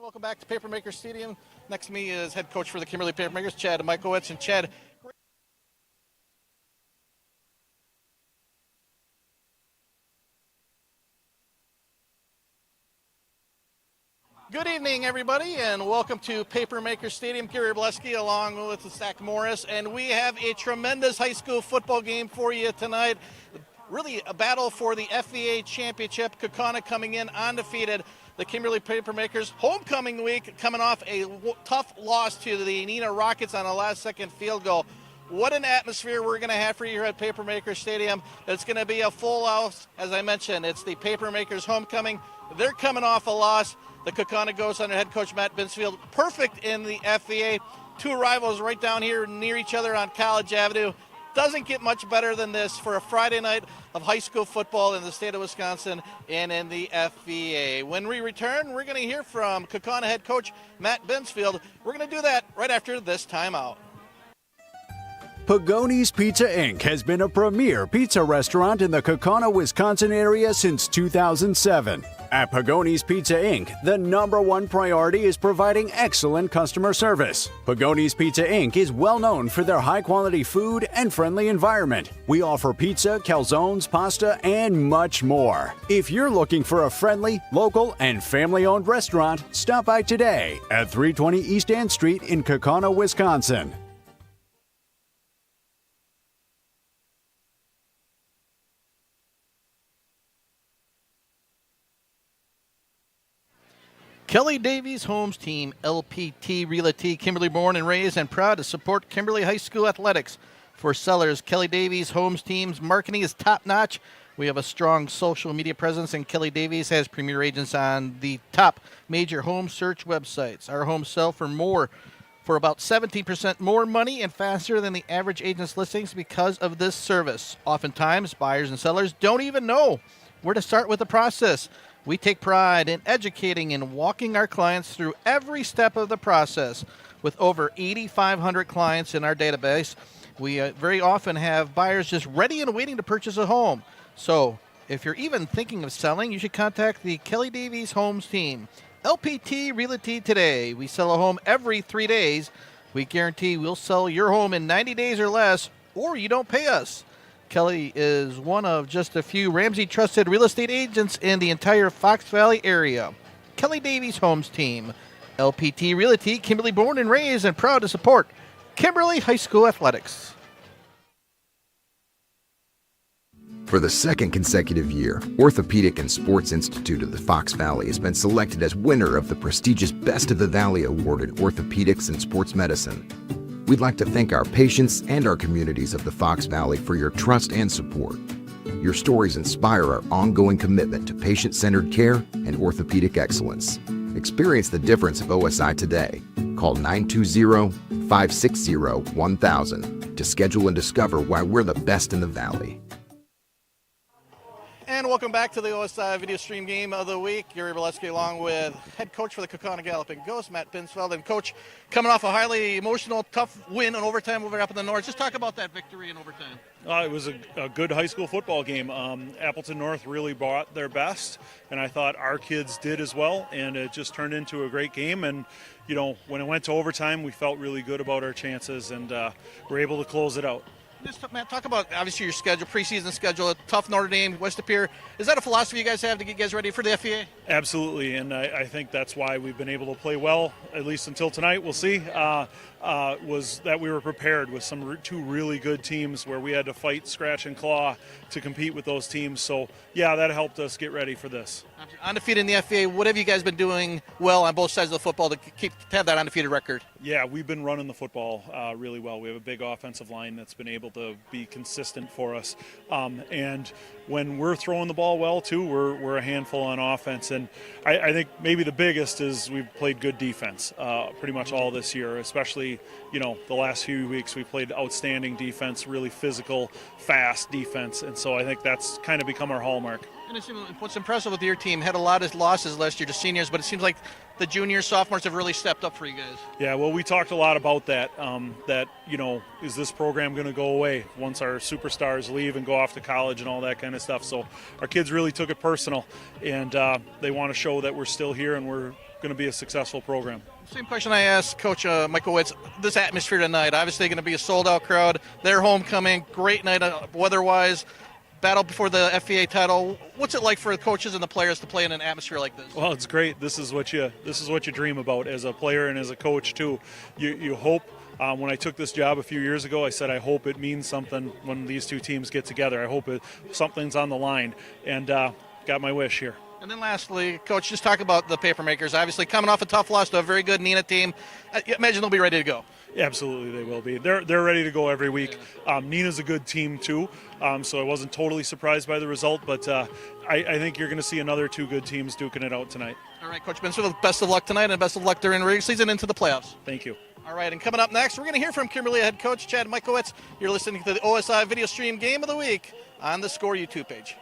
Welcome back to Papermaker Stadium. Next to me is head coach for the Kimberly Papermakers, Chad Michaelowicz. And Chad, good evening, everybody, and welcome to Papermaker Stadium. Gary Bleski along with Zach Morris, and we have a tremendous high school football game for you tonight. Really a battle for the FVA championship. Kaukauna coming in undefeated. The Kimberly Papermakers homecoming week coming off a tough loss to the Nina Rockets on a last-second field goal. What an atmosphere we're going to have for you here at Papermaker Stadium. It's going to be a full house. As I mentioned, it's the Papermakers homecoming. They're coming off a loss. The Kaukauna Ghosts under head coach Matt Binsfield, perfect in the FVA. Two rivals right down here near each other on College Avenue. Doesn't get much better than this for a Friday night of high school football in the state of Wisconsin and in the FVA. When we return, we're going to hear from Kaukauna head coach Matt Binsfield. We're going to do that right after this timeout. Pagoni's Pizza Inc. has been a premier pizza restaurant in the Kaukauna, Wisconsin area since 2007. At Pagoni's Pizza Inc., the #1 priority is providing excellent customer service. Pagoni's Pizza Inc. is well known for their high-quality food and friendly environment. We offer pizza, calzones, pasta, and much more. If you're looking for a friendly, local, and family-owned restaurant, stop by today at 320 East Ann Street in Kaukauna, Wisconsin. Kelly Davies Homes Team, LPT Realty, Kimberly born and raised and proud to support Kimberly High School athletics. For sellers, Kelly Davies Homes Team's marketing is top-notch. We have a strong social media presence, and Kelly Davies has premier agents on the top major home search websites. Our homes sell for about 17% more money and faster than the average agent's listings because of this service. Oftentimes, buyers and sellers don't even know where to start with the process. We take pride in educating and walking our clients through every step of the process. With over 8,500 clients in our database, we very often have buyers just ready and waiting to purchase a home. So if you're even thinking of selling, you should contact the Kelly Davies Homes Team. LPT Realty today. We sell a home every 3 days. We guarantee we'll sell your home in 90 days or less, or you don't pay us. Kelly is one of just a few Ramsey trusted real estate agents in the entire Fox Valley area. Kelly Davies Homes Team, LPT Realty, Kimberly born and raised and proud to support Kimberly High School athletics. For the second consecutive year, Orthopedic and Sports Institute of the Fox Valley has been selected as winner of the prestigious Best of the Valley Award in Orthopedics and Sports Medicine. We'd like to thank our patients and our communities of the Fox Valley for your trust and support. Your stories inspire our ongoing commitment to patient-centered care and orthopedic excellence. Experience the difference of OSI today. Call 920-560-1000 to schedule and discover why we're the best in the Valley. And welcome back to the OSI video stream game of the week. Gary Bileski along with head coach for the Kaukauna Galloping Ghosts, Matt Binsfield. And coach, coming off a highly emotional, tough win in overtime over up in the north. Just talk about that victory in overtime. It was a good high school football game. Appleton North really brought their best, and I thought our kids did as well, and it just turned into a great game. And, you know, when it went to overtime, we felt really good about our chances, and were able to close it out. Just, Matt, talk about, obviously, your schedule, preseason schedule, a tough Notre Dame, West Appear. Is that a philosophy you guys have to get you guys ready for the FVA? Absolutely, and I think that's why we've been able to play well, at least until tonight. We'll see. Was that we were prepared with two really good teams where we had to fight, scratch, and claw to compete with those teams. So, yeah, that helped us get ready for this. Undefeated in the FVA, what have you guys been doing well on both sides of the football to have that undefeated record? Yeah, we've been running the football really well. We have a big offensive line that's been able to be consistent for us. And when we're throwing the ball well, too, we're a handful on offense. And I think maybe the biggest is we've played good defense pretty much all this year, especially, you know, the last few weeks we've played outstanding defense, really physical, fast defense. And so I think that's kind of become our hallmark. And what's impressive with your team, had a lot of losses last year to seniors, but it seems like the juniors, sophomores have really stepped up for you guys. Yeah, well, we talked a lot about that, that, you know, is this program going to go away once our superstars leave and go off to college and all that kind of stuff. So our kids really took it personal, and they want to show that we're still here and we're going to be a successful program. Same question I asked Coach Michael Witz. This atmosphere tonight, obviously going to be a sold-out crowd. Their homecoming, great night weather-wise. Battle before the FVA title. What's it like for the coaches and the players to play in an atmosphere like this? Well, it's great. This is what you dream about as a player and as a coach too. You hope. When I took this job a few years ago, I said I hope it means something when these two teams get together. I hope something's on the line, and got my wish here. And then lastly, Coach, just talk about the Papermakers. Obviously coming off a tough loss to a very good Neenah team. I imagine they'll be ready to go. Yeah, absolutely, they will be. They're ready to go every week. Neenah's a good team too, so I wasn't totally surprised by the result, but I think you're going to see another two good teams duking it out tonight. All right, Coach Binsfield, best of luck tonight and best of luck during the regular season into the playoffs. Thank you. All right, and coming up next, we're going to hear from Kimberly head coach Chad Michaelwitz. You're listening to the OSI Video Stream Game of the Week on the Score YouTube page.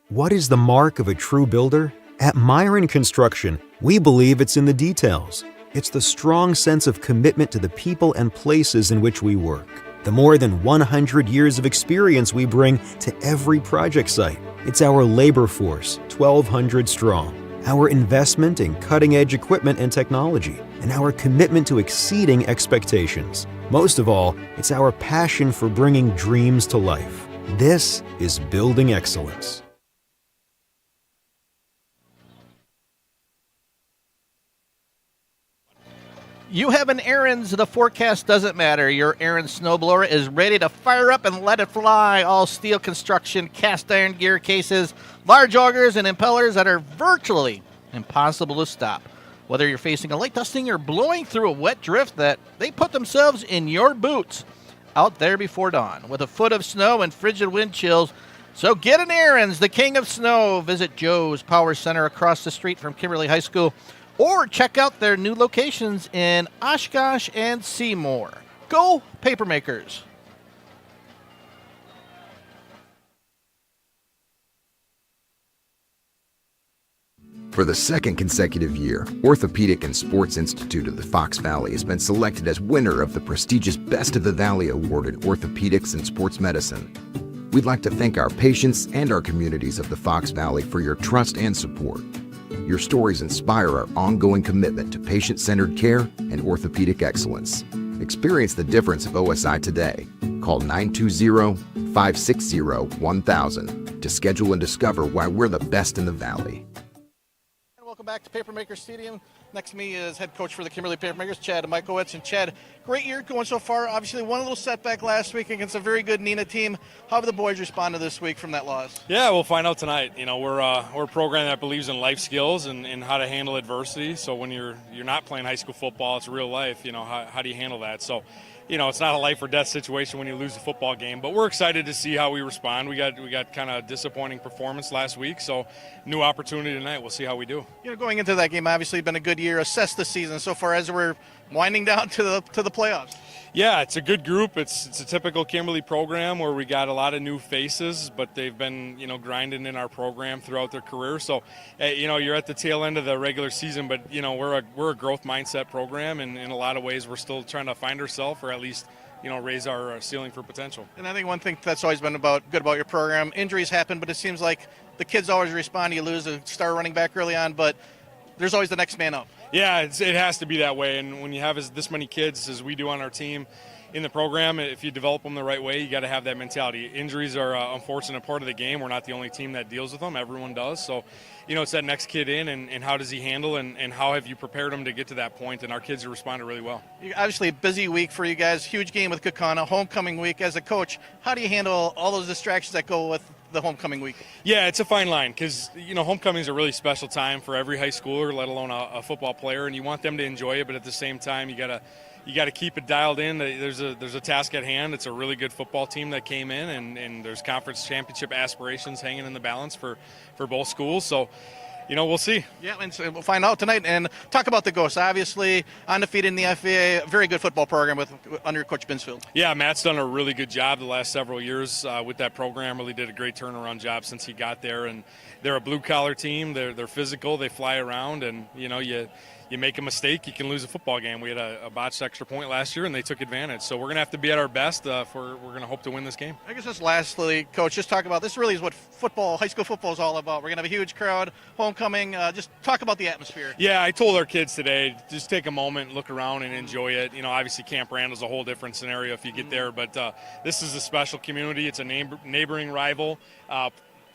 What is the mark of a true builder? At Myron Construction, we believe it's in the details. It's the strong sense of commitment to the people and places in which we work. The more than 100 years of experience we bring to every project site. It's our labor force, 1,200 strong. Our investment in cutting-edge equipment and technology, and our commitment to exceeding expectations. Most of all, it's our passion for bringing dreams to life. This is building excellence. You have an Aaron's, the forecast doesn't matter. Your Aaron's snowblower is ready to fire up and let it fly. All steel construction, cast iron gear cases, large augers, and impellers that are virtually impossible to stop. Whether you're facing a light dusting or blowing through a wet drift, that they put themselves in your boots out there before dawn with a foot of snow and frigid wind chills. So get an Aaron's, the king of snow. Visit Joe's Power Center across the street from Kimberly High School, or check out their new locations in Oshkosh and Seymour. Go Papermakers! For the second consecutive year, Orthopedic and Sports Institute of the Fox Valley has been selected as winner of the prestigious Best of the Valley Award in Orthopedics and Sports Medicine. We'd like to thank our patients and our communities of the Fox Valley for your trust and support. Your stories inspire our ongoing commitment to patient-centered care and orthopedic excellence. Experience the difference of OSI today. Call 920-560-1000 to schedule and discover why we're the best in the Valley. Welcome back to Papermaker Stadium. Next to me is head coach for the Kimberly Papermakers, Chad Michaelwitz. And Chad, great year going so far. Obviously, one little setback last week against a very good Neenah team. How have the boys responded this week from that loss? Yeah, we'll find out tonight. You know, we're a program that believes in life skills and how to handle adversity. So when you're not playing high school football, it's real life. You know, how do you handle that? So, you know, it's not a life or death situation when you lose a football game, but we're excited to see how we respond. We got kind of disappointing performance last week, so new opportunity tonight. We'll see how we do. You know, going into that game, obviously been a good year. Assess the season so far as we're winding down to the playoffs. Yeah, it's a good group. It's a typical Kimberly program where we got a lot of new faces, but they've been, you know, grinding in our program throughout their career. So, you know, you're at the tail end of the regular season, but, you know, we're a growth mindset program, and in a lot of ways we're still trying to find ourselves, or at least, you know, raise our ceiling for potential. And I think one thing that's always been good about your program, injuries happen, but it seems like the kids always respond. You lose a star running back early on, but there's always the next man up. Yeah, it has to be that way, and when you have this many kids as we do on our team in the program, if you develop them the right way, you got to have that mentality. Injuries are an unfortunate part of the game. We're not the only team that deals with them. Everyone does. So, you know, it's that next kid in, and how does he handle, and how have you prepared him to get to that point, and our kids have responded really well. Obviously a busy week for you guys, huge game with Kaukauna, homecoming week. As a coach, how do you handle all those distractions that go with the homecoming week? Yeah, it's a fine line because, you know, homecoming is a really special time for every high schooler, let alone a football player, and you want them to enjoy it, but at the same time, you got to keep it dialed in. There's a task at hand. It's a really good football team that came in, and there's conference championship aspirations hanging in the balance for both schools. So, you know, we'll see. Yeah, and so we'll find out tonight. And talk about the Ghosts. Obviously, undefeated in the FVA, very good football program under Coach Binsfield. Yeah, Matt's done a really good job the last several years with that program. Really did a great turnaround job since he got there. And they're a blue-collar team. They're physical. They fly around. And, you know, you you make a mistake, you can lose a football game. We had a botched extra point last year, and they took advantage. So we're going to have to be at our best if we're going to hope to win this game. I guess just lastly, Coach, just talk about, this really is what high school football is all about. We're going to have a huge crowd, homecoming. Just talk about the atmosphere. Yeah, I told our kids today, just take a moment, look around, and enjoy it. Obviously Camp Randall's a whole different scenario if you get there, but this is a special community. It's a neighboring rival.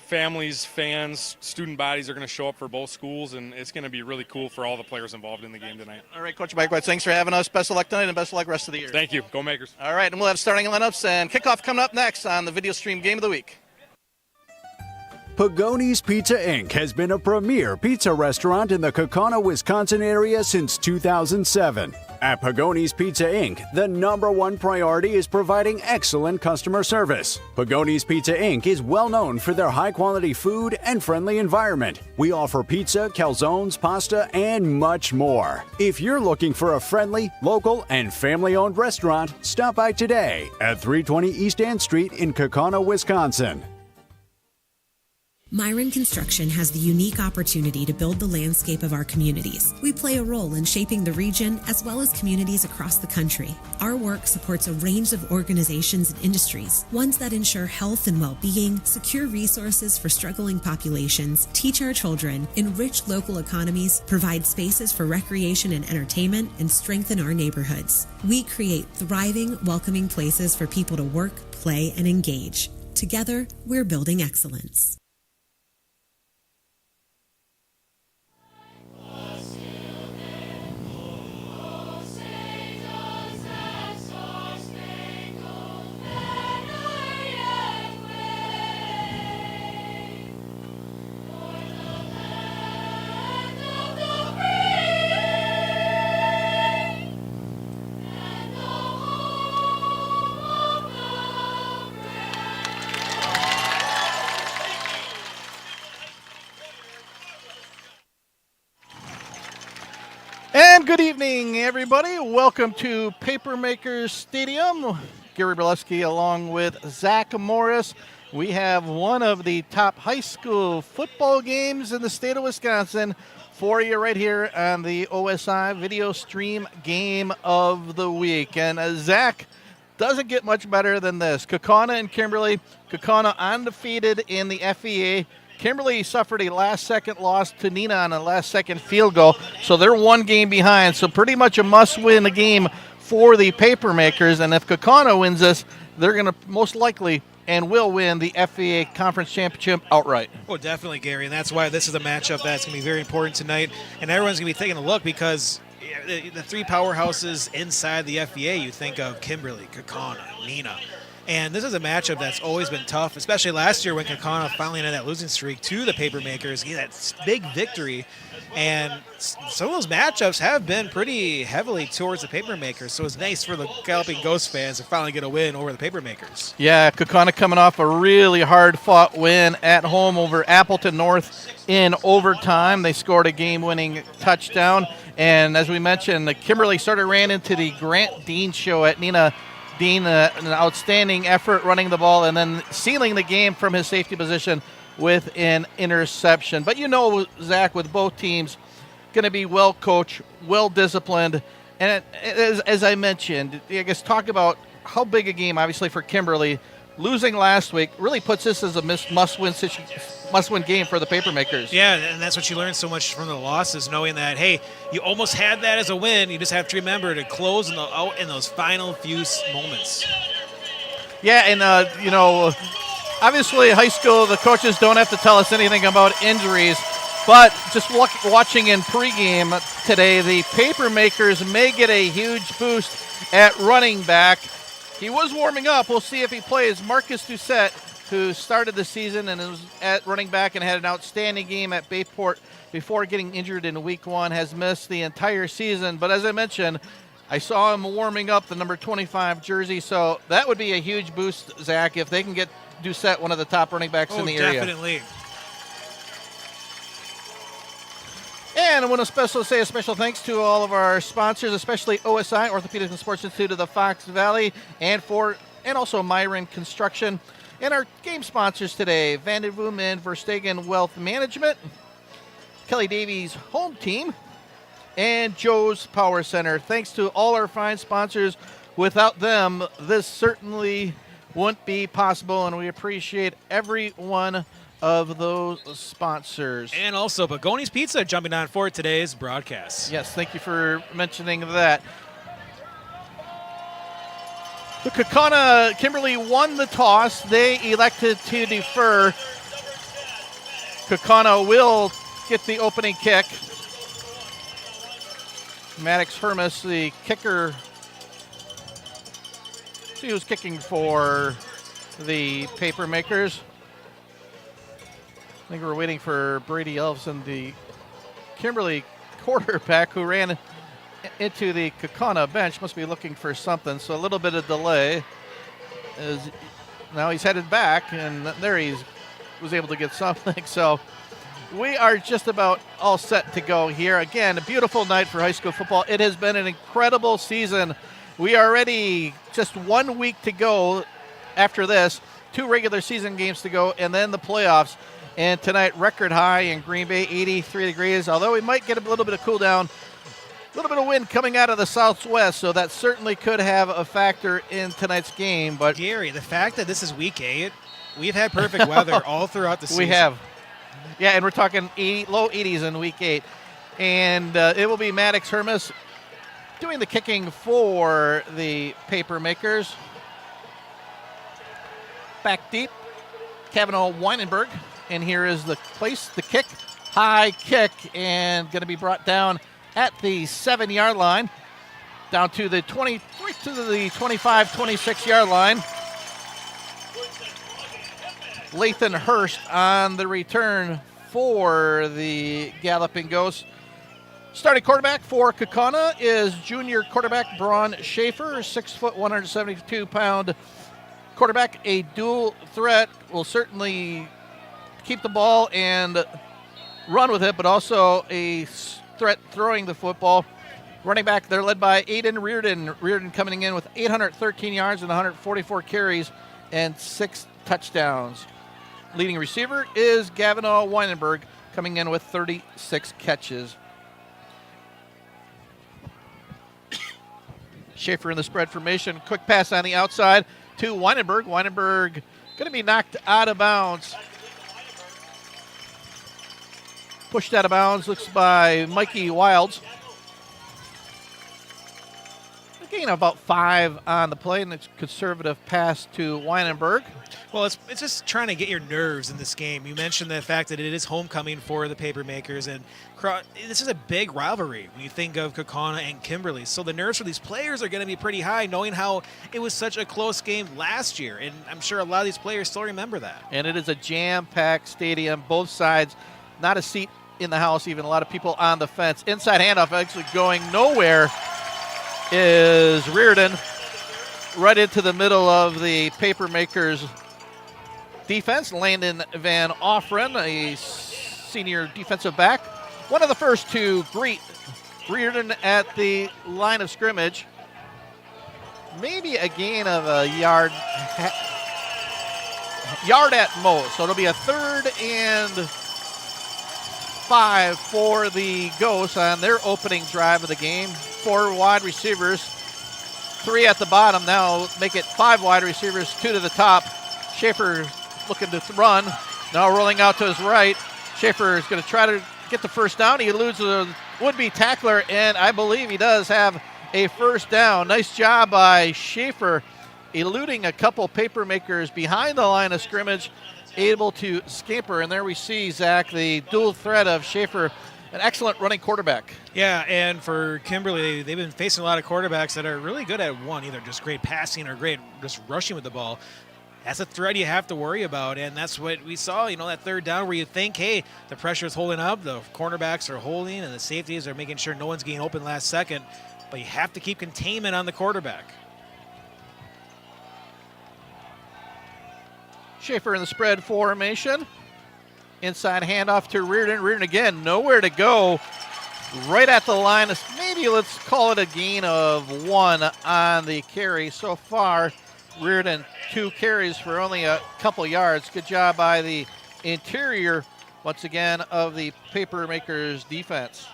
Families, fans, student bodies are going to show up for both schools, and it's going to be really cool for all the players involved in the game tonight. All right, Coach Mike White, thanks for having us. Best of luck tonight and best of luck rest of the year. Thank you. Go Makers. All right, and we'll have starting lineups and kickoff coming up next on the video stream Game of the Week. Pagoni's Pizza Inc. has been a premier pizza restaurant in the Kaukauna, Wisconsin area since 2007. At Pagoni's Pizza Inc., the #1 priority is providing excellent customer service. Pagoni's Pizza Inc. is well known for their high-quality food and friendly environment. We offer pizza, calzones, pasta, and much more. If you're looking for a friendly, local, and family-owned restaurant, stop by today at 320 East Ann Street in Kaukauna, Wisconsin. Myron Construction has the unique opportunity to build the landscape of our communities. We play a role in shaping the region as well as communities across the country. Our work supports a range of organizations and industries, ones that ensure health and well-being, secure resources for struggling populations, teach our children, enrich local economies, provide spaces for recreation and entertainment, and strengthen our neighborhoods. We create thriving, welcoming places for people to work, play, and engage. Together, we're building excellence. And good evening, everybody. Welcome to Papermakers Stadium. Gary Berleski along with Zach Morris. We have one of the top high school football games in the state of Wisconsin for you right here on the OSI Video Stream Game of the Week. And Zach, doesn't get much better than this. Kaukauna and Kimberly. Kaukauna undefeated in the FEA. Kimberly suffered a last-second loss to Neenah on a last-second field goal, so they're one game behind. So pretty much a must-win game for the Papermakers. And if Kaukauna wins this, they're going to most likely and will win the FEA Conference Championship outright. Well, definitely, Gary, and that's why this is a matchup that's going to be very important tonight. And everyone's going to be taking a look because the three powerhouses inside the FEA, you think of Kimberly, Kaukauna, Neenah. And this is a matchup that's always been tough, especially last year when Kaukauna finally ended that losing streak to the Papermakers. He had that big victory, and some of those matchups have been pretty heavily towards the Papermakers. So it's nice for the Galloping Ghost fans to finally get a win over the Papermakers. Yeah, Kaukauna coming off a really hard-fought win at home over Appleton North in overtime. They scored a game-winning touchdown. And as we mentioned, Kimberly ran into the Grant Dean show at Neenah. Dean, an outstanding effort running the ball and then sealing the game from his safety position with an interception. But you know, Zach, with both teams, going to be well coached, well disciplined, and as I mentioned, I guess talk about how big a game, obviously, for Kimberly. Losing last week really puts this as a must-win game for the Papermakers. Yeah, and that's what you learn so much from the losses, knowing that, hey, you almost had that as a win. You just have to remember to close out in those final few moments. Yeah, and, obviously high school, the coaches don't have to tell us anything about injuries, but just watching in pregame today, the Papermakers may get a huge boost at running back. He was warming up. We'll see if he plays. Marcus Doucette, who started the season and was at running back and had an outstanding game at Bayport before getting injured in week 1, has missed the entire season. But as I mentioned, I saw him warming up the number 25 jersey, so that would be a huge boost, Zach, if they can get Doucette one of the top running backs in the area. Definitely. And I want to say a special thanks to all of our sponsors, especially OSI, Orthopedic Sports Institute of the Fox Valley, and also Myron Construction. And our game sponsors today, Vanderboom and Verstegen Wealth Management, Kelly Davies Home Team, and Joe's Power Center. Thanks to all our fine sponsors. Without them, this certainly wouldn't be possible, and we appreciate every one of those sponsors. And also Pregame Pizza jumping on for today's broadcast. Yes, thank you for mentioning that. The Kaukauna Kimberly won the toss. They elected to defer. Kaukauna will get the opening kick. Maddox Hermes, the kicker. He was kicking for the Papermakers. I think we're waiting for Brady Elfson, the Kimberly quarterback who ran into the Kaukauna bench. Must be looking for something, so a little bit of delay. Now he's headed back, and there he was able to get something. So we are just about all set to go here. Again, a beautiful night for high school football. It has been an incredible season. We are already just 1 week to go after this, 2 regular season games to go, and then the playoffs. And tonight, record high in Green Bay, 83 degrees, although we might get a little bit of cool down, a little bit of wind coming out of the southwest, so that certainly could have a factor in tonight's game. But Gary, the fact that this is week 8, we've had perfect weather all throughout the season. We have. Yeah, and we're talking low 80s in week 8. And it will be Maddox Hermes doing the kicking for the Papermakers. Back deep, Kavanaugh Weinenberg. And here is the place, the kick, high kick, and going to be brought down at the 7-yard line, down to the 25, 26-yard line. Lathan Hurst on the return for the Galloping Ghosts. Starting quarterback for Kaukauna is junior quarterback Braun Schaefer, 6 foot, 172-pound quarterback. A dual threat, will certainly keep the ball and run with it, but also a threat throwing the football. Running back, they're led by Aiden Reardon. Reardon coming in with 813 yards and 144 carries and 6 touchdowns. Leading receiver is Kavanaugh Weinenberg, coming in with 36 catches. Schaefer in the spread formation. Quick pass on the outside to Weinenberg. Weinenberg going to be knocked out of bounds. Pushed out of bounds, looks by Mikey Wilds. A gain of about 5 on the play, and it's a conservative pass to Weinenberg. Well, it's just trying to get your nerves in this game. You mentioned the fact that it is homecoming for the Papermakers, and this is a big rivalry when you think of Kaukauna and Kimberly. So the nerves for these players are going to be pretty high, knowing how it was such a close game last year, and I'm sure a lot of these players still remember that. And it is a jam-packed stadium, both sides, not a seat in the house, even a lot of people on the fence. Inside handoff actually going nowhere is Reardon, right into the middle of the Papermakers defense. Landon Van Offren, a senior defensive back, one of the first to greet Reardon at the line of scrimmage. Maybe a gain of a yard at most. So it'll be a 3rd and 5 for the Ghosts on their opening drive of the game. 4 wide receivers, 3 at the bottom. Now make it 5 wide receivers, 2 to the top. Schaefer looking to run. Now rolling out to his right. Schaefer is going to try to get the first down. He eludes the would-be tackler, and I believe he does have a first down. Nice job by Schaefer, eluding a couple Papermakers behind the line of scrimmage, able to scamper. And there we see, Zach, the dual threat of Schaefer, an excellent running quarterback. Yeah, and for Kimberly, they've been facing a lot of quarterbacks that are really good at one, either just great passing or great just rushing with the ball. That's a threat you have to worry about, and that's what we saw, that 3rd down where you think, hey, the pressure is holding up, the cornerbacks are holding, and the safeties are making sure no one's getting open last second, but you have to keep containment on the quarterback. Schaefer in the spread formation. Inside handoff to Reardon. Reardon again, nowhere to go. Right at the line. Maybe let's call it a gain of 1 on the carry so far. Reardon 2 carries for only a couple yards. Good job by the interior, once again, of the Papermakers defense.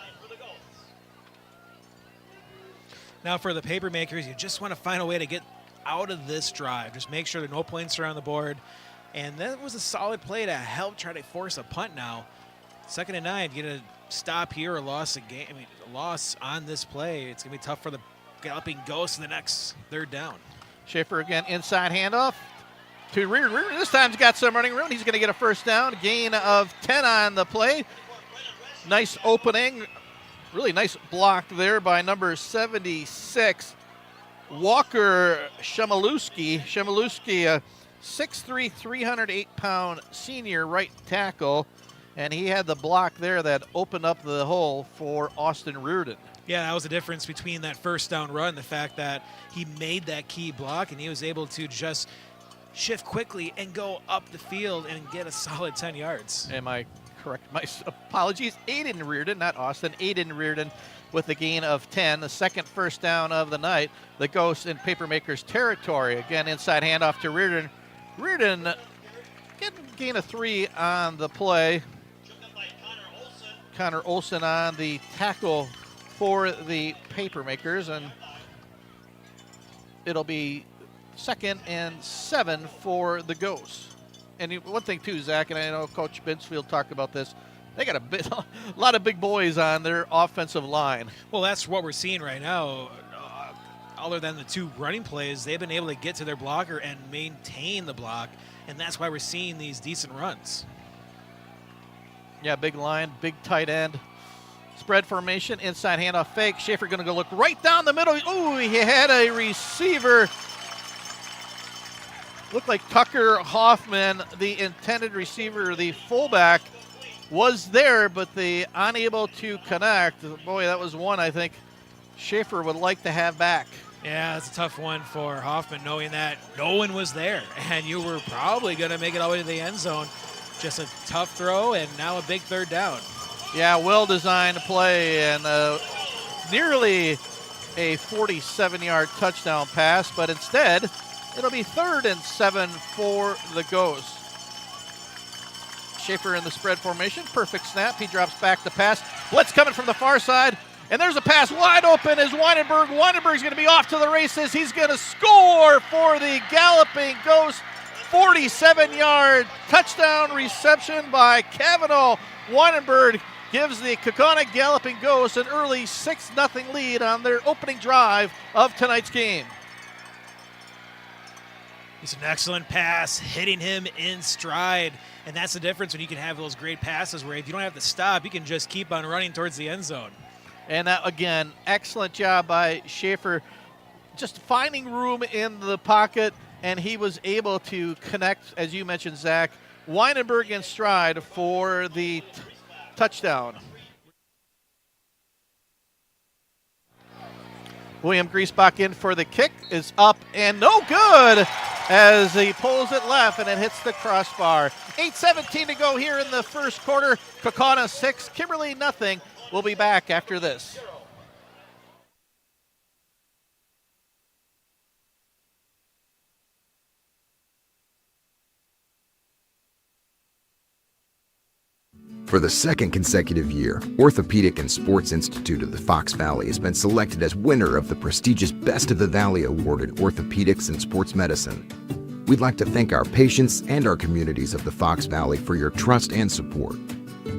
Now for the paper makers, you just want to find a way to get out of this drive. Just make sure there are no points around the board. And that was a solid play to help try to force a punt now. 2nd and 9, get a stop here or loss a game. A loss on this play. It's going to be tough for the Galloping Ghost in the next 3rd down. Schaefer again, inside handoff to Reardon. Reardon this time's got some running room. He's going to get a 1st down, gain of 10 on the play. Nice opening. Really nice block there by number 76, Walker Shemaluski. Shemaluski, 6'3", 308-pound senior right tackle, and he had the block there that opened up the hole for Austin Reardon. Yeah, that was the difference between that 1st down run, the fact that he made that key block and he was able to just shift quickly and go up the field and get a solid 10 yards. Am I correct? My apologies. Aiden Reardon, not Austin. Aiden Reardon with the gain of 10, the 2nd 1st down of the night. The Ghosts in Papermakers territory. Again, inside handoff to Reardon. Reardon getting gain of 3 on the play. Connor Olson on the tackle for the Papermakers, and it'll be 2nd and 7 for the Ghosts. And one thing too, Zach, and I know Coach Binsfield talked about this, they got a lot of big boys on their offensive line. Well, that's what we're seeing right now. Other than the 2 running plays, they've been able to get to their blocker and maintain the block, and that's why we're seeing these decent runs. Yeah, big line, big tight end. Spread formation, inside handoff fake. Schaefer going to go look right down the middle. Ooh, he had a receiver. Looked like Tucker Hoffman, the intended receiver, the fullback, was there, but the unable to connect. Boy, that was one I think Schaefer would like to have back. Yeah, it's a tough one for Hoffman, knowing that no one was there, and you were probably going to make it all the way to the end zone. Just a tough throw, and now a big 3rd down. Yeah, well-designed play, and nearly a 47-yard touchdown pass, but instead, it'll be 3rd and 7 for the Ghosts. Schaefer in the spread formation, perfect snap. He drops back to pass. Blitz coming from the far side, and there's a pass wide open as Weinenberg. Weinenberg's going to be off to the races. He's going to score for the Galloping Ghosts. 47-yard touchdown reception by Kavanaugh. Weinenberg gives the Kaukauna Galloping Ghosts an early 6-0 lead on their opening drive of tonight's game. It's an excellent pass, hitting him in stride. And that's the difference when you can have those great passes where if you don't have to stop, you can just keep on running towards the end zone. And that, again, excellent job by Schaefer, just finding room in the pocket, and he was able to connect, as you mentioned, Zach, Weinenberg in stride for the touchdown. William Griesbach in for the kick, is up and no good as he pulls it left and it hits the crossbar. 8:17 to go here in the 1st quarter. Kaukauna 6, Kimberly nothing. We'll be back after this. For the 2nd consecutive year, Orthopedic and Sports Institute of the Fox Valley has been selected as winner of the prestigious Best of the Valley Award in Orthopedics and Sports Medicine. We'd like to thank our patients and our communities of the Fox Valley for your trust and support.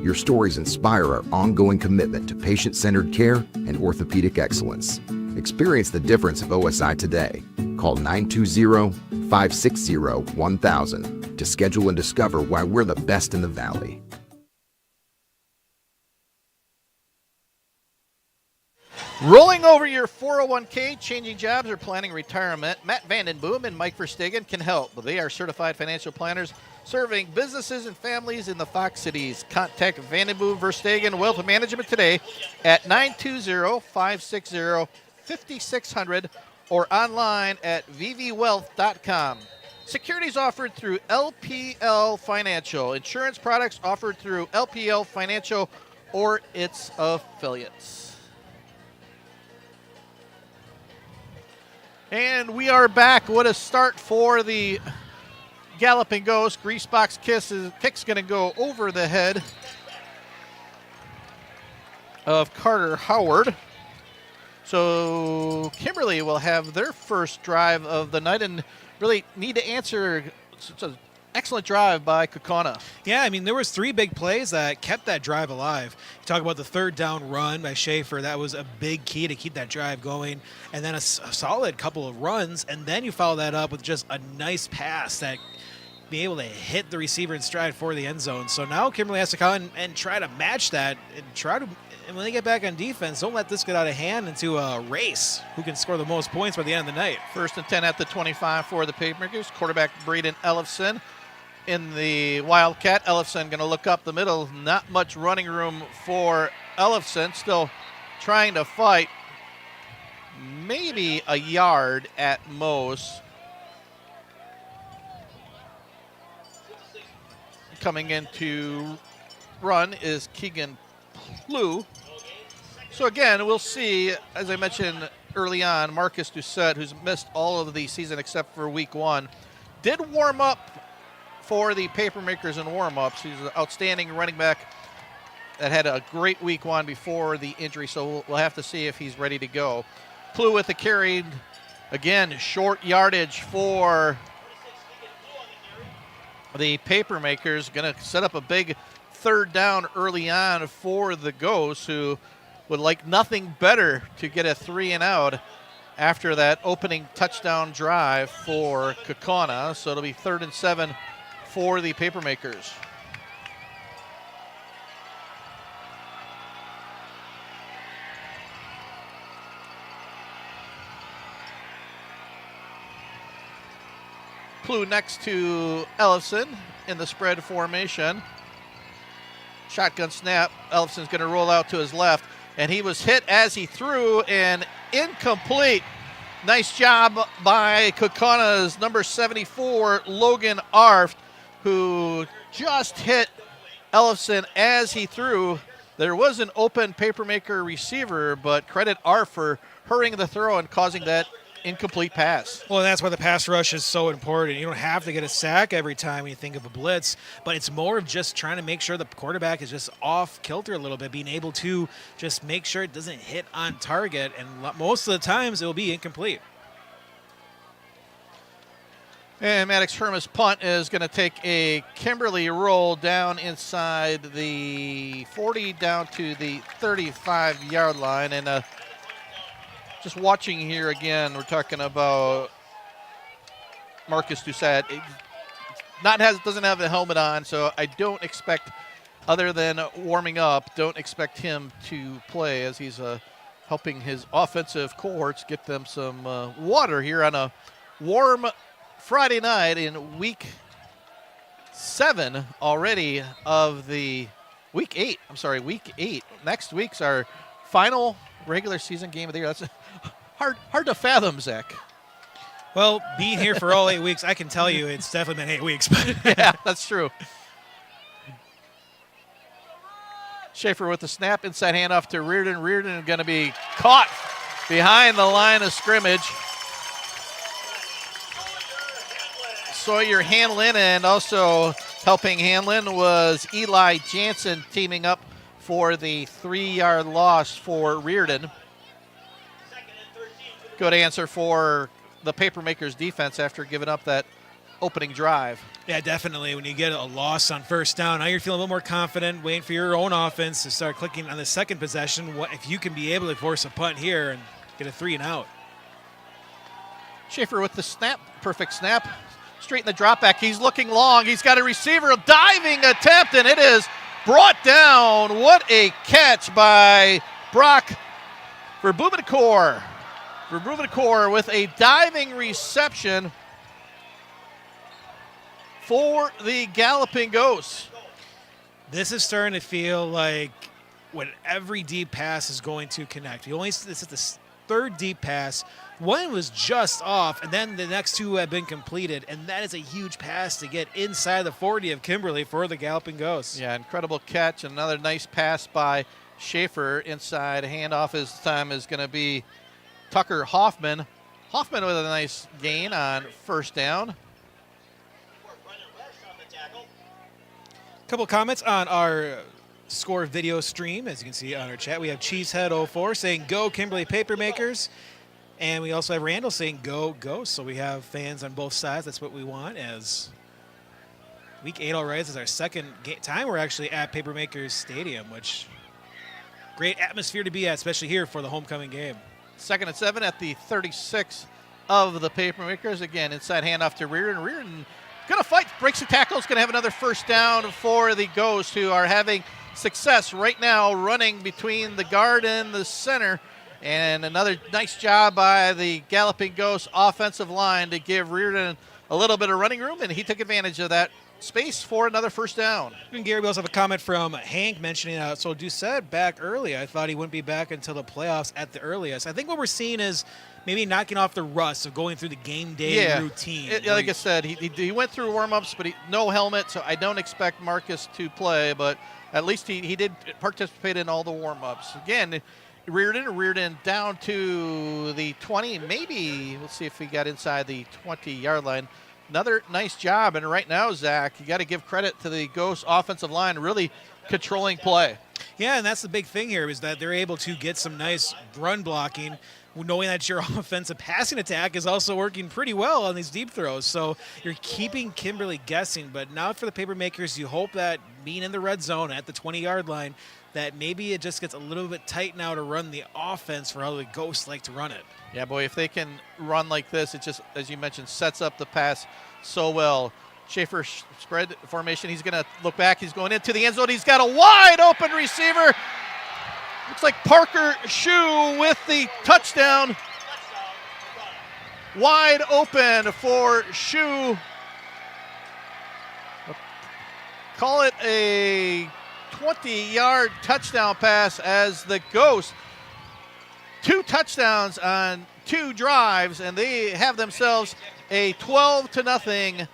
Your stories inspire our ongoing commitment to patient-centered care and orthopedic excellence. Experience the difference of OSI today. Call 920-560-1000 to schedule and discover why we're the best in the Valley. Rolling over your 401k, changing jobs, or planning retirement, Matt Vandenboom and Mike Verstegen can help. They are certified financial planners serving businesses and families in the Fox Cities. Contact Vandenboom Verstegen Wealth Management today at 920-560-5600 or online at vvwealth.com. Securities offered through LPL Financial. Insurance products offered through LPL Financial or its affiliates. And we are back. What a start for the Galloping Ghost. Griesbach's kick's going to go over the head of Carter Howard. So Kimberly will have their first drive of the night and really need to answer. It's an excellent drive by Kaukauna. Yeah, I mean, there was 3 big plays that kept that drive alive. You talk about the 3rd down run by Schaefer. That was a big key to keep that drive going. And then a solid couple of runs. And then you follow that up with just a nice pass that be able to hit the receiver in stride for the end zone. So now Kimberly has to come and try to match that and when they get back on defense, don't let this get out of hand into a race. Who can score the most points by the end of the night? 1st and 10 at the 25 for the Papermakers. Quarterback Braden Ellefson in the Wildcat. Ellefson going to look up the middle. Not much running room for Ellefson. Still trying to fight. Maybe a yard at most. Coming in to run is Keegan Plew. So again, we'll see, as I mentioned early on, Marcus Doucette, who's missed all of the season except for week 1, did warm up for the Papermakers in warm-ups. He's an outstanding running back that had a great week 1 before the injury, so we'll have to see if he's ready to go. Plew with the carry. Again, short yardage for the Papermakers. Going to set up a big 3rd down early on for the Ghosts, who would like nothing better to get a 3 and out after that opening touchdown drive for Kaukauna. So it'll be 3rd and 7 for the Papermakers. Plew next to Ellefson in the spread formation. Shotgun snap. Ellefson's going to roll out to his left, and he was hit as he threw, and incomplete. Nice job by Kaukauna's number 74, Logan Arft, who just hit Ellefson as he threw. There was an open Papermaker receiver, but credit Arft for hurrying the throw and causing that incomplete pass. Well, that's why the pass rush is so important. You don't have to get a sack every time when you think of a blitz, but it's more of just trying to make sure the quarterback is just off kilter a little bit, being able to just make sure it doesn't hit on target, and most of the times it will be incomplete. And Maddox Hermas' punt is going to take a Kimberly roll down inside the 40 down to the 35-yard line. And just watching here again, we're talking about Marcus Doucette. Doesn't have the helmet on, so I don't expect, other than warming up, don't expect him to play, as he's helping his offensive cohorts get them some water here on a warm Friday night in week 7 already of the week 8. Next week's our final regular season game of the year. That's hard to fathom, Zach. Well, being here for all 8 weeks, I can tell you it's definitely been 8 weeks. Yeah, that's true. Schaefer with the snap, inside handoff to Reardon. Reardon going to be caught behind the line of scrimmage. Sawyer Hanlon, and also helping Hanlon was Eli Jansen, teaming up for the 3-yard loss for Reardon. Good answer for the Papermakers defense after giving up that opening drive. Yeah, definitely. When you get a loss on first down, now you're feeling a little more confident, waiting for your own offense to start clicking on the second possession. What if you can be able to force a punt here and get a 3 and out? Schaefer with the snap, perfect snap. Straight in the drop back. He's looking long. He's got a receiver, a diving attempt, and it is brought down. What a catch by Brock Verbubenkor. Verbubenkor with a diving reception for the Galloping Ghosts. This is starting to feel like when every deep pass is going to connect. This is the 3rd deep pass. One was just off, and then the next 2 have been completed, and that is a huge pass to get inside the 40 of Kimberly for the Galloping Ghosts. Yeah, incredible catch. Another nice pass by Schaefer inside. Handoff this time is going to be Tucker Hoffman. Hoffman with a nice gain on first down. Couple comments on our score video stream, as you can see on our chat. We have Cheesehead04 saying, "Go Kimberly Papermakers." And we also have Randall saying, "Go Ghosts." So we have fans on both sides. That's what we want, as Week 8 All Rise is our second time we're actually at Papermakers Stadium, which great atmosphere to be at, especially here for the homecoming game. 2nd and 7 at the 36 of the Papermakers. Again, inside handoff to Reardon. Reardon going to fight, breaks the tackle. Is going to have another first down for the Ghosts, who are having success right now running between the guard and the center. And another nice job by the Galloping Ghosts offensive line to give Reardon a little bit of running room, and he took advantage of that space for another first down. And Gary, we also have a comment from Hank mentioning so Doucette back early. I thought he wouldn't be back until the playoffs at the earliest. I think what we're seeing is maybe knocking off the rust of going through the game day routine. Like I said, he went through warm-ups, but no helmet, so I don't expect Marcus to play, but at least he did participate in all the warm-ups. Again, Reardon down to the 20, maybe, let's see if he got inside the 20-yard line. Another nice job, and right now, Zach, you got to give credit to the Ghost offensive line, really controlling play. Yeah, and that's the big thing here, is that they're able to get some nice run blocking, knowing that your offensive passing attack is also working pretty well on these deep throws. So you're keeping Kimberly guessing, but now for the Papermakers, you hope that being in the red zone at the 20-yard line, that maybe it just gets a little bit tight now to run the offense for how the Ghosts like to run it. Yeah, boy, if they can run like this, it just, as you mentioned, sets up the pass so well. Schaefer spread formation. He's going to look back. He's going into the end zone. He's got a wide open receiver. Looks like Parker Shue with the touchdown. Wide open for Shue. Call it a 20-yard touchdown pass as the Ghosts, 2 touchdowns on 2 drives, and they have themselves a 12-0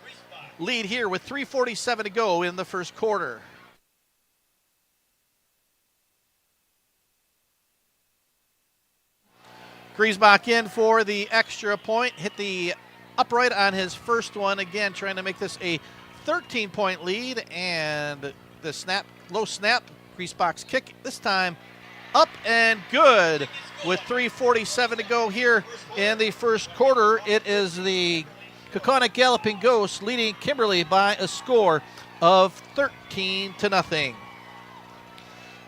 lead here with 3:47 to go in the first quarter. Griesbach in for the extra point, hit the upright on his first one, again trying to make this a 13-point lead, and the snap, low snap, Griesbach's kick this time up and good with 3:47 to go here in the first quarter. It is the Kaukauna Galloping Ghosts leading Kimberly by a score of 13-0.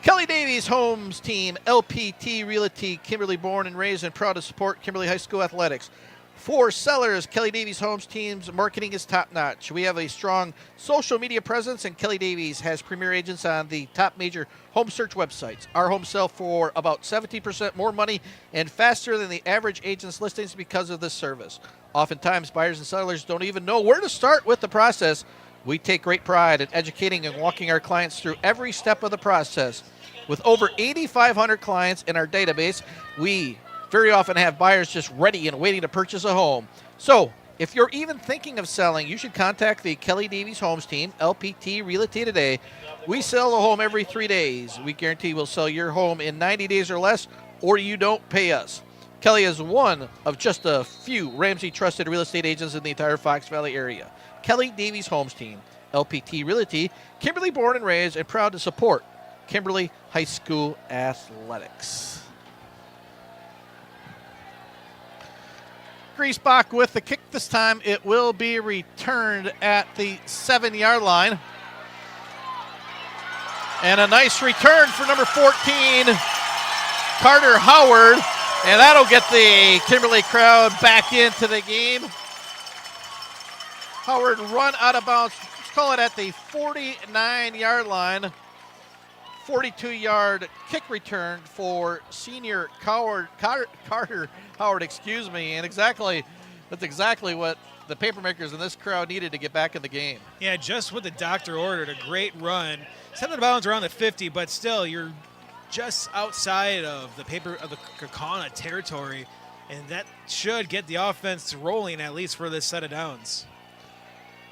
Kelly Davies Homes Team, LPT Realty, Kimberly born and raised and proud to support Kimberly High School athletics. For sellers, Kelly Davies Homes Team's marketing is top-notch. We have a strong social media presence, and Kelly Davies has premier agents on the top major home search websites. Our homes sell for about 70% more money and faster than the average agent's listings because of this service. Oftentimes, buyers and sellers don't even know where to start with the process. We take great pride in educating and walking our clients through every step of the process. With over 8,500 clients in our database, we very often have buyers just ready and waiting to purchase a home. So if you're even thinking of selling, you should contact the Kelly Davies Homes Team, LPT Realty today. We sell a home every 3 days. We guarantee we'll sell your home in 90 days or less, or you don't pay us. Kelly is one of just a few Ramsey trusted real estate agents in the entire Fox Valley area. Kelly Davies Homes Team, LPT Realty, Kimberly born and raised and proud to support Kimberly High School athletics. Griesbach with the kick this time. It will be returned at the 7-yard line. And a nice return for number 14, Carter Howard. And that'll get the Kimberly crowd back into the game. Howard run out of bounds. Let's call it at the 49-yard line. 42-yard kick return for senior Carter Howard, and that's exactly what the Papermakers in this crowd needed to get back in the game. Yeah, just what the doctor ordered, a great run. 7 bounds around the 50, but still you're just outside of the Kaukauna territory, and that should get the offense rolling at least for this set of downs.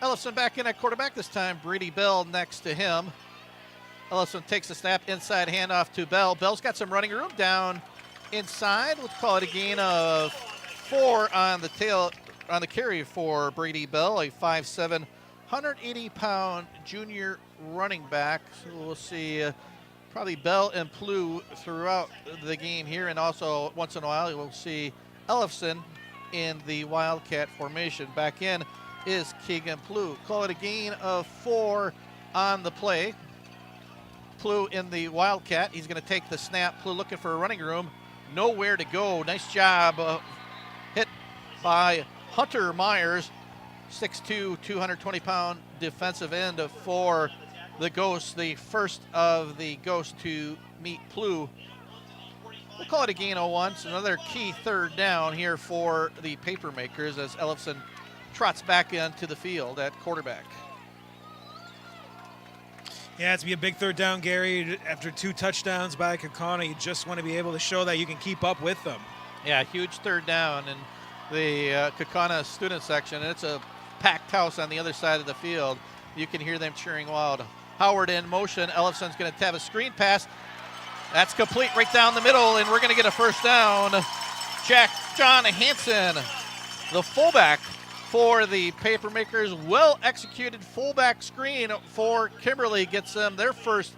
Ellison back in at quarterback this time. Brady Bell next to him. Ellison takes the snap, inside handoff to Bell. Bell's got some running room down inside. Let's call it a gain of 4 on the carry for Brady Bell, a 5'7", 180-pound junior running back. So we'll see probably Bell and Plu throughout the game here, and also once in a while we'll see Ellefson in the Wildcat formation. Back in is Keegan Plu. Call it a gain of 4 on the play. Plu in the Wildcat. He's going to take the snap. Plu looking for a running room. Nowhere to go. Nice job. Hit by Hunter Myers, 6'2", 220-pound defensive end for the Ghosts. The first of the Ghosts to meet Plu. We'll call it a gain of 1. So another key third down here for the Papermakers as Ellefson trots back into the field at quarterback. Yeah, it's be a big third down, Gary. After 2 touchdowns by Kaukauna, you just want to be able to show that you can keep up with them. Yeah, huge third down in the Kaukauna student section, and it's a packed house on the other side of the field. You can hear them cheering loud. Howard in motion. Ellefson's going to have a screen pass. That's complete right down the middle, and we're going to get a first down. John Hansen, the fullback for the Papermakers. Well-executed fullback screen for Kimberly gets them their first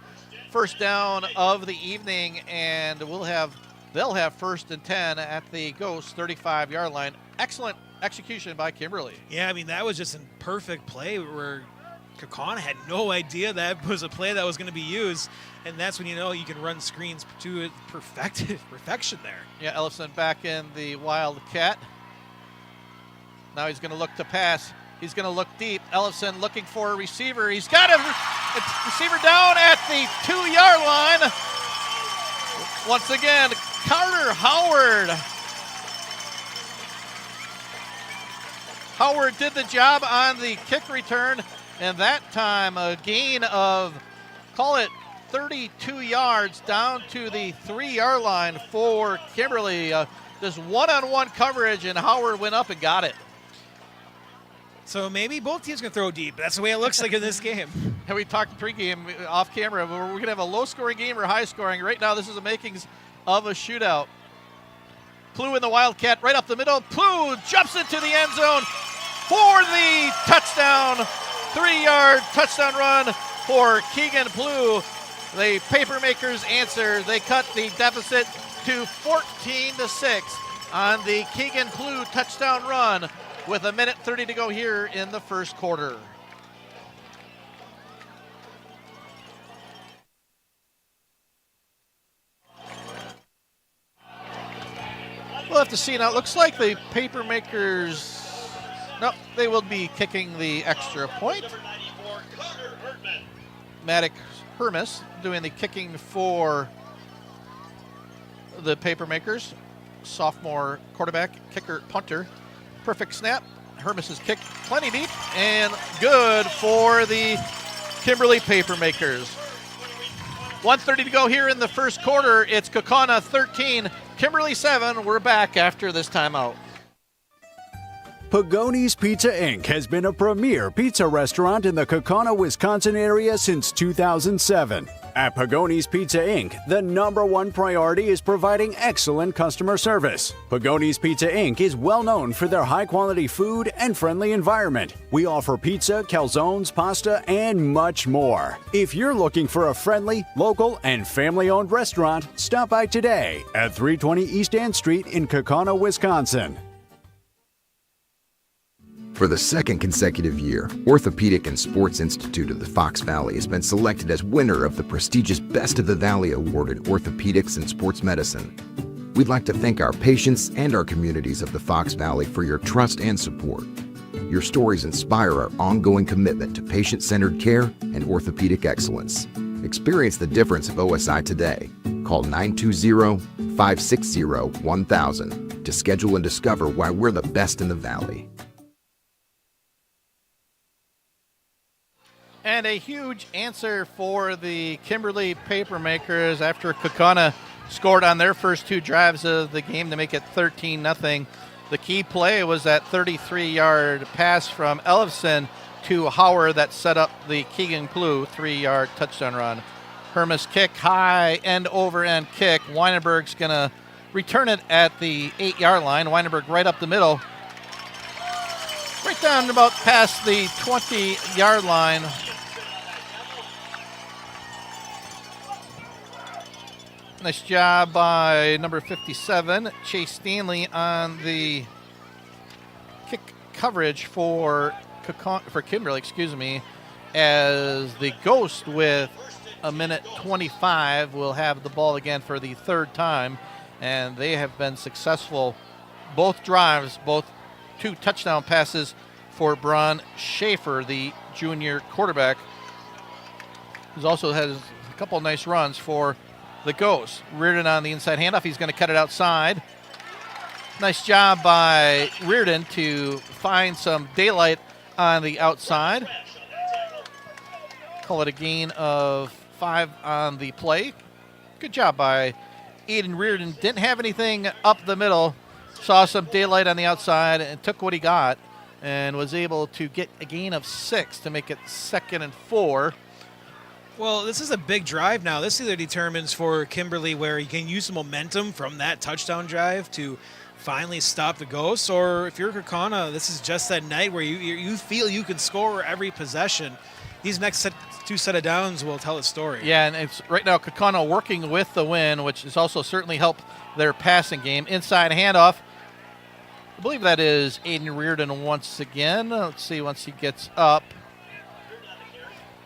down of the evening, and they'll have 1st and 10 at the Ghost 35-yard line. Excellent execution by Kimberly. Yeah, I mean, that was just a perfect play where Kaukauna had no idea that was a play that was going to be used, and that's when you know you can run screens to perfection there. Yeah, Ellefson back in the Wildcat. Now he's going to look to pass. He's going to look deep. Ellefson looking for a receiver. He's got a receiver down at the 2-yard line. Once again, Carter Howard. Howard did the job on the kick return, and that time a gain of, call it 32 yards down to the 3-yard line for Kimberly. Just one-on-one coverage, and Howard went up and got it. So maybe both teams can throw deep. That's the way it looks like in this game. And we talked pregame off camera. We're going to have a low-scoring game or high-scoring. Right now, this is the makings of a shootout. Plu in the Wildcat right up the middle. Plu jumps into the end zone for the touchdown. 3-yard touchdown run for Keegan Plu. The Papermakers answer. They cut the deficit to 14-6 on the Keegan Plu touchdown run with 1:30 to go here in the first quarter. We'll have to see now. It looks like the Papermakers, no, they will be kicking the extra point. Maddox Hermes doing the kicking for the Papermakers. Sophomore quarterback, kicker, punter. Perfect snap. Hermes is kicked plenty deep and good for the Kimberly Papermakers. 1:30 to go here in the first quarter. It's Kaukauna 13, Kimberly 7. We're back after this timeout. Pagoni's Pizza Inc. has been a premier pizza restaurant in the Kaukauna, Wisconsin area since 2007. At Pagoni's Pizza Inc., the #1 priority is providing excellent customer service. Pagoni's Pizza Inc. is well known for their high-quality food and friendly environment. We offer pizza, calzones, pasta, and much more. If you're looking for a friendly, local, and family-owned restaurant, stop by today at 320 East Ann Street in Kaukauna, Wisconsin. For the second consecutive year, Orthopedic and Sports Institute of the Fox Valley has been selected as winner of the prestigious Best of the Valley Award in Orthopedics and Sports Medicine. We'd like to thank our patients and our communities of the Fox Valley for your trust and support. Your stories inspire our ongoing commitment to patient-centered care and orthopedic excellence. Experience the difference of OSI today. Call 920-560-1000 to schedule and discover why we're the best in the Valley. And a huge answer for the Kimberly Papermakers after Kaukauna scored on their first 2 drives of the game to make it 13-0. The key play was that 33-yard pass from Ellefson to Howard that set up the Keegan Plu 3-yard touchdown run. Hermes kick, high end-over-end kick. Weinberg's going to return it at the 8-yard line. Weinberg right up the middle. Right down about past the 20-yard line. Nice job by number 57, Chase Stanley, on the kick coverage for Kimberly, as the Ghost with a minute 25 will have the ball again for the third time, and they have been successful both drives, both 2 touchdown passes for Braun Schaefer, the junior quarterback, who also has a couple of nice runs for the Ghost. Reardon on the inside handoff. He's going to cut it outside. Nice job by Reardon to find some daylight on the outside. Call it a gain of 5 on the play. Good job by Aiden Reardon. Didn't have anything up the middle. Saw some daylight on the outside and took what he got and was able to get a gain of 6 to make it 2nd and 4. Well, this is a big drive now. This either determines for Kimberly where you can use the momentum from that touchdown drive to finally stop the Ghosts, or if you're Kaukauna, this is just that night where you feel you can score every possession. These next 2 set of downs will tell a story. Yeah, and it's right now Kaukauna working with the win, which has also certainly helped their passing game. Inside handoff. I believe that is Aiden Reardon once again. Let's see once he gets up.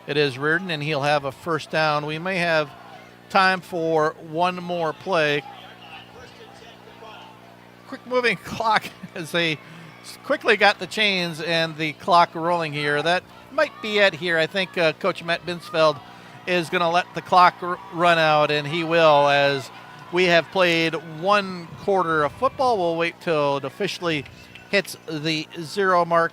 It is Reardon, and he'll have a first down. We may have time for one more play. Quick moving clock as they quickly got the chains and the clock rolling here. That might be it here. I think Coach Matt Binsfeld is going to let the clock run out, and he will, as we have played 1 quarter of football. We'll wait till it officially hits the 0 mark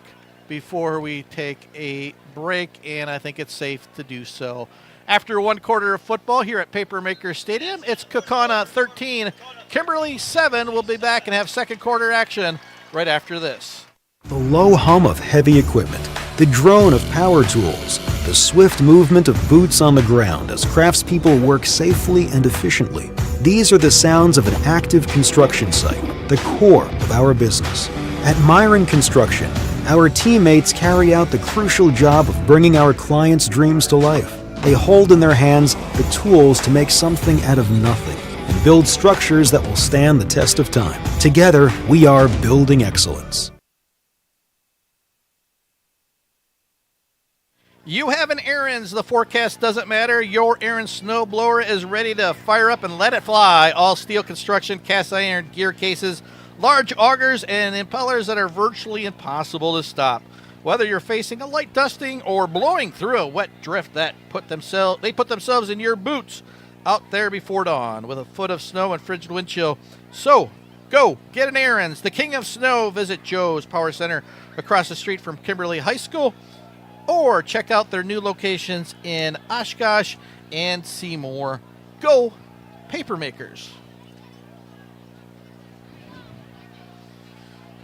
before we take a break, and I think it's safe to do so. After 1 quarter of football here at Papermaker Stadium, it's Kaukauna 13, Kimberly 7. We'll be back and have 2nd quarter action right after this. The low hum of heavy equipment, the drone of power tools, the swift movement of boots on the ground as craftspeople work safely and efficiently. These are the sounds of an active construction site, the core of our business. At Myron Construction, our teammates carry out the crucial job of bringing our clients' dreams to life. They hold in their hands the tools to make something out of nothing and build structures that will stand the test of time. Together, we are building excellence. You have an Aaron's. The forecast doesn't matter. Your Aaron's snowblower is ready to fire up and let it fly. All steel construction, cast iron gear cases, large augers, and impellers that are virtually impossible to stop. Whether you're facing a light dusting or blowing through a wet drift, they put themselves in your boots out there before dawn with a foot of snow and frigid wind chill. So, go get an Aaron's. The king of snow. Visit Joe's Power Center across the street from Kimberly High School, or check out their new locations in Oshkosh and Seymour. Go Papermakers.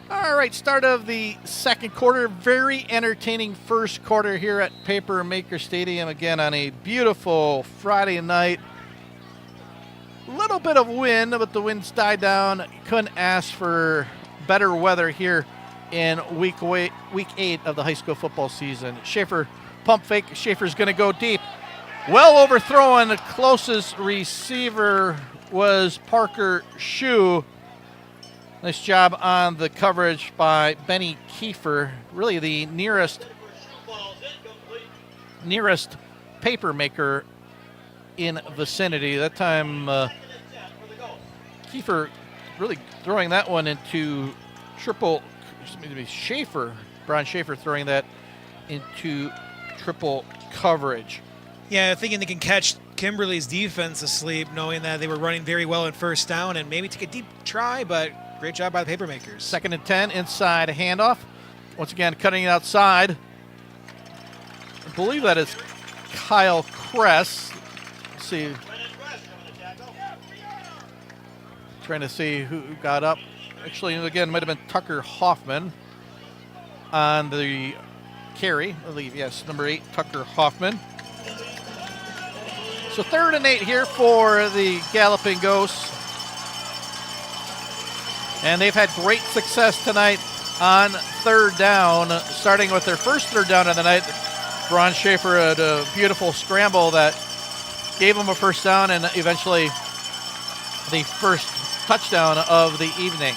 All right, start of the 2nd quarter. Very entertaining 1st quarter here at Papermaker Stadium, again on a beautiful Friday night. A little bit of wind, but the winds died down. Couldn't ask for better weather here in week 8 of the high school football season. Schaefer pump fake. Schaefer's going to go deep. Well overthrown. The closest receiver was Parker Shue. Nice job on the coverage by Benny Kiefer. Really the nearest Papermaker in vicinity. That time Kiefer really throwing that one into Braun Schaefer throwing that into triple coverage. Yeah, thinking they can catch Kimberly's defense asleep, knowing that they were running very well in 1st down and maybe take a deep try, but great job by the Papermakers. 2nd and 10, inside handoff. Once again, cutting it outside. I believe that is Kyle Kress. Let's see. Trying to see who got up. Actually, again, might have been Tucker Hoffman on the carry. I believe, yes, number 8, Tucker Hoffman. So 3rd and 8 here for the Galloping Ghosts. And they've had great success tonight on 3rd down, starting with their first 3rd down of the night. Braun Schaefer had a beautiful scramble that gave them a first down and eventually the first touchdown of the evening.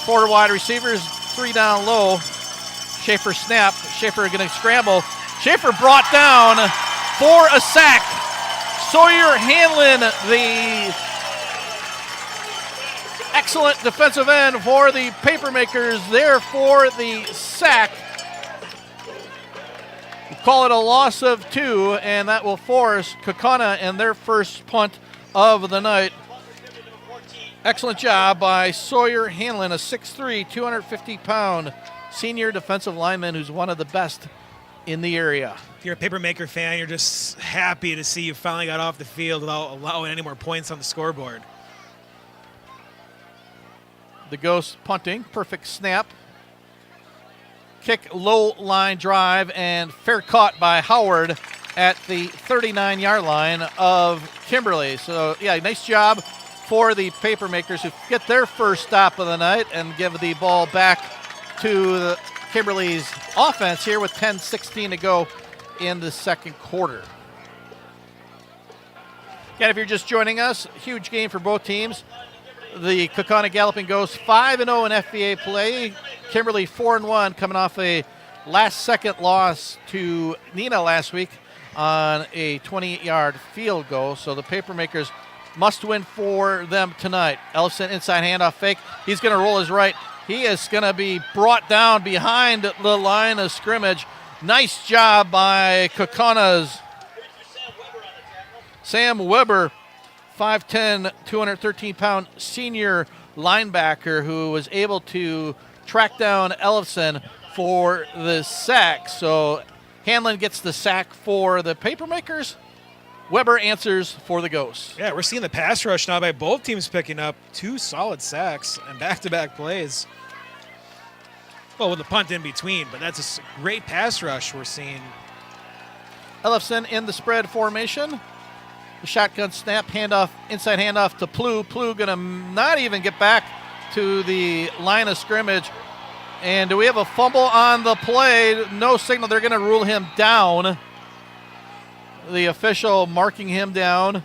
4 wide receivers, 3 down low. Schaefer snap. Schaefer going to scramble. Schaefer brought down for a sack. Sawyer Hanlon, the excellent defensive end for the Papermakers, there for the sack. We'll call it a loss of 2, and that will force Kaukauna and their first punt of the night. Excellent job by Sawyer Hanlon, a 6'3", 250-pound senior defensive lineman who's one of the best in the area. If you're a Papermaker fan, you're just happy to see you finally got off the field without allowing any more points on the scoreboard. The Ghosts punting, perfect snap. Kick, low line drive, and fair caught by Howard at the 39-yard line of Kimberly. So, yeah, nice job for the Papermakers who get their first stop of the night and give the ball back to Kimberly's offense here with 10:16 to go in the second quarter. Again, if you're just joining us, huge game for both teams. The Kaukauna Galloping Ghosts 5-0 in FBA play. Kimberly 4-1 coming off a last-second loss to Neenah last week on a 28-yard field goal. So the Papermakers must win for them tonight. Ellison inside handoff fake. He's going to roll his right. He is going to be brought down behind the line of scrimmage. Nice job by Kaukauna's Sam Weber, 5'10", 213-pound senior linebacker who was able to track down Ellison for the sack. So Hanlon gets the sack for the Papermakers. Weber answers for the Ghosts. Yeah, we're seeing the pass rush now by both teams picking up 2 solid sacks and back-to-back plays. Well, with the punt in between, but that's a great pass rush we're seeing. Ellison in the spread formation. The shotgun snap, handoff, inside handoff to Plu. Plu going to not even get back to the line of scrimmage. And do we have a fumble on the play? No signal. They're going to rule him down. The official marking him down.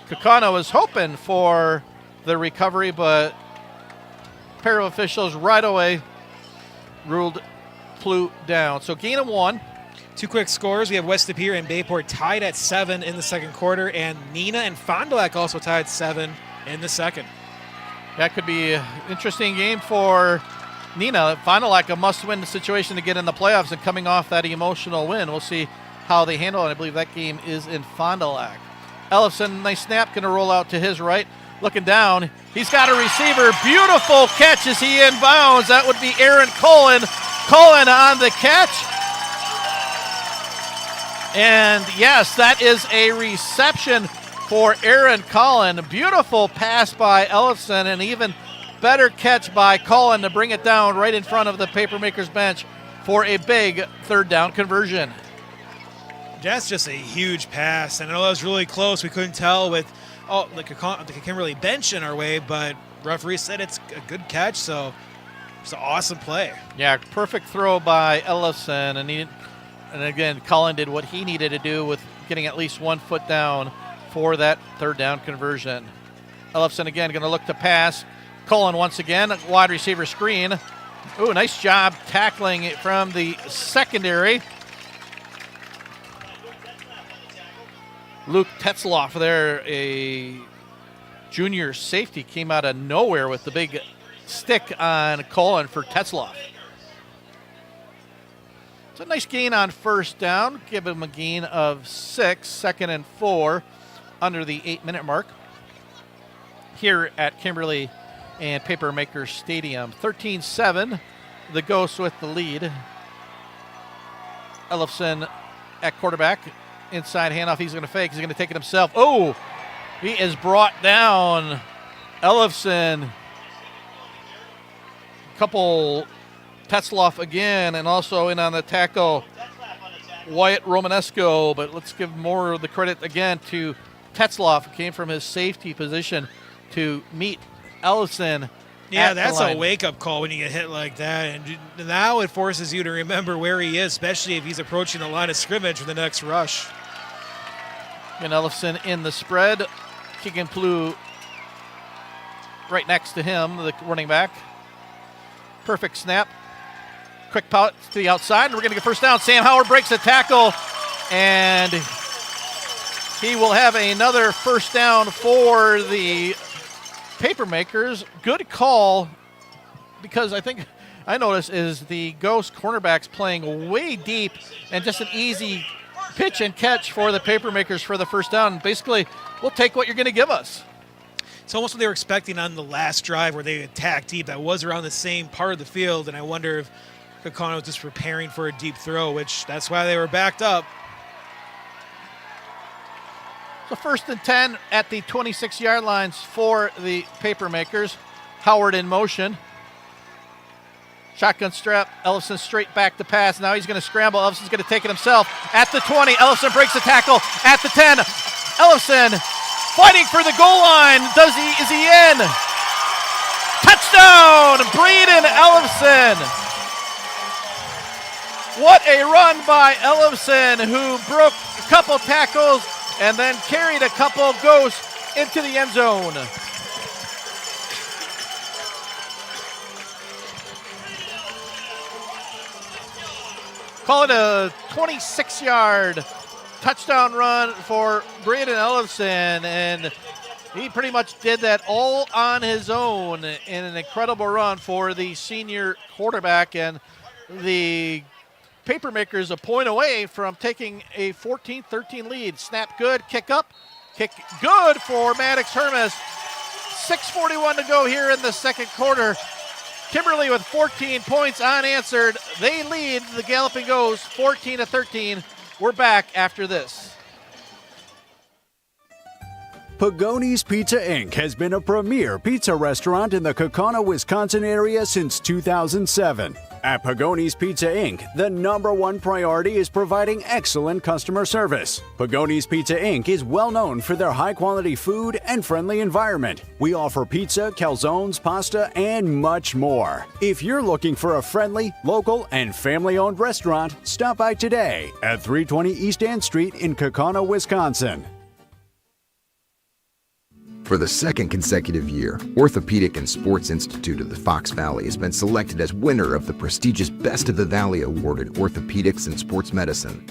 Kaukauna was hoping for the recovery, but a pair of officials right away ruled Plu down. So gain of 1. 2 quick scores. We have West Lapeer and Bayport tied at 7 in the second quarter, and Neenah and Fond du Lac also tied 7 in the second. That could be an interesting game for Neenah. Fond du Lac a must-win situation to get in the playoffs and coming off that emotional win. We'll see how they handle it. I believe that game is in Fond du Lac. Ellison, nice snap, going to roll out to his right. Looking down, he's got a receiver. Beautiful catch as he inbounds. That would be Aaron Cullen. Cullen on the catch. And yes, that is a reception for Aaron Cullen. Beautiful pass by Ellison, and even better catch by Cullen to bring it down right in front of the Papermakers bench for a big third down conversion. That's just a huge pass, and I know that was really close. We couldn't tell with the Kimberly bench in our way, but referee said it's a good catch, so it's an awesome play. Yeah, perfect throw by Ellison, and again, Cullen did what he needed to do with getting at least 1 foot down for that third down conversion. Ellison again going to look to pass. Cullen once again, wide receiver screen. Ooh, nice job tackling it from the secondary. Luke Tetzloff there, a junior safety, came out of nowhere with the big stick on Cullen for Tetzloff. It's a nice gain on first down. Give him a gain of 6, 2nd and 4, under the 8-minute mark here at Kimberly and Papermaker Stadium. 13-7, the Ghosts with the lead. Ellison at quarterback. Inside handoff, he's going to fake. He's going to take it himself. Oh, he is brought down. Ellison. Couple Tetzloff again, and also in on the tackle, Wyatt Romanesco. But let's give more of the credit again to Tetzloff, who came from his safety position to meet Ellison. Yeah, that's a wake-up call when you get hit like that. And now it forces you to remember where he is, especially if he's approaching the line of scrimmage for the next rush. And Ellefson in the spread. Keegan Plew right next to him, the running back. Perfect snap. Quick pout to the outside, and we're going to get first down. Sam Howard breaks a tackle, and he will have another first down for the Papermakers. Good call, because I noticed is the Ghost cornerbacks playing way deep, and just an easy pitch and catch for the Papermakers for the first down. Basically, we'll take what you're going to give us. It's almost what they were expecting on the last drive where they attacked deep. That was around the same part of the field, and I wonder if Kaukauna was just preparing for a deep throw, which that's why they were backed up. So 1st and 10 at the 26-yard lines for the Papermakers. Howard in motion. Shotgun strap. Ellefson straight back to pass. Now he's going to scramble. Ellefson's going to take it himself. At the 20, Ellefson breaks the tackle. At the 10, Ellefson fighting for the goal line. Is he in? Touchdown, Braden Ellefson. What a run by Ellefson, who broke a couple tackles and then carried a couple Ghosts into the end zone. Call it a 26-yard touchdown run for Braden Ellefson, and he pretty much did that all on his own in an incredible run for the senior quarterback, and the Papermakers a point away from taking a 14-13 lead. Snap good, kick up, kick good for Maddox Hermes. 6:41 to go here in the second quarter. Kimberly with 14 points unanswered. They lead the Galloping Ghosts 14-13. We're back after this. Pagoni's Pizza Inc. has been a premier pizza restaurant in the Kaukauna, Wisconsin area since 2007. At Pagoni's Pizza Inc., the #1 priority is providing excellent customer service. Pagoni's Pizza Inc. is well known for their high-quality food and friendly environment. We offer pizza, calzones, pasta, and much more. If you're looking for a friendly, local, and family-owned restaurant, stop by today at 320 East Ann Street in Kaukauna, Wisconsin. For the second consecutive year, Orthopedic and Sports Institute of the Fox Valley has been selected as winner of the prestigious Best of the Valley Award in Orthopedics and Sports Medicine.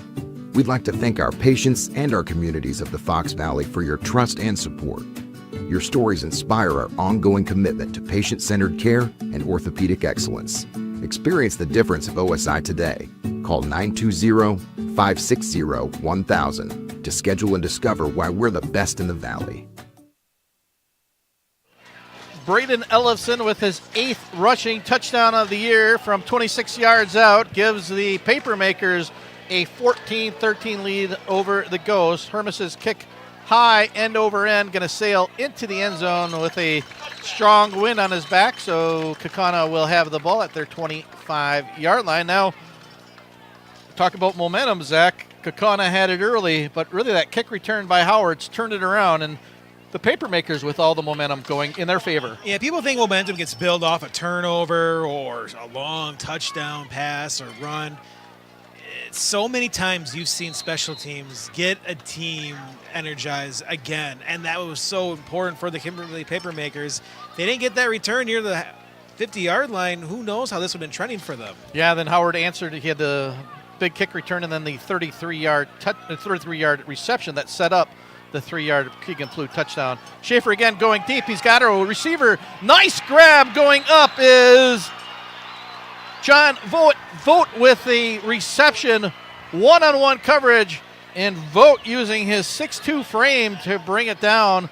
We'd like to thank our patients and our communities of the Fox Valley for your trust and support. Your stories inspire our ongoing commitment to patient-centered care and orthopedic excellence. Experience the difference of OSI today. Call 920-560-1000 to schedule and discover why we're the best in the Valley. Braden Ellefson with his 8th rushing touchdown of the year from 26 yards out gives the Papermakers a 14-13 lead over the Ghosts. Hermes' kick high, end over end, going to sail into the end zone with a strong wind on his back, so Kaukauna will have the ball at their 25-yard line. Now, talk about momentum, Zach. Kaukauna had it early, but really that kick return by Howard's turned it around, and the Papermakers with all the momentum going in their favor. Yeah, people think momentum gets built off a turnover or a long touchdown pass or run. So many times you've seen special teams get a team energized again, and that was so important for the Kimberly Papermakers. They didn't get that return near the 50-yard line. Who knows how this would have been trending for them? Yeah, then Howard answered. He had the big kick return and then the 33-yard reception that set up the 3-yard Keegan Plew touchdown. Schaefer again going deep. He's got a receiver. Nice grab going up is John Vogt. Vogt with the reception. One-on-one coverage. And Vogt using his 6'2 frame to bring it down.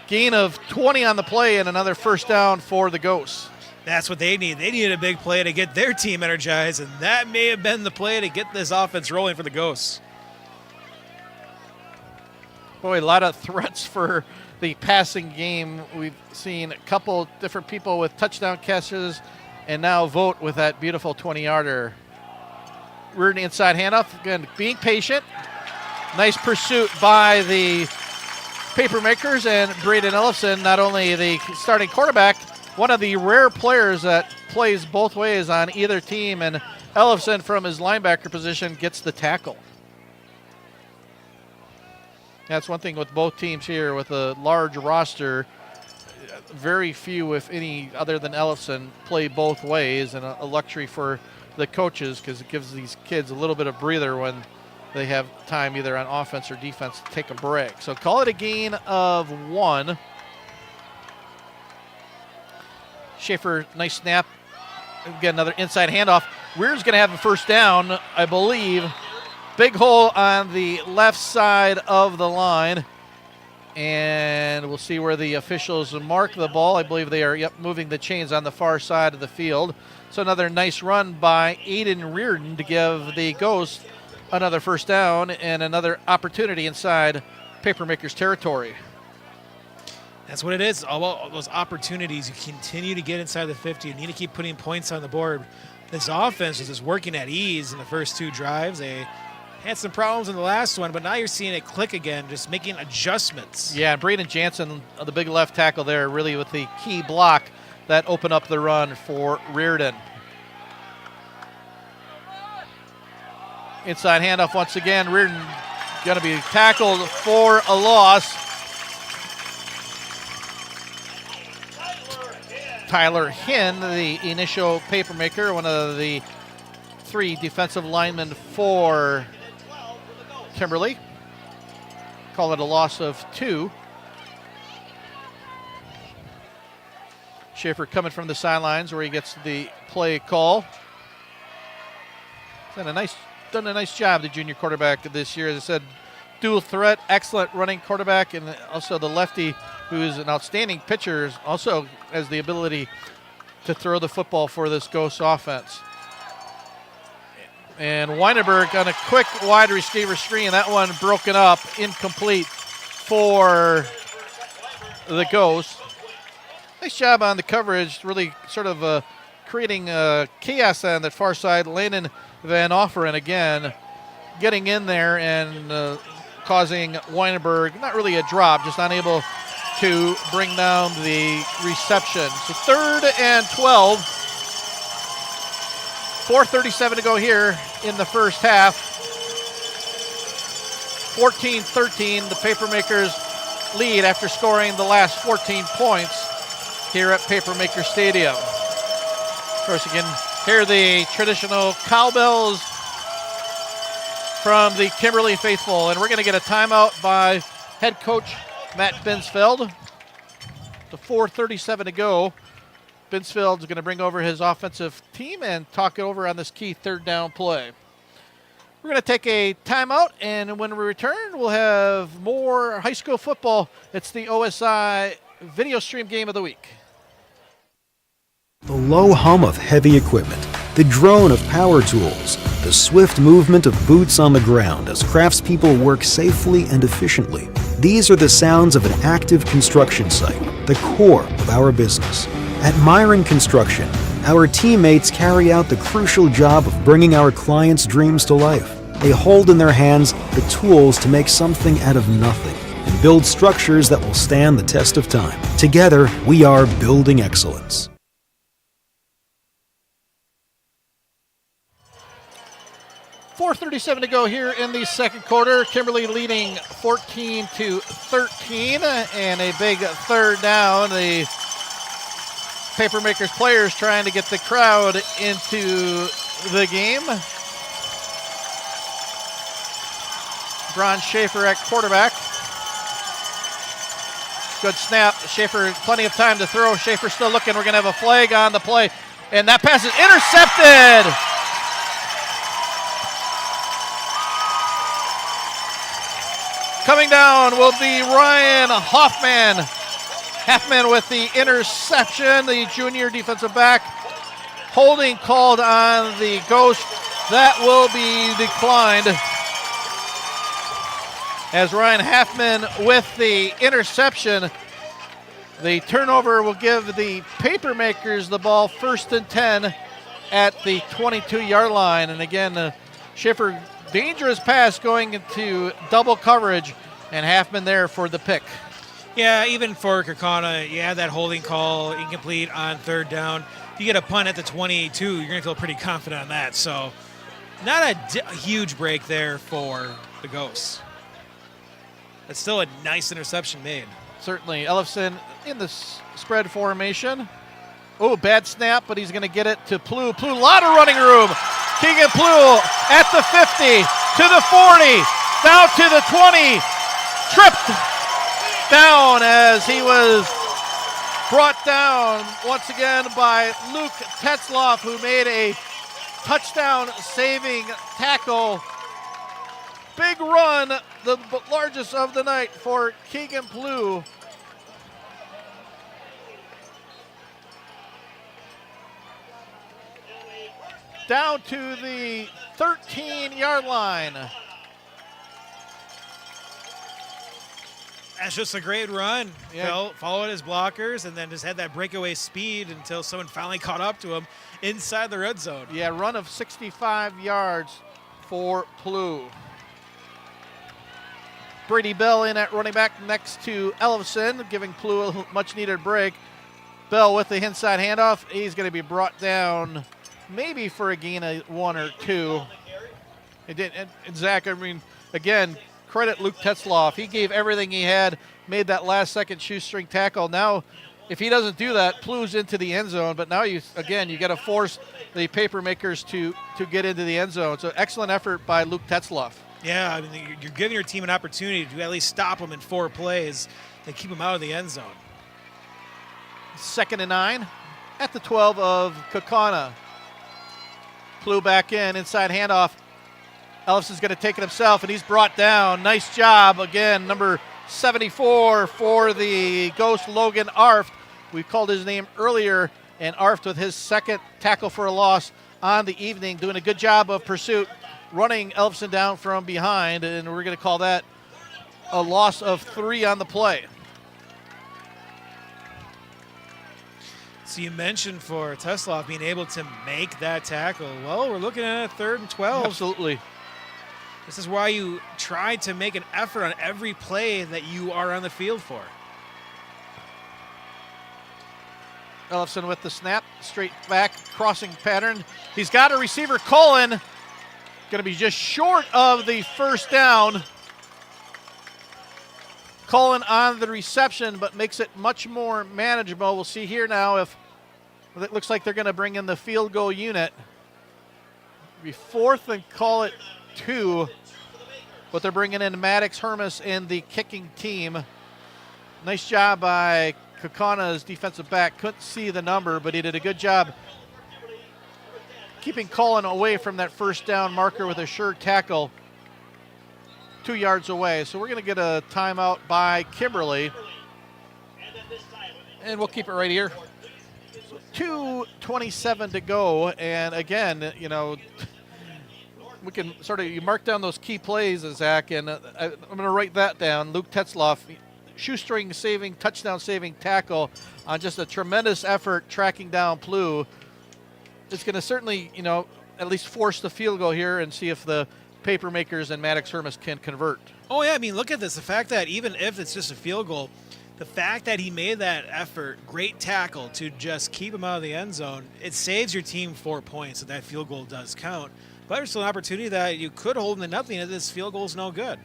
Gain of 20 on the play and another first down for the Ghosts. That's what they need. They needed a big play to get their team energized, and that may have been the play to get this offense rolling for the Ghosts. Boy, a lot of threats for the passing game. We've seen a couple different people with touchdown catches, and now Vogt with that beautiful 20-yarder. Rear inside handoff, again, being patient. Nice pursuit by the Papermakers, and Braden Ellefson, not only the starting quarterback, one of the rare players that plays both ways on either team, and Ellefson from his linebacker position gets the tackle. That's one thing with both teams here with a large roster. Very few, if any, other than Ellison, play both ways, and a luxury for the coaches because it gives these kids a little bit of breather when they have time either on offense or defense to take a break. So call it a gain of 1. Schaefer, nice snap. Get another inside handoff. Weir's going to have a first down, I believe. Big hole on the left side of the line. And we'll see where the officials mark the ball. I believe they are moving the chains on the far side of the field. So another nice run by Aiden Reardon to give the Ghosts another first down and another opportunity inside Papermakers territory. That's what it is. All about those opportunities. You continue to get inside the 50. You need to keep putting points on the board. This offense is just working at ease in the first 2 drives. They had some problems in the last one, but now you're seeing it click again, just making adjustments. Yeah, Braden Jansen, the big left tackle there, really with the key block that opened up the run for Reardon. Inside handoff once again. Reardon going to be tackled for a loss. Tyler Hinn, the initial Papermaker, one of the 3 defensive linemen for Kimberly. Call it a loss of 2. Schaefer coming from the sidelines where he gets the play call. Done a nice job, the junior quarterback this year. As I said, dual threat, excellent running quarterback, and also the lefty, who is an outstanding pitcher, also has the ability to throw the football for this Ghost offense. And Weinberg on a quick wide receiver screen. That one broken up, incomplete for the Ghosts. Nice job on the coverage, really sort of creating chaos on that far side. Landon Van Offeren again getting in there and causing Weinberg, not really a drop, just unable to bring down the reception. So 3rd and 12. 4:37 to go here in the first half. 14-13, the Papermakers lead after scoring the last 14 points here at Papermaker Stadium. Of course, you can hear the traditional cowbells from the Kimberly faithful, and we're going to get a timeout by head coach Matt Binsfeld. The 4:37 to go. Binsfeld's going to bring over his offensive team and talk it over on this key 3rd down play. We're going to take a timeout, and when we return, we'll have more high school football. It's the OSI video stream game of the week. The low hum of heavy equipment, the drone of power tools, the swift movement of boots on the ground as craftspeople work safely and efficiently. These are the sounds of an active construction site, the core of our business. At Myron Construction, our teammates carry out the crucial job of bringing our clients' dreams to life. They hold in their hands the tools to make something out of nothing and build structures that will stand the test of time. Together, we are building excellence. .437 to go here in the second quarter. Kimberly leading 14-13, and a big 3rd down. The Papermakers players trying to get the crowd into the game. Bron Schaefer at quarterback. Good snap. Schaefer, plenty of time to throw. Schaefer still looking. We're going to have a flag on the play. And that pass is intercepted. Coming down will be Ryan Hoffman. Hoffman with the interception, the junior defensive back. Holding called on the Ghost. That will be declined. As Ryan Hoffman with the interception, the turnover will give the Papermakers the ball 1st and 10 at the 22-yard line. And again, Schiffer, dangerous pass going into double coverage, and Hoffman there for the pick. Yeah, even for Kaukauna, you have that holding call incomplete on 3rd down. If you get a punt at the 22, you're going to feel pretty confident on that. So not a huge break there for the Ghosts. It's still a nice interception made. Certainly. Ellefson in the spread formation. Oh, bad snap, but he's going to get it to Plu. Plu, a lot of running room. Keegan Plu at the 50, to the 40, down to the 20. Tripped down as he was brought down once again by Luke Tetzloff, who made a touchdown-saving tackle. Big run, the largest of the night for Keegan Plu. Down to the 13-yard line. That's just a great run. Yeah. Followed his blockers and then just had that breakaway speed until someone finally caught up to him inside the red zone. Yeah, run of 65 yards for Plu. Brady Bell in at running back next to Ellefson, giving Plu a much-needed break. Bell with the inside handoff. He's going to be brought down maybe for a gain of 1 or 2. It did, and Zach, I mean, again, credit Luke Tetzloff. He gave everything he had, made that last-second shoestring tackle. Now, if he doesn't do that, Plu's into the end zone. But now, you got to force the paper makers to get into the end zone. So excellent effort by Luke Tetzloff. Yeah, I mean, you're giving your team an opportunity to at least stop them in 4 plays and keep them out of the end zone. 2nd and 9 at the 12 of Kaukauna. Plu back in, inside handoff. Ellefson's going to take it himself, and he's brought down. Nice job, again, number 74 for the Ghost, Logan Arft. We called his name earlier, and Arft with his 2nd tackle for a loss on the evening, doing a good job of pursuit, running Ellefson down from behind, and we're going to call that a loss of 3 on the play. So you mentioned for Tetzloff being able to make that tackle. Well, we're looking at a 3rd and 12. Absolutely. This is why you try to make an effort on every play that you are on the field for. Ellefson with the snap, straight back, crossing pattern. He's got a receiver, Cullen. Going to be just short of the first down. Cullen on the reception, but makes it much more manageable. We'll see here now if it looks like they're going to bring in the field goal unit. Be 4th and call it 2, but they're bringing in Maddox Hermes in the kicking team. Nice job by Kaukauna's defensive back. Couldn't see the number, but he did a good job keeping Cullen away from that first down marker with a sure tackle 2 yards away. So we're going to get a timeout by Kimberly, and we'll keep it right here. 2:27 to go, and again, we can you mark down those key plays, Zach, and I'm going to write that down. Luke Tetzloff, shoestring saving, touchdown saving tackle on just a tremendous effort tracking down Plu. It's going to certainly, at least force the field goal here and see if the paper makers and Maddox Hermes can convert. Oh, yeah, I mean, look at this. The fact that even if it's just a field goal, the fact that he made that effort, great tackle to just keep him out of the end zone, it saves your team 4 points, so that field goal does count. But there's still an opportunity that you could hold him to nothing if this field goal is no good.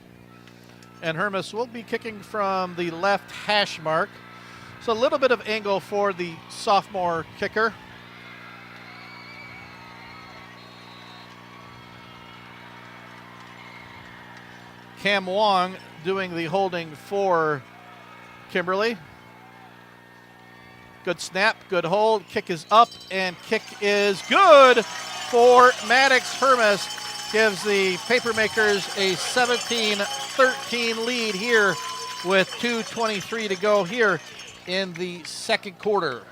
And Hermes will be kicking from the left hash mark. So a little bit of angle for the sophomore kicker. Cam Wong doing the holding for Kimberly. Good snap, good hold. Kick is up, and kick is good for Maddox Hermes. Gives the Papermakers a 17-13 lead here with 2:23 to go here in the second quarter.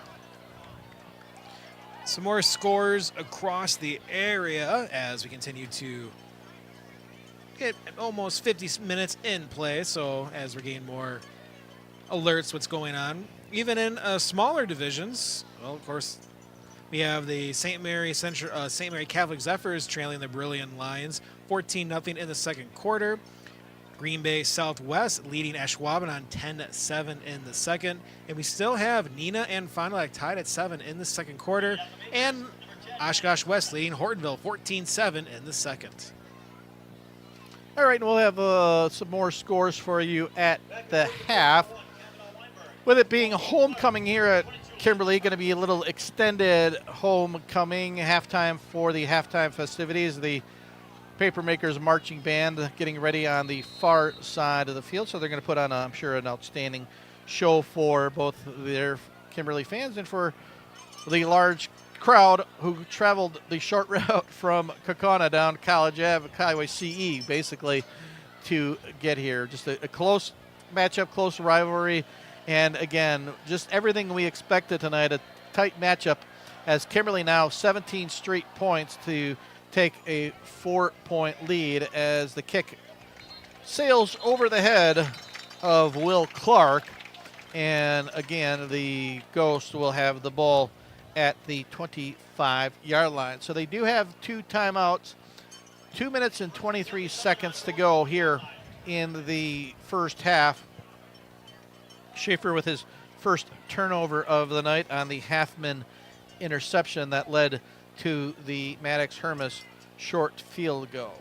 Some more scores across the area as we continue to get almost 50 minutes in play. So as we're getting more alerts what's going on, even in smaller divisions. Well, of course, we have the St. Mary Catholic Zephyrs trailing the Brilliant Lions 14-0 in the second quarter. Green Bay Southwest leading Ashwaubenon on 10-7 in the second. And we still have Neenah and Fond du Lac tied at 7 in the second quarter. And Oshkosh West leading Hortonville 14-7 in the second. All right, and we'll have some more scores for you at the half. With it being homecoming here at Kimberly, going to be a little extended homecoming halftime for the halftime festivities. The Papermakers marching band getting ready on the far side of the field, so they're going to put on, I'm sure, an outstanding show for both their Kimberly fans and for the large crowd who traveled the short route from Kaukauna down College Ave, Highway CE, basically, to get here. Just a close matchup, close rivalry, and again, just everything we expected tonight, a tight matchup as Kimberly now 17 straight points to take a 4-point lead as the kick sails over the head of Will Clark. And again, the Ghost will have the ball at the 25-yard line. So they do have 2 timeouts, 2 minutes and 23 seconds to go here in the first half. Schaefer with his first turnover of the night on the Halfman interception that led to the Maddox-Hermes short field goal.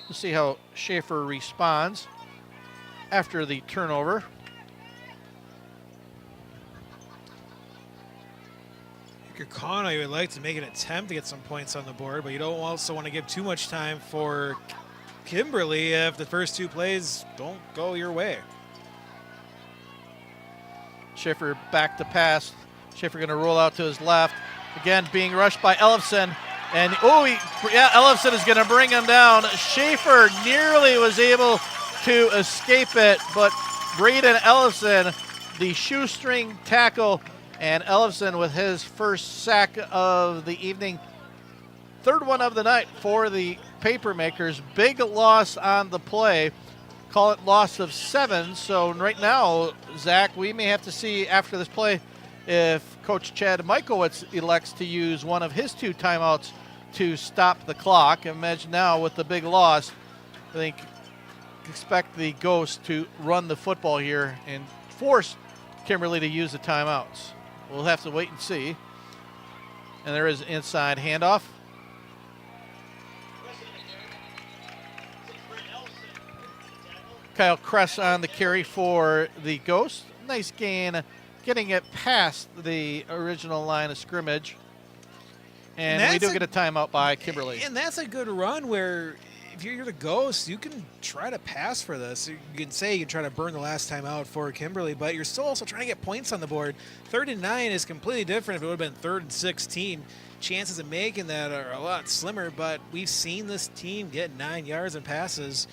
We'll see how Schaefer responds after the turnover. Kaukauna, you would like to make an attempt to get some points on the board, but you don't also want to give too much time for Kimberly if the first 2 plays don't go your way. Schaefer back to pass. Schaefer going to roll out to his left. Again, being rushed by Ellefson. And, Ellefson is going to bring him down. Schaefer nearly was able to escape it, but Braden Ellefson, the shoestring tackle, and Ellefson with his first sack of the evening. 3rd one of the night for the Papermakers. Big loss on the play. Call it loss of 7. So right now, Zach, we may have to see after this play if Coach Chad Michaelwitz elects to use one of his 2 timeouts to stop the clock. Imagine now with the big loss, I think expect the Ghost to run the football here and force Kimberly to use the timeouts. We'll have to wait and see. And there is an inside handoff. Kyle Kress on the carry for the Ghost. Nice gain, getting it past the original line of scrimmage. And we do get a timeout by Kimberly. And that's a good run where if you're the Ghost, you can try to pass for this. You can say you try to burn the last time out for Kimberly, but you're still also trying to get points on the board. 3rd and 9 is completely different if it would have been 3rd and 16. Chances of making that are a lot slimmer, but we've seen this team get 9 yards and passes.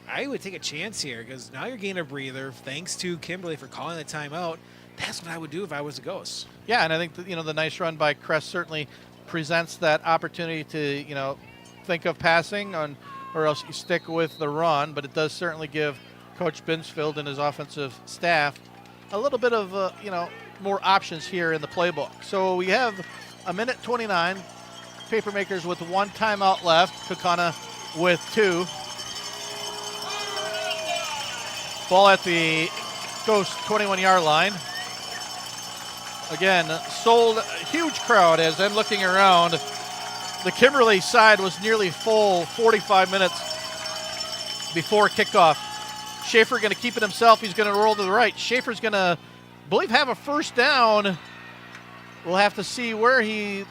I would take a chance here because now you're gaining a breather thanks to Kimberly for calling the timeout. That's what I would do if I was a Ghost. Yeah, and I think that, the nice run by Crest certainly presents that opportunity to, think of passing or else you stick with the run, but it does certainly give Coach Binsfield and his offensive staff a little bit of, more options here in the playbook. So we have a minute 29, Papermakers with 1 timeout left, Kaukauna with 2. Ball at the Ghost 21-yard line. Again, sold, huge crowd as I'm looking around. The Kimberly side was nearly full 45 minutes before kickoff. Schaefer going to keep it himself. He's going to roll to the right. Schaefer's going to, I believe, have a first down. We'll have to see where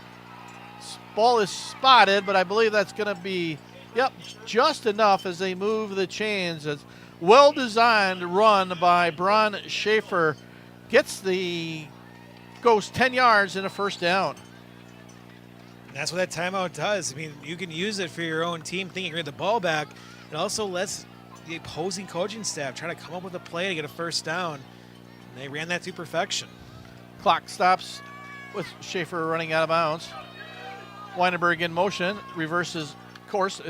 ball is spotted, but I believe that's going to be, just enough as they move the chains. It's well-designed run by Bron Schaefer. Gets the Ghost 10 yards and a first down. That's what that timeout does. I mean, you can use it for your own team thinking you're going to get the ball back. It also lets the opposing coaching staff try to come up with a play to get a first down. And they ran that to perfection. Clock stops with Schaefer running out of bounds. Weinberg in motion, reverses course.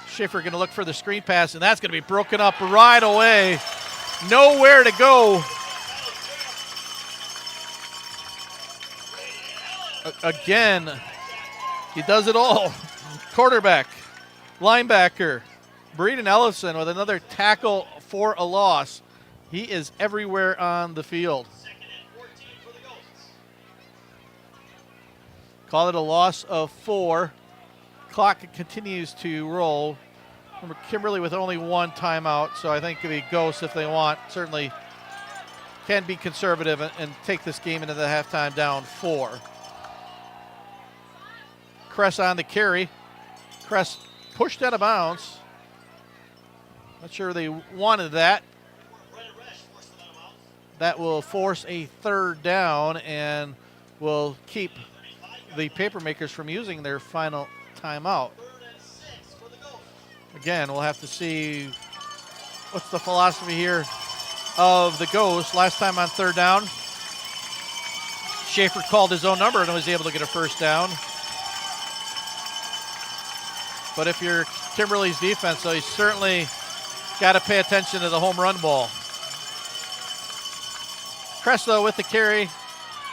Schaefer going to look for the screen pass, and that's going to be broken up right away. Nowhere to go. Again, he does it all. Quarterback, linebacker, Braden Ellison with another tackle for a loss. He is everywhere on the field. Call it a loss of 4. clock continues to roll. Remember, Kimberly with only one timeout, so I think the Ghosts, if they want, certainly can be conservative and take this game into the halftime down 4. Kress on the carry. Kress pushed out of bounds. Not sure they wanted that. That will force a 3rd down and will keep the Papermakers from using their final timeout. Again, we'll have to see what's the philosophy here of the Ghosts. Last time on 3rd down, Schaefer called his own number and was able to get a 1st down. But if you're Kimberly's defense, so you certainly got to pay attention to the home run ball. Kress, though, with the carry.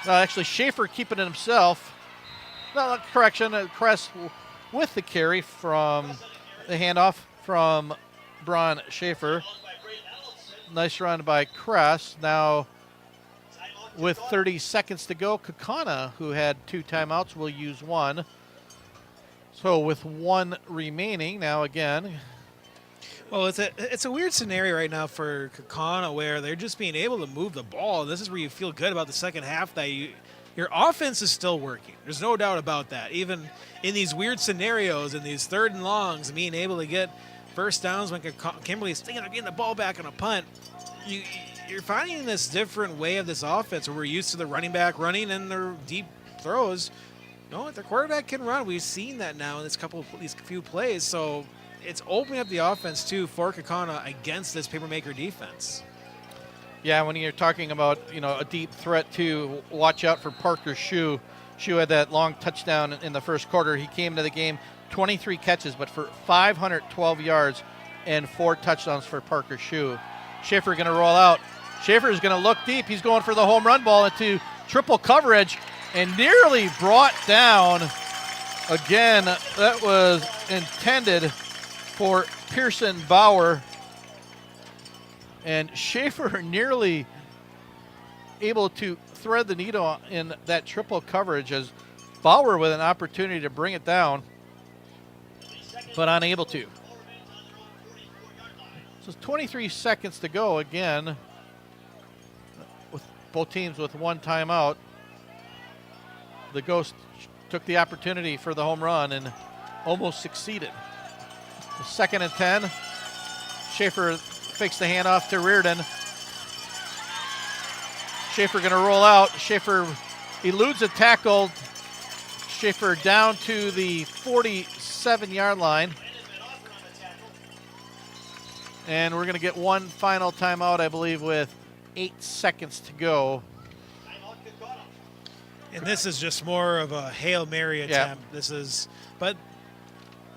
Actually, Schaefer keeping it himself. No, correction, Kress with the carry from the handoff from Braun Schaefer. Nice run by Kress. Now, with 30 seconds to go, Kaukauna, who had 2 timeouts, will use 1. So with 1 remaining, now again. Well, it's a weird scenario right now for Kaukauna where they're just being able to move the ball. This is where you feel good about the second half, that your offense is still working. There's no doubt about that. Even in these weird scenarios, in these 3rd and longs, being able to get 1st downs when Kimberly's thinking of getting the ball back on a punt, you're finding this different way of this offense where we're used to the running back running and their deep throws. No, the quarterback can run. We've seen that now in these few plays. So it's opening up the offense, too, for Kaukauna against this Papermaker defense. Yeah, when you're talking about, a deep threat, too, watch out for Parker Shue. Shue had that long touchdown in the first quarter. He came to the game 23 catches, but for 512 yards and 4 touchdowns for Parker Shue. Schaefer going to roll out. Schaefer is going to look deep. He's going for the home run ball into triple coverage and nearly brought down. Again, that was intended for Pearson Bauer. And Schaefer nearly able to thread the needle in that triple coverage as Bauer with an opportunity to bring it down, but unable to. So 23 seconds to go again, with both teams with 1 timeout. The Ghosts took the opportunity for the home run and almost succeeded. 2nd and 10. Schaefer fakes the handoff to Reardon. Schaefer going to roll out. Schaefer eludes a tackle. Schaefer down to the 47-yard line. And we're going to get 1 final timeout, I believe, with 8 seconds to go. And this is just more of a Hail Mary attempt. Yeah. But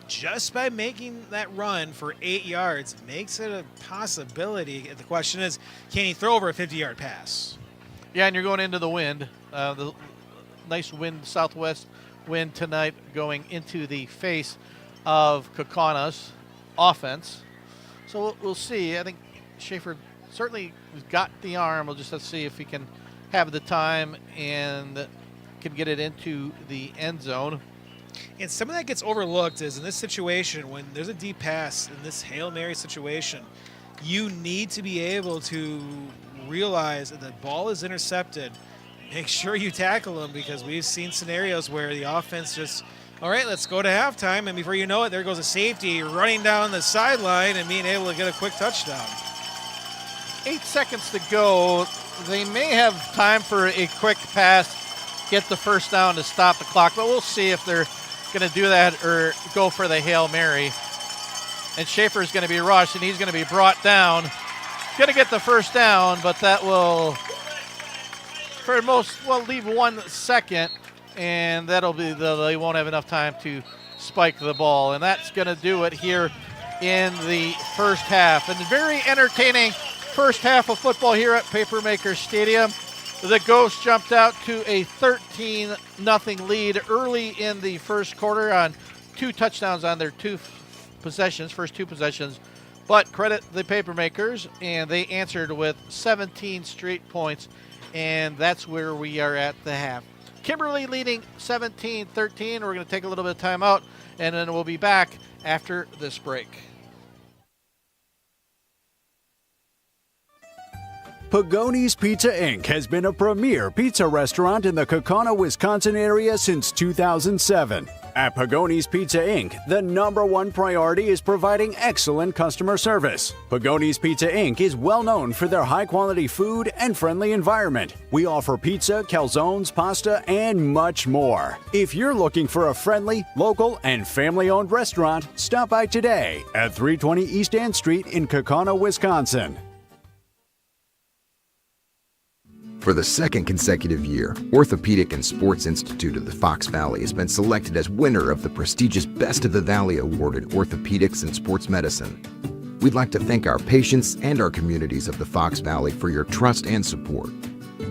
just by making that run for 8 yards makes it a possibility. The question is, can he throw over a 50-yard pass? Yeah, and you're going into the wind. The nice wind, southwest wind tonight going into the face of Kaukauna's offense. So we'll see. I think Schaefer certainly has got the arm. We'll just have to see if he can have the time and can get it into the end zone. And some of that gets overlooked is in this situation, when there's a deep pass in this Hail Mary situation, you need to be able to realize that the ball is intercepted. Make sure you tackle them, because we've seen scenarios where the offense just, all right, let's go to halftime, and before you know it, there goes a safety running down the sideline and being able to get a quick touchdown. 8 seconds to go. They may have time for a quick pass, get the 1st down to stop the clock, but we'll see if they're going to do that or go for the Hail Mary. And Schaefer is going to be rushed, and he's going to be brought down. Going to get the 1st down, but that will, for most, well, leave 1 second, and that'll be they won't have enough time to spike the ball. And that's going to do it here in the first half. And very entertaining first half of football here at Papermaker Stadium. The Ghosts jumped out to a 13-0 lead early in the first quarter on 2 touchdowns on their first two possessions. But credit the Papermakers, and they answered with 17 straight points, and that's where we are at the half. Kimberly leading 17-13. We're going to take a little bit of time out, and then we'll be back after this break. Pregame Pizza Inc. has been a premier pizza restaurant in the Kaukauna, Wisconsin area since 2007. At Pregame Pizza Inc., the number one priority is providing excellent customer service. Pregame Pizza Inc. is well known for their high-quality food and friendly environment. We offer pizza, calzones, pasta, and much more. If you're looking for a friendly, local, and family-owned restaurant, stop by today at 320 East Ann Street in Kaukauna, Wisconsin. For the second consecutive year, Orthopedic and Sports Institute of the Fox Valley has been selected as winner of the prestigious Best of the Valley Award in Orthopedics and Sports Medicine. We'd like to thank our patients and our communities of the Fox Valley for your trust and support.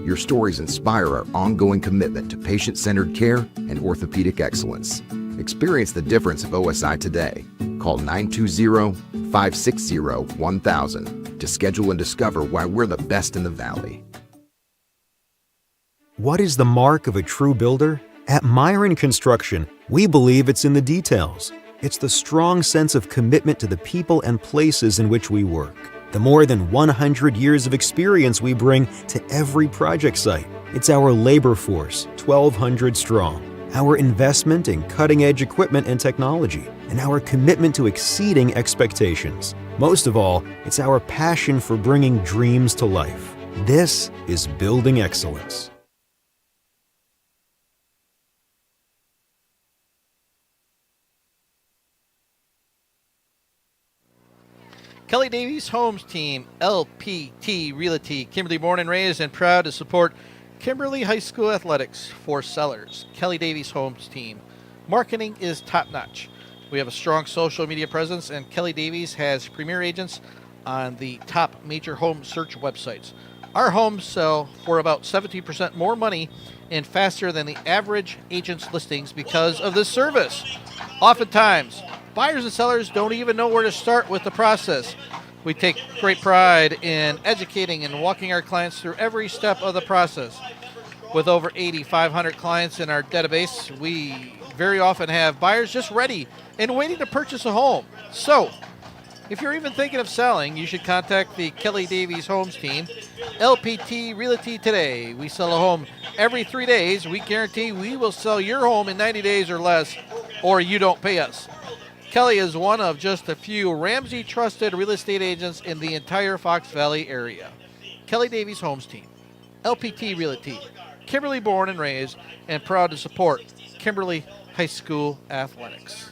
Your stories inspire our ongoing commitment to patient-centered care and orthopedic excellence. Experience the difference of OSI today. Call 920-560-1000 to schedule and discover why we're the best in the Valley. What is the mark of a true builder? At Myron Construction, we believe it's in the details. It's the strong sense of commitment to the people and places in which we work. The more than 100 years of experience we bring to every project site. It's our labor force, 1,200 strong. Our investment in cutting-edge equipment and technology. And our commitment to exceeding expectations. Most of all, it's our passion for bringing dreams to life. This is building excellence. Kelly Davies Homes Team, LPT Realty. Kimberly born and raised and proud to support Kimberly High School athletics for sellers. Kelly Davies Homes Team. Marketing is top-notch. We have a strong social media presence, and Kelly Davies has premier agents on the top major home search websites. Our homes sell for about 17% more money and faster than the average agent's listings because of this service. Oftentimes, buyers and sellers don't even know where to start with the process. We take great pride in educating and walking our clients through every step of the process. With over 8,500 clients in our database, we very often have buyers just ready and waiting to purchase a home. So, if you're even thinking of selling, you should contact the Kelly Davies Homes Team, LPT Realty today. We sell a home every 3 days. We guarantee we will sell your home in 90 days or less, or you don't pay us. Kelly is one of just a few Ramsey trusted real estate agents in the entire Fox Valley area. Kelly Davies Homes Team, LPT Realty, Kimberly born and raised and proud to support Kimberly High School athletics.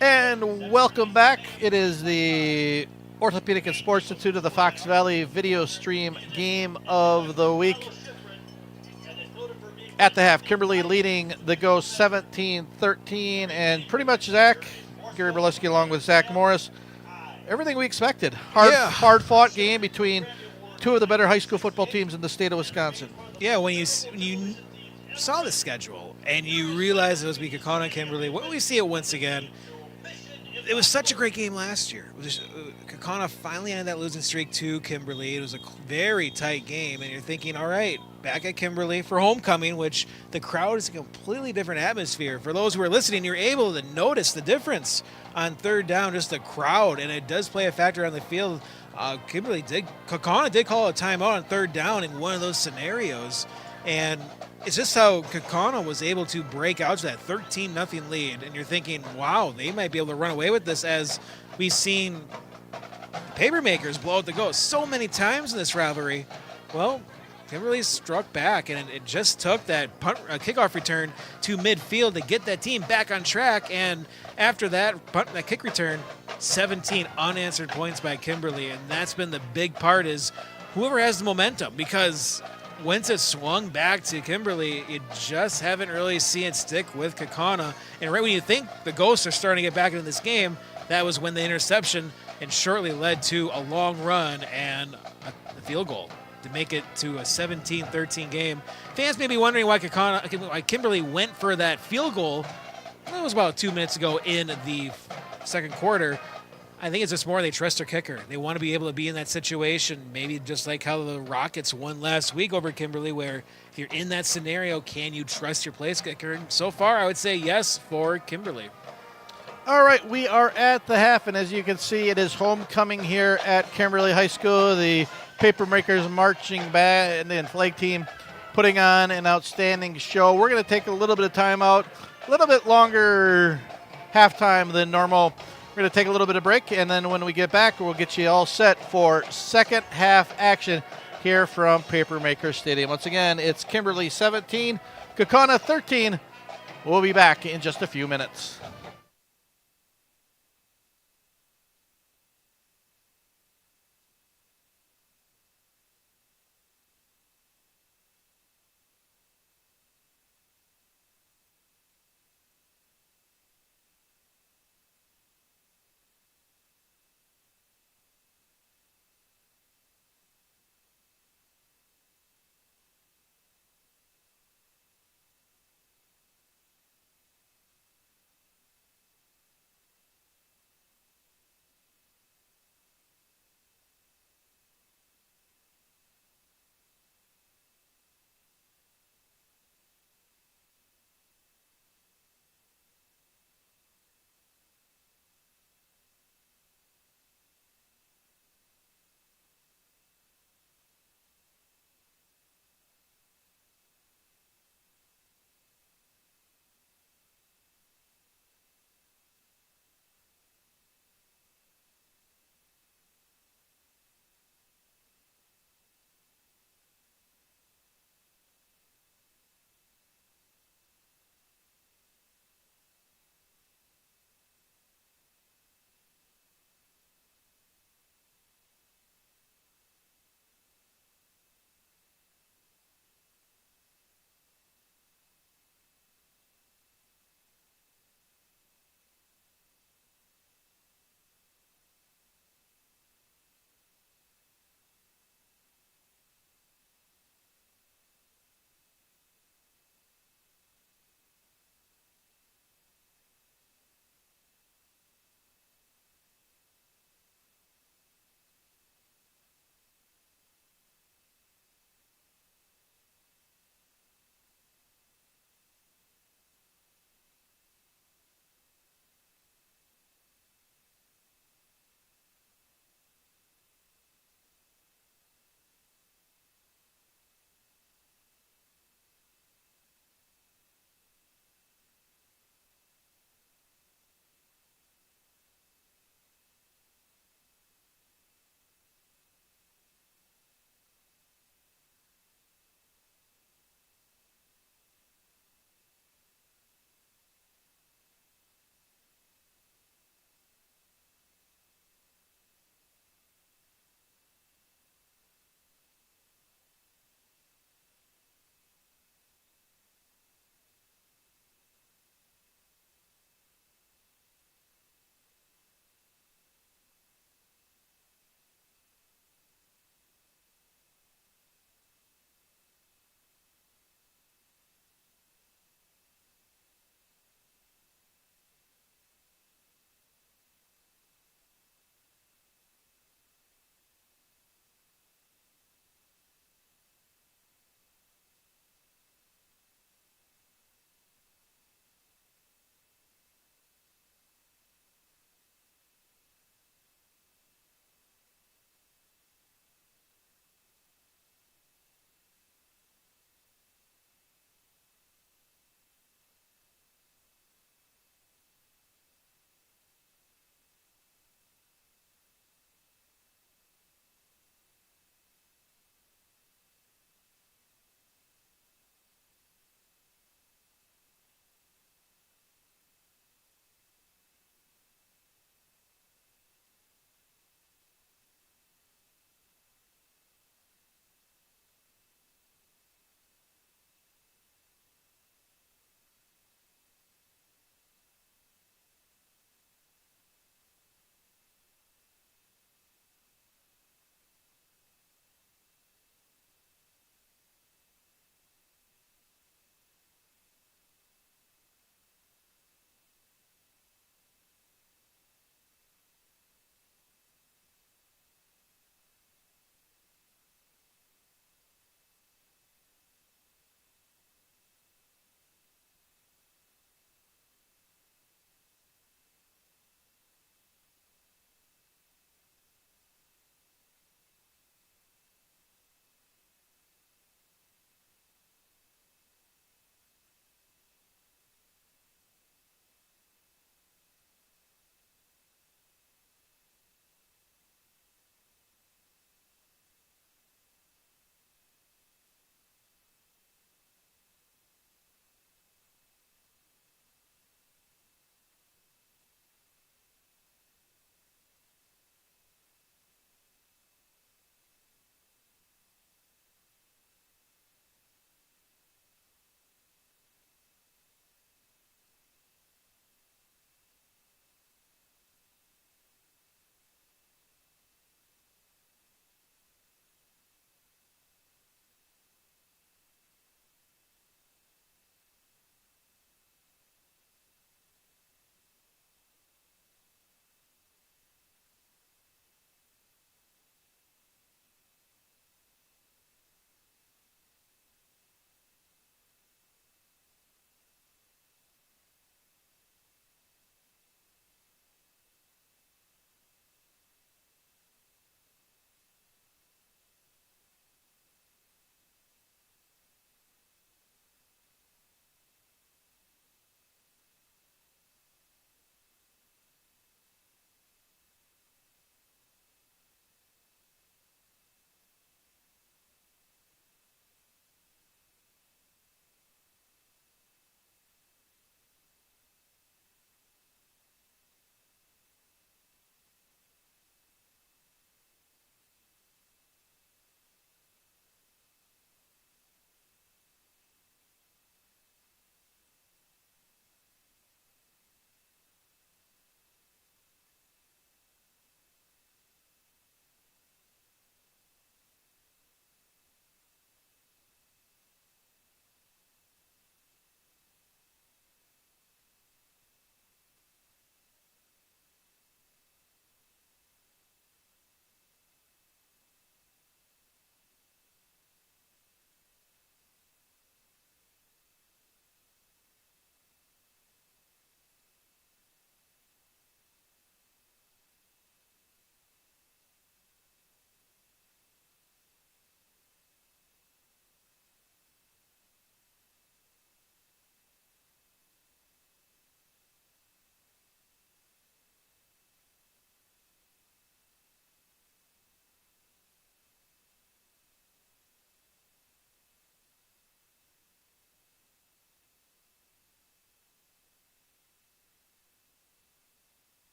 And welcome back. It is the Orthopedic and Sports Institute of the Fox Valley video stream game of the week. At the half, Kimberly leading the go 17-13, and pretty much Zach, Gary Berleski along with Zach Morris, everything we expected. Hard-fought game between two of the better high school football teams in the state of Wisconsin. Yeah, when you saw the schedule and you realized it was Kaukauna and Kimberly, when we see it once again, it was such a great game last year. Kaukauna finally ended that losing streak to Kimberly. It was a very tight game, and you're thinking, all right, back at Kimberly for homecoming, which the crowd is a completely different atmosphere. For those who are listening, you're able to notice the difference on third down, just the crowd, and it does play a factor on the field. Kaukauna did call a timeout on third down in one of those scenarios, and it's just how Kaukauna was able to break out to that 13-0 lead, and you're thinking, wow, they might be able to run away with this, as we've seen paper makers blow out the ghost so many times in this rivalry. Well, Kimberly struck back, and it just took that kickoff return to midfield to get that team back on track, and after that kick return, 17 unanswered points by Kimberly, and that's been the big part, is whoever has the momentum, because once it swung back to Kimberly, you just haven't really seen it stick with Kaukauna. And right when you think the Ghosts are starting to get back into this game, that was when the interception and shortly led to a long run and a field goal to make it to a 17-13 game. Fans may be wondering why Kimberly went for that field goal. It was about 2 minutes ago in the second quarter. I think it's just more they trust their kicker. They want to be able to be in that situation, maybe just like how the Rockets won last week over Kimberly, where if you're in that scenario, can you trust your place kicker? And so far, I would say yes for Kimberly. All right, we are at the half, and as you can see, it is homecoming here at Kimberly High School. The Papermakers marching band and the flag team putting on an outstanding show. We're going to take a little bit of time out, a little bit longer halftime than normal. We're going to take a little bit of break, and then when we get back, we'll get you all set for second half action here from Papermaker Stadium. Once again, it's Kimberly 17, Kaukauna 13. We'll be back in just a few minutes.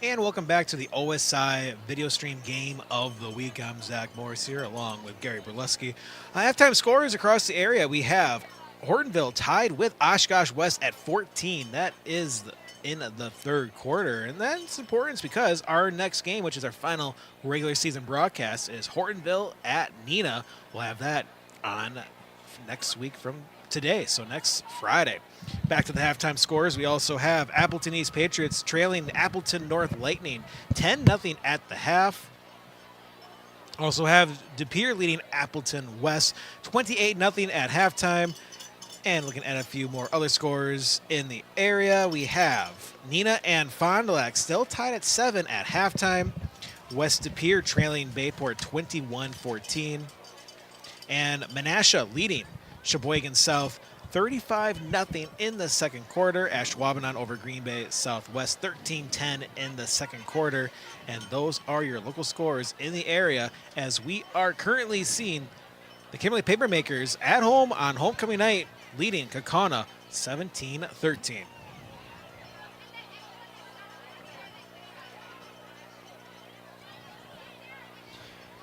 And welcome back to the OSI video stream game of the week. I'm Zach Morris here along with Gary Burleski. Halftime scores across the area. We have Hortonville tied with Oshkosh West at 14. That is in the third quarter. And that's important because our next game, which is our final regular season broadcast, is Hortonville at Neenah. We'll have that on next week from today, so next Friday. Back to the halftime scores. We also have Appleton East Patriots trailing Appleton North Lightning 10-0 at the half. Also have De Pere leading Appleton West 28-0 at halftime. And looking at a few more other scores in the area, we have Neenah and Fond du Lac still tied at 7 at halftime. West De Pere trailing Bayport 21-14. And Menasha leading Sheboygan South 35-0 in the second quarter. Ashwaubenon over Green Bay Southwest 13-10 in the second quarter. And those are your local scores in the area as we are currently seeing the Kimberly Papermakers at home on homecoming night leading Kaukauna 17-13.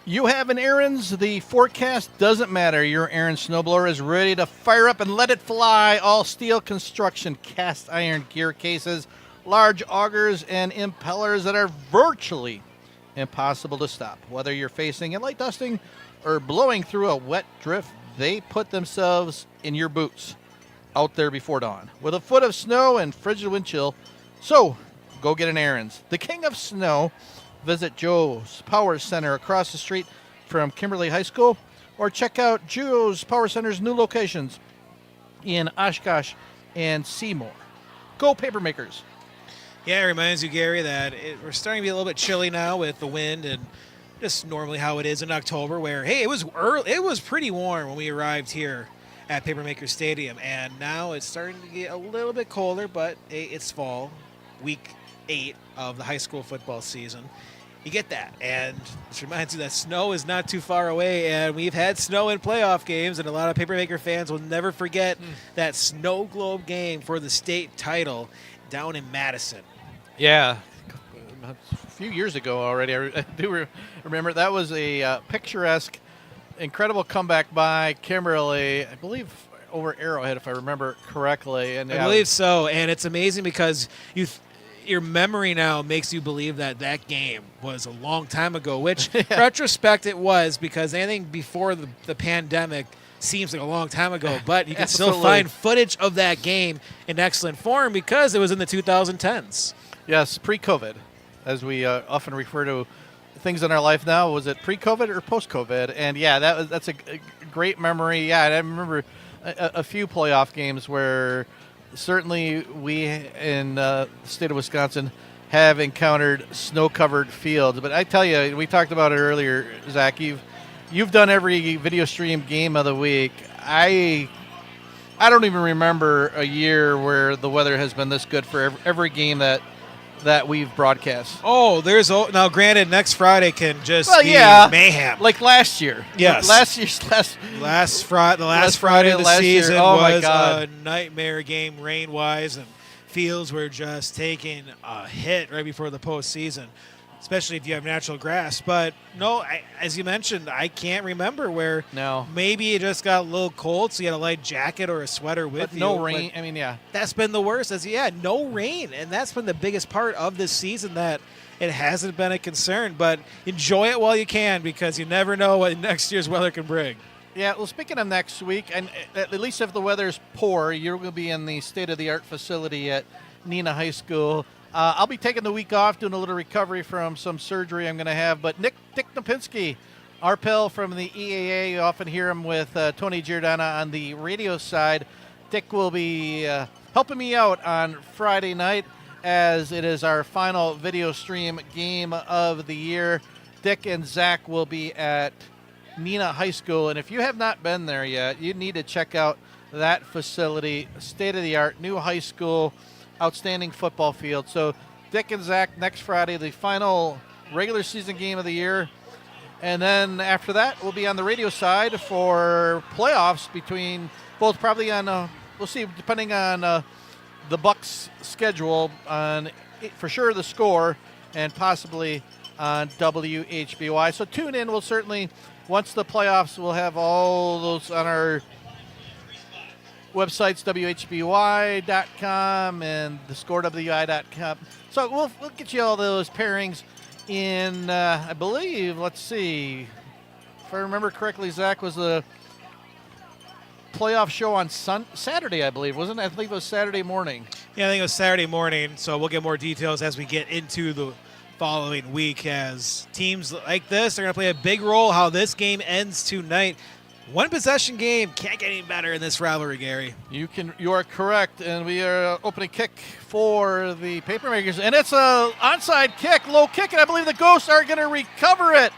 You have an Aaron's, the forecast doesn't matter. Your Aaron's snowblower is ready to fire up and let it fly. All steel construction, cast iron gear cases, large augers, and impellers that are virtually impossible to stop. Whether you're facing a light dusting or blowing through a wet drift, they put themselves in your boots out there before dawn. With a foot of snow and frigid wind chill, so go get an Aaron's. The king of snow. Visit Joe's Power Center across the street from Kimberly High School, or check out Joe's Power Center's new locations in Oshkosh and Seymour. Go Papermakers. Yeah, it reminds you, Gary, that we're starting to be a little bit chilly now with the wind and just normally how it is in October where, hey, it was early, it was pretty warm when we arrived here at Papermaker Stadium, and now it's starting to get a little bit colder, but hey, it's fall, week 8 of the high school football season. You get that, and this reminds you that snow is not too far away, and we've had snow in playoff games, and a lot of Papermaker fans will never forget that snow globe game for the state title down in Madison. Yeah, a few years ago already. I do remember that was a picturesque, incredible comeback by Kimberly, I believe over Arrowhead, if I remember correctly. And I believe so, and it's amazing because your memory now makes you believe that game was a long time ago, which retrospect it was, because anything before the pandemic seems like a long time ago, but you can still find footage of that game in excellent form because it was in the 2010s. Yes, pre-COVID, as we often refer to things in our life now. Was it pre-COVID or post-COVID? And yeah, that's a great memory. Yeah, and I remember a few playoff games where certainly we in the state of Wisconsin have encountered snow-covered fields. But I tell you, we talked about it earlier, Zach. You've done every video stream game of the week. I don't even remember a year where the weather has been this good for every game that we've broadcast. Oh, now granted, next Friday can just be mayhem. Like last year. Yes. The last Friday of the season year. Oh was my God. a nightmare game rain-wise, and fields were just taking a hit right before the postseason, especially if you have natural grass. But no, as you mentioned, I can't remember where maybe it just got a little cold, so you had a light jacket or a sweater with you. No rain. I mean, yeah. That's been the worst. No rain. And that's been the biggest part of this season, that it hasn't been a concern. But enjoy it while you can, because you never know what next year's weather can bring. Yeah, well, speaking of next week, and at least if the weather's poor, you're going to be in the state-of-the-art facility at Neenah High School. I'll be taking the week off, doing a little recovery from some surgery I'm going to have. But Dick Napinski, our pal from the EAA, you often hear him with Tony Giordana on the radio side. Dick will be helping me out on Friday night, as it is our final video stream game of the year. Dick and Zach will be at Neenah High School, and if you have not been there yet, you need to check out that facility. State-of-the-art, new high school, outstanding football field. So Dick and Zach next Friday, the final regular season game of the year. And then after that, we'll be on the radio side for playoffs between both, probably on, we'll see, depending on the Bucks' schedule, on for sure the score, and possibly on WHBY. So tune in. We'll certainly, once the playoffs, we'll have all those on our websites, WHBY.com and thescorewi.com. So we'll get you all those pairings in, I believe, let's see, if I remember correctly, Zach, was the playoff show on Saturday, I believe, wasn't it? I think it was Saturday morning. Yeah, I think it was Saturday morning, so we'll get more details as we get into the following week, as teams like this are going to play a big role how this game ends tonight. One possession game, can't get any better in this rivalry, Gary. You are correct, and we are opening kick for the Papermakers, and it's a onside kick, low kick, and I believe the Ghosts are going to recover it.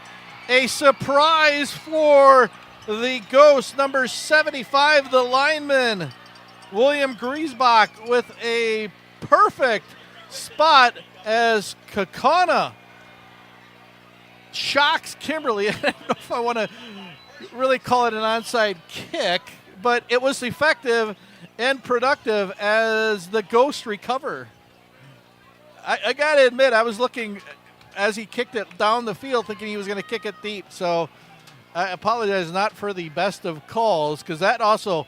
A surprise for the Ghosts, number 75, the lineman, William Griesbach, with a perfect spot as Kaukauna shocks Kimberly. I don't know if I want to really call it an onside kick, but it was effective and productive as the Ghosts recover. I got to admit, I was looking as he kicked it down the field thinking he was going to kick it deep, so I apologize not for the best of calls, because that also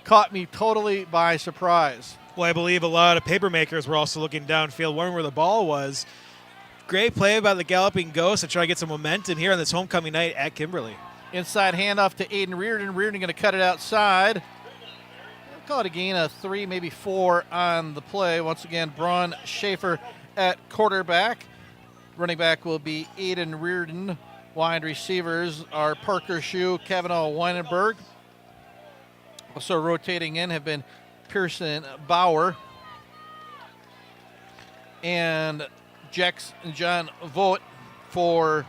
caught me totally by surprise. Well, I believe a lot of Papermakers were also looking downfield, wondering where the ball was. Great play by the Galloping Ghosts to try to get some momentum here on this homecoming night at Kimberly. Inside handoff to Aiden Reardon. Reardon going to cut it outside. I'll call it a gain of 3, maybe 4 on the play. Once again, Braun Schaefer at quarterback. Running back will be Aiden Reardon. Wide receivers are Parker Shue, Kavanaugh Weinenberg. Also rotating in have been Pearson Bauer and John Vogt for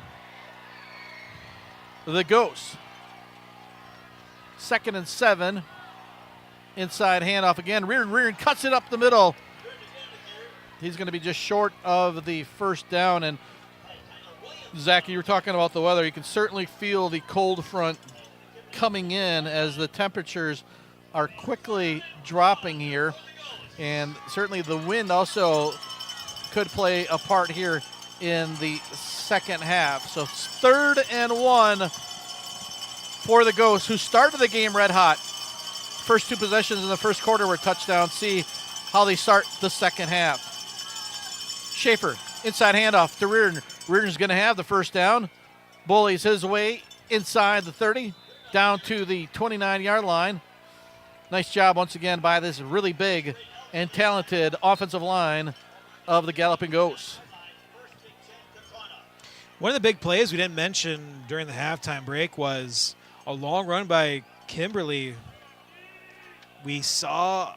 the Ghosts. 2nd and 7. Inside handoff again. Reardon cuts it up the middle. He's going to be just short of the first down. And Zach, you were talking about the weather. You can certainly feel the cold front coming in as the temperatures are quickly dropping here. And certainly the wind also could play a part here in the second half. So 3rd and 1 for the Ghosts, who started the game red hot. First 2 possessions in the first quarter were touchdowns. See how they start the second half. Schaefer, inside handoff to Reardon. Reardon's going to have the first down. Bullies his way inside the 30, down to the 29-yard line. Nice job once again by this really big and talented offensive line of the Galloping Ghosts. One of the big plays we didn't mention during the halftime break was a long run by Kimberly. We saw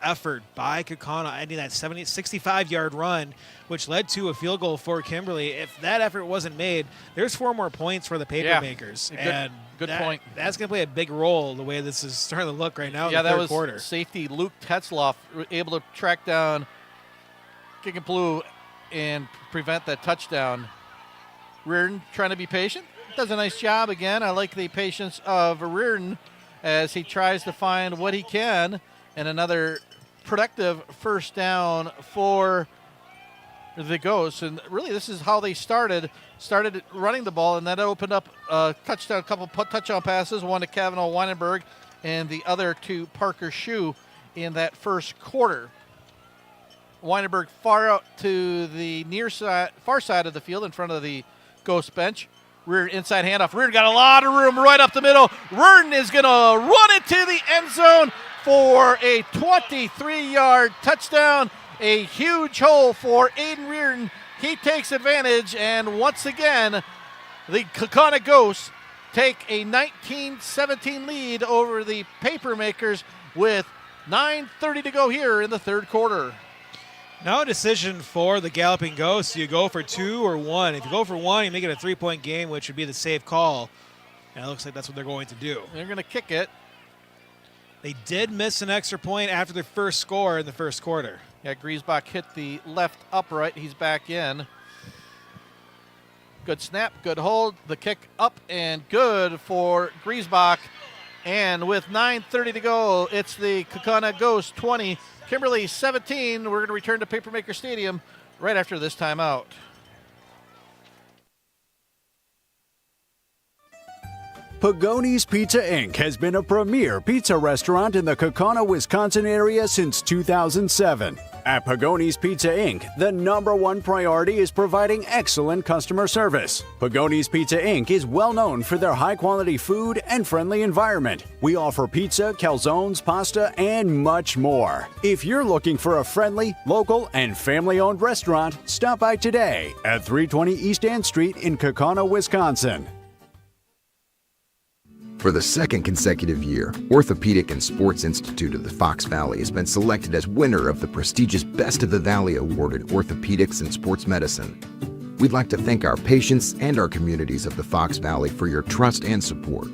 effort by Kaukauna ending that 65-yard run, which led to a field goal for Kimberly. If that effort wasn't made, there's 4 more points for the Papermakers. Yeah, good point. That's going to play a big role the way this is starting to look right now in the third quarter. That was safety Luke Tetzloff able to track down Kickapoo and prevent that touchdown. Reardon trying to be patient. Does a nice job again. I like the patience of Reardon as he tries to find what he can. And another productive first down for the Ghosts. And really, this is how they started running the ball, and that opened up a touchdown, a couple touchdown passes, one to Kavanaugh Weinenberg and the other to Parker Shue in that first quarter. Weinenberg far out to the far side of the field in front of the Ghost bench. Reardon inside handoff. Reardon got a lot of room right up the middle. Reardon is going to run it to the end zone for a 23-yard touchdown. A huge hole for Aiden Reardon. He takes advantage, and once again, the Kaukauna Ghosts take a 19-17 lead over the Papermakers with 9:30 to go here in the third quarter. Now a decision for the Galloping Ghosts. You go for 2 or 1. If you go for 1, you make it a 3-point game, which would be the safe call. And it looks like that's what they're going to do. They're going to kick it. They did miss an extra point after their first score in the first quarter. Yeah, Griesbach hit the left upright. He's back in. Good snap, good hold. The kick up and good for Griesbach. And with 9:30 to go, it's the Kaukauna Ghosts 20, Kimberly 17. We're going to return to Papermaker Stadium right after this timeout. Pagoni's Pizza Inc. has been a premier pizza restaurant in the Kaukauna, Wisconsin area since 2007. At Pagoni's Pizza Inc., the number one priority is providing excellent customer service. Pagoni's Pizza Inc. is well known for their high-quality food and friendly environment. We offer pizza, calzones, pasta, and much more. If you're looking for a friendly, local, and family-owned restaurant, stop by today at 320 East Ann Street in Kaukauna, Wisconsin. For the second consecutive year, Orthopedic and Sports Institute of the Fox Valley has been selected as winner of the prestigious Best of the Valley Award in Orthopedics and Sports Medicine. We'd like to thank our patients and our communities of the Fox Valley for your trust and support.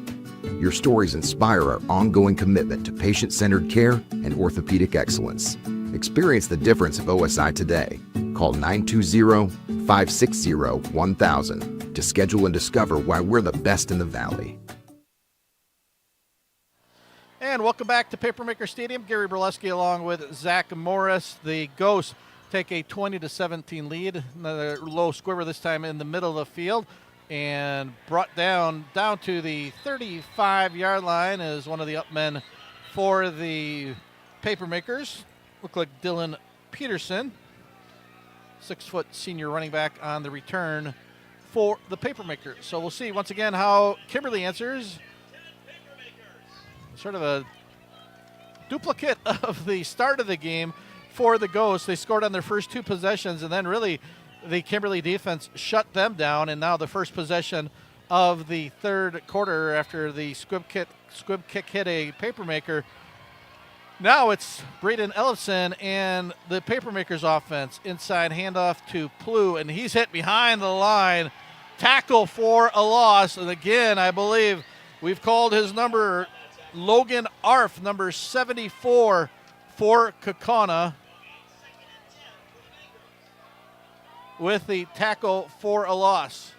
Your stories inspire our ongoing commitment to patient-centered care and orthopedic excellence. Experience the difference of OSI today. Call 920-560-1000 to schedule and discover why we're the best in the Valley. And welcome back to Papermaker Stadium. Gary Burleski along with Zach Morris. The Ghosts take a 20-17 lead. Another low squibber this time in the middle of the field. And brought down to the 35-yard line is one of the up men for the Papermakers. Look like Dylan Peterson, 6-foot senior running back on the return for the Papermakers. So we'll see once again how Kimberly answers. Sort of a duplicate of the start of the game for the Ghosts. They scored on their first two possessions, and then really the Kimberly defense shut them down. And now the first possession of the third quarter after the squib kick hit a Papermaker. Now it's Braden Ellefson and the Papermakers offense. Inside handoff to Plew, and he's hit behind the line. Tackle for a loss. And again, I believe we've called his number Logan Arf, number 74 for Kaukauna, with the tackle for a loss.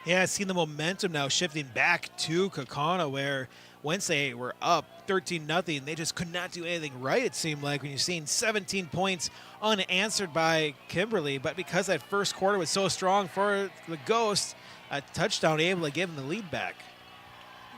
Yeah, I see the momentum now shifting back to Kaukauna, where once they were up 13-0, they just could not do anything right, it seemed like, when you're seeing 17 points unanswered by Kimberly. But because that first quarter was so strong for the Ghosts, a touchdown able to give them the lead back.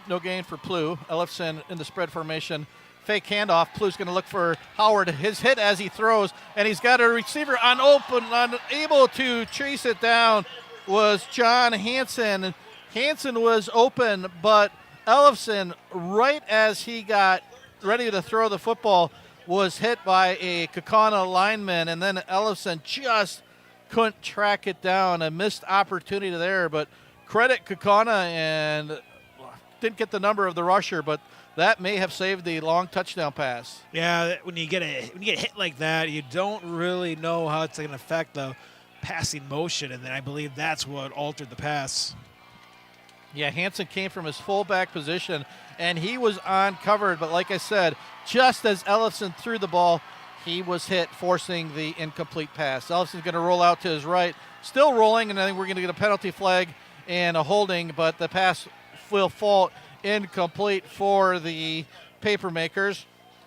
No gain for Plew. Ellefson in the spread formation. Fake handoff. Plew's going to look for Howard. His hit as he throws, and he's got a receiver on open, unable to chase it down, was John Hansen. Hansen was open, but Ellefson, right as he got ready to throw the football, was hit by a Kaukauna lineman, and then Ellefson just couldn't track it down. A missed opportunity there, but credit Kaukauna, and didn't get the number of the rusher, but that may have saved the long touchdown pass. Yeah, when you get hit like that, you don't really know how it's going to affect the passing motion, and then I believe that's what altered the pass. Yeah, Hansen came from his fullback position, and he was uncovered, but like I said, just as Ellefson threw the ball, he was hit, forcing the incomplete pass. Ellefson's going to roll out to his right, still rolling, and I think we're going to get a penalty flag and a holding, but the pass will fall incomplete for the Papermakers.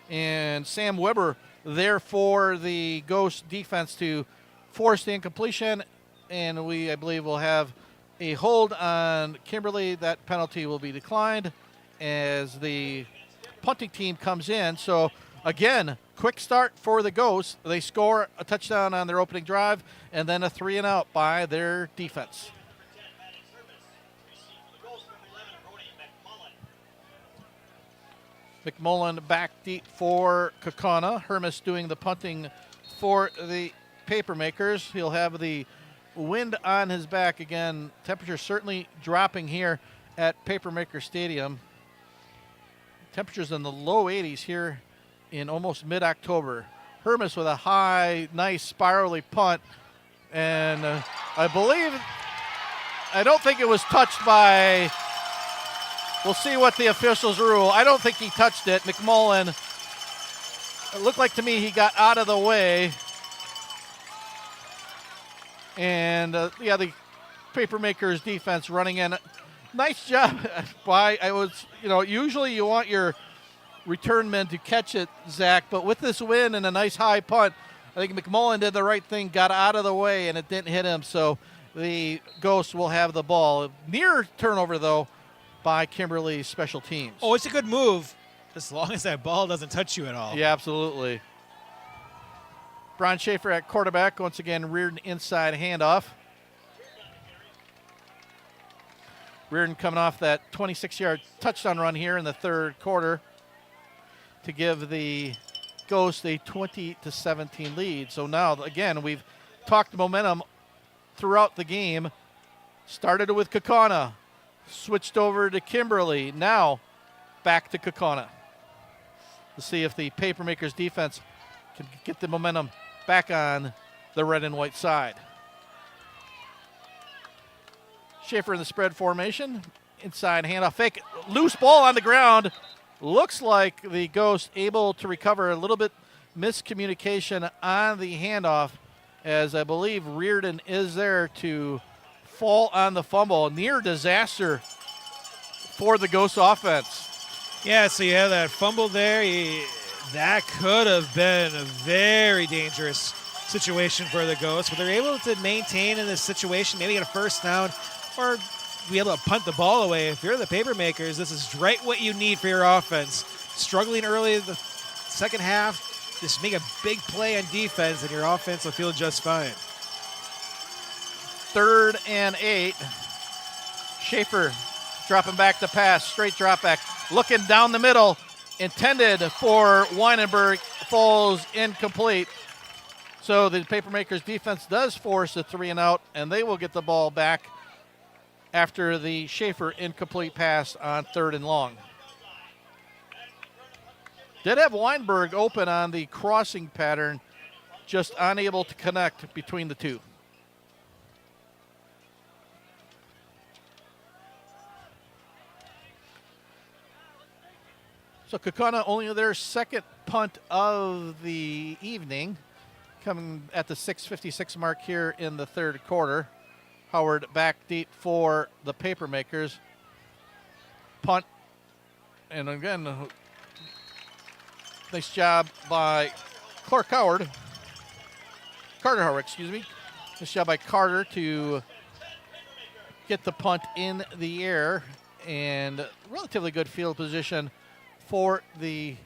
And Sam Weber there for the Ghost defense to force the incompletion. And I believe, will have a hold on Kimberly. That penalty will be declined as the punting team comes in. So, again, quick start for the Ghosts. They score a touchdown on their opening drive and then a 3-and-out by their defense. McMullen back deep for Kaukauna. Hermes doing the punting for the Papermakers. He'll have the wind on his back again. Temperature certainly dropping here at Papermaker Stadium. Temperatures in the low 80s here in almost mid-October. Hermes with a high, nice spirally punt. And I don't think it was touched by... We'll see what the officials rule. I don't think he touched it. McMullen, it looked like to me he got out of the way. And, the Papermakers defense running in. Nice job usually you want your return men to catch it, Zach, but with this win and a nice high punt, I think McMullen did the right thing, got out of the way, and it didn't hit him. So the Ghosts will have the ball. Near turnover, though, by Kimberly special teams. Oh, it's a good move, as long as that ball doesn't touch you at all. Yeah, absolutely. Brian Schaefer at quarterback. Once again, Reardon inside handoff. Reardon coming off that 26-yard touchdown run here in the third quarter to give the Ghosts a 20-17 lead. So now, again, we've talked momentum throughout the game. Started with Kaukauna, switched over to Kimberly, now back to Kaukauna. To see if the Papermakers defense can get the momentum back on the red and white side. Schaefer in the spread formation, inside handoff fake, loose ball on the ground. Looks like the Ghost able to recover. A little bit miscommunication on the handoff, as I believe Reardon is there to fall on the fumble. Near disaster for the Ghost offense. Yeah, so you have that fumble there. That could have been a very dangerous situation for the Ghosts, but they're able to maintain in this situation, maybe get a first down, or be able to punt the ball away. If you're the Papermakers, this is right what you need for your offense. Struggling early in the second half, just make a big play on defense, and your offense will feel just fine. 3rd and 8. Schaefer dropping back to pass, straight drop back, looking down the middle, intended for Weinenberg, falls incomplete. So the Papermakers defense does force a 3 and out, and they will get the ball back after the Schaefer incomplete pass on 3rd and long. Did have Weinberg open on the crossing pattern, just unable to connect between the two. So Kaukauna only their second punt of the evening, coming at the 6:56 mark here in the third quarter. Howard back deep for the Papermakers. Punt, and again, nice job by Carter Howard, excuse me. Nice job by Carter to get the punt in the air, and relatively good field position for the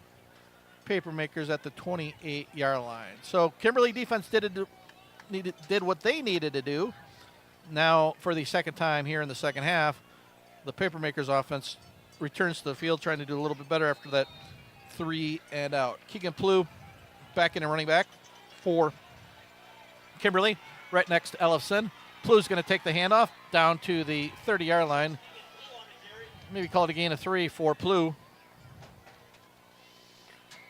Papermakers at the 28-yard line. So Kimberly defense did what they needed to do. Now, for the second time here in the second half, the Papermakers offense returns to the field, trying to do a little bit better after that 3 and out. Keegan Plew back in and running back for Kimberly, right next to Ellefson. Plew's going to take the handoff down to the 30-yard line. Maybe call it a gain of 3 for Plew.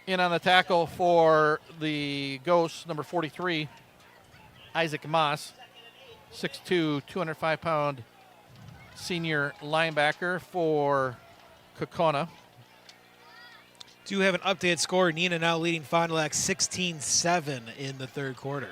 In on the tackle for the Ghosts, number 43, Isaac Moss. 6'2", 205-pound senior linebacker for Kaukauna. Do have an updated score. Neenah now leading Fond du Lac 16-7 in the third quarter.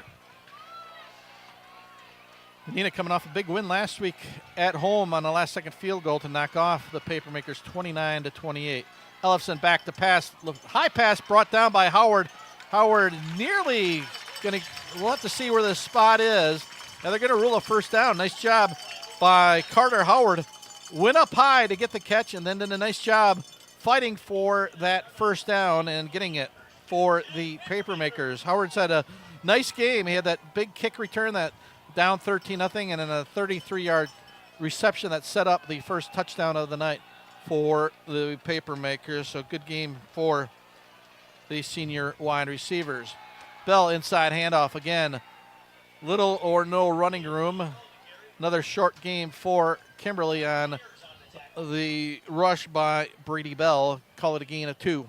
Neenah coming off a big win last week at home on the last-second field goal to knock off the Papermakers 29-28. Ellefson back to pass. High pass brought down by Howard. Howard nearly going to, we'll have to see where the spot is. Now they're going to rule a first down. Nice job by Carter Howard. Went up high to get the catch, and then did a nice job fighting for that first down and getting it for the Papermakers. Howard's had a nice game. He had that big kick return, that down 13-0, and then a 33-yard reception that set up the first touchdown of the night for the Papermakers. So good game for the senior wide receivers. Bell inside handoff again. Little or no running room. Another short game for Kimberly on the rush by Brady Bell. Call it a gain of 2.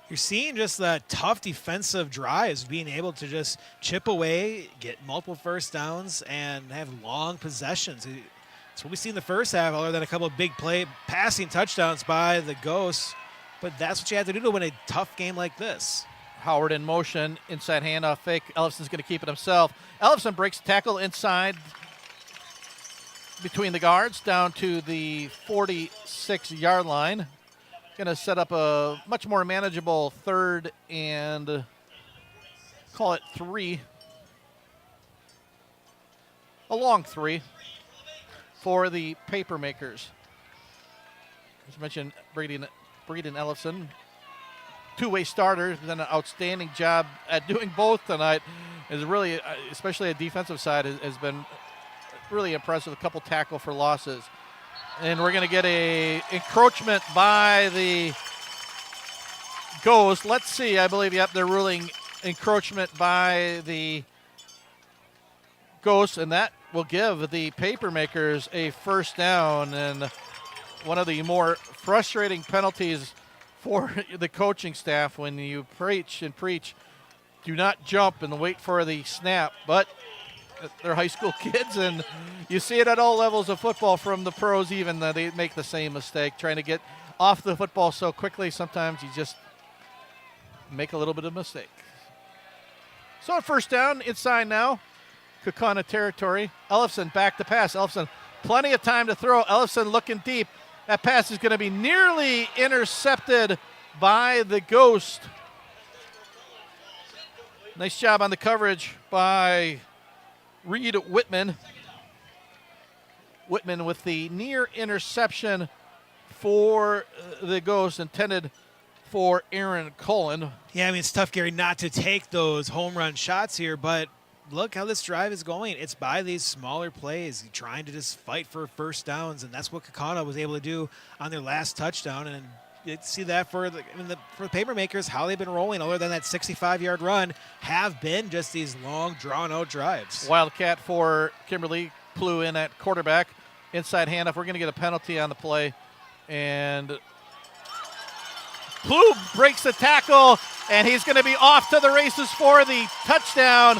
You're seeing just that tough defensive drives, being able to just chip away, get multiple first downs, and have long possessions. It's what we see in the first half, other than a couple of big passing touchdowns by the Ghosts. But that's what you have to do to win a tough game like this. Howard in motion, inside handoff fake. Ellefson's going to keep it himself. Ellefson breaks tackle inside between the guards down to the 46-yard line. Going to set up a much more manageable 3rd and call it 3. A long 3 for the Papermakers. As mentioned, Braden Ellison, two-way starter, has done an outstanding job at doing both tonight. Is really, especially a defensive side, has been really impressive. A couple tackle for losses. And we're going to get a encroachment by the Ghost. Let's see. I believe, yep, they're ruling encroachment by the Ghost, and that will give the Papermakers a first down. And one of the more frustrating penalties for the coaching staff when you preach and preach, do not jump and wait for the snap. But they're high school kids, and you see it at all levels of football, from the pros even. They make the same mistake, trying to get off the football so quickly. Sometimes you just make a little bit of mistake. So first down, inside now, Kaukauna territory. Ellison back to pass. Ellison, plenty of time to throw. Ellison looking deep. That pass is going to be nearly intercepted by the Ghost. Nice job on the coverage by Reed Whitman. Whitman with the near interception for the Ghost, intended for Aaron Cullen. Yeah, I mean, it's tough, Gary, not to take those home run shots here, but look how this drive is going. It's by these smaller plays, trying to just fight for first downs, and that's what Kaukauna was able to do on their last touchdown. And you see that for the Papermakers, how they've been rolling, other than that 65-yard run, have been just these long, drawn-out drives. Wildcat for Kimberly, Plew in at quarterback. Inside handoff. We're going to get a penalty on the play, and Plew breaks the tackle, and he's going to be off to the races for the touchdown,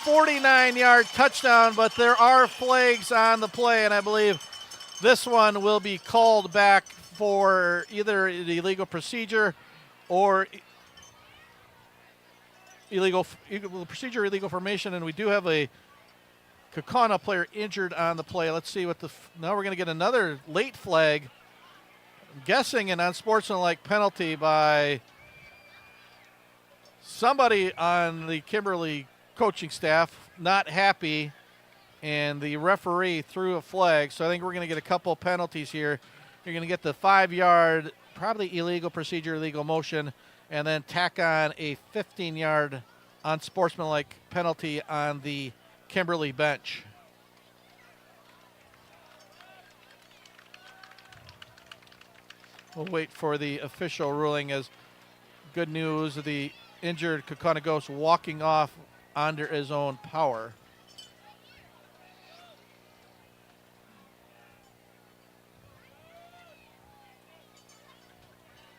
49-yard touchdown. But there are flags on the play, and I believe this one will be called back for either the illegal procedure or illegal procedure, illegal formation. And we do have a Kaukauna player injured on the play. Let's see what now we're going to get another late flag. I'm guessing an unsportsmanlike penalty by somebody on the Kimberly coaching staff, not happy, and the referee threw a flag. So I think we're going to get a couple penalties here. You're going to get the 5-yard, probably illegal procedure, illegal motion, and then tack on a 15-yard unsportsmanlike penalty on the Kimberly bench. We'll wait for the official ruling. As good news, the injured Kaukauna Ghost walking off under his own power.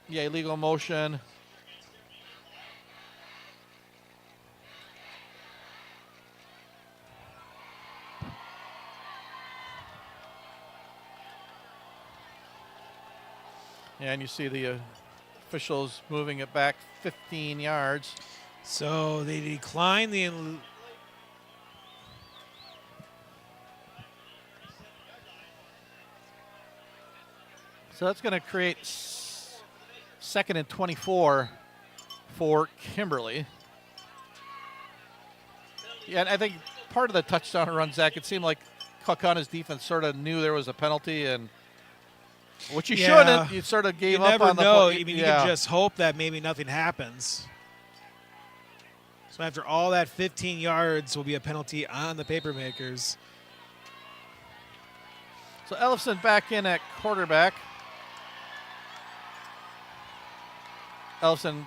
Yeah, illegal motion. And you see the officials moving it back 15 yards. So they decline the... So that's going to create 2nd and 24 for Kimberly. Yeah, and I think part of the touchdown run, Zach, it seemed like Kaukauna's defense sort of knew there was a penalty, and which you shouldn't. You sort of gave up on the play. I mean, you can just hope that maybe nothing happens. So after all that 15 yards will be a penalty on the Papermakers. So Ellison back in at quarterback. Ellison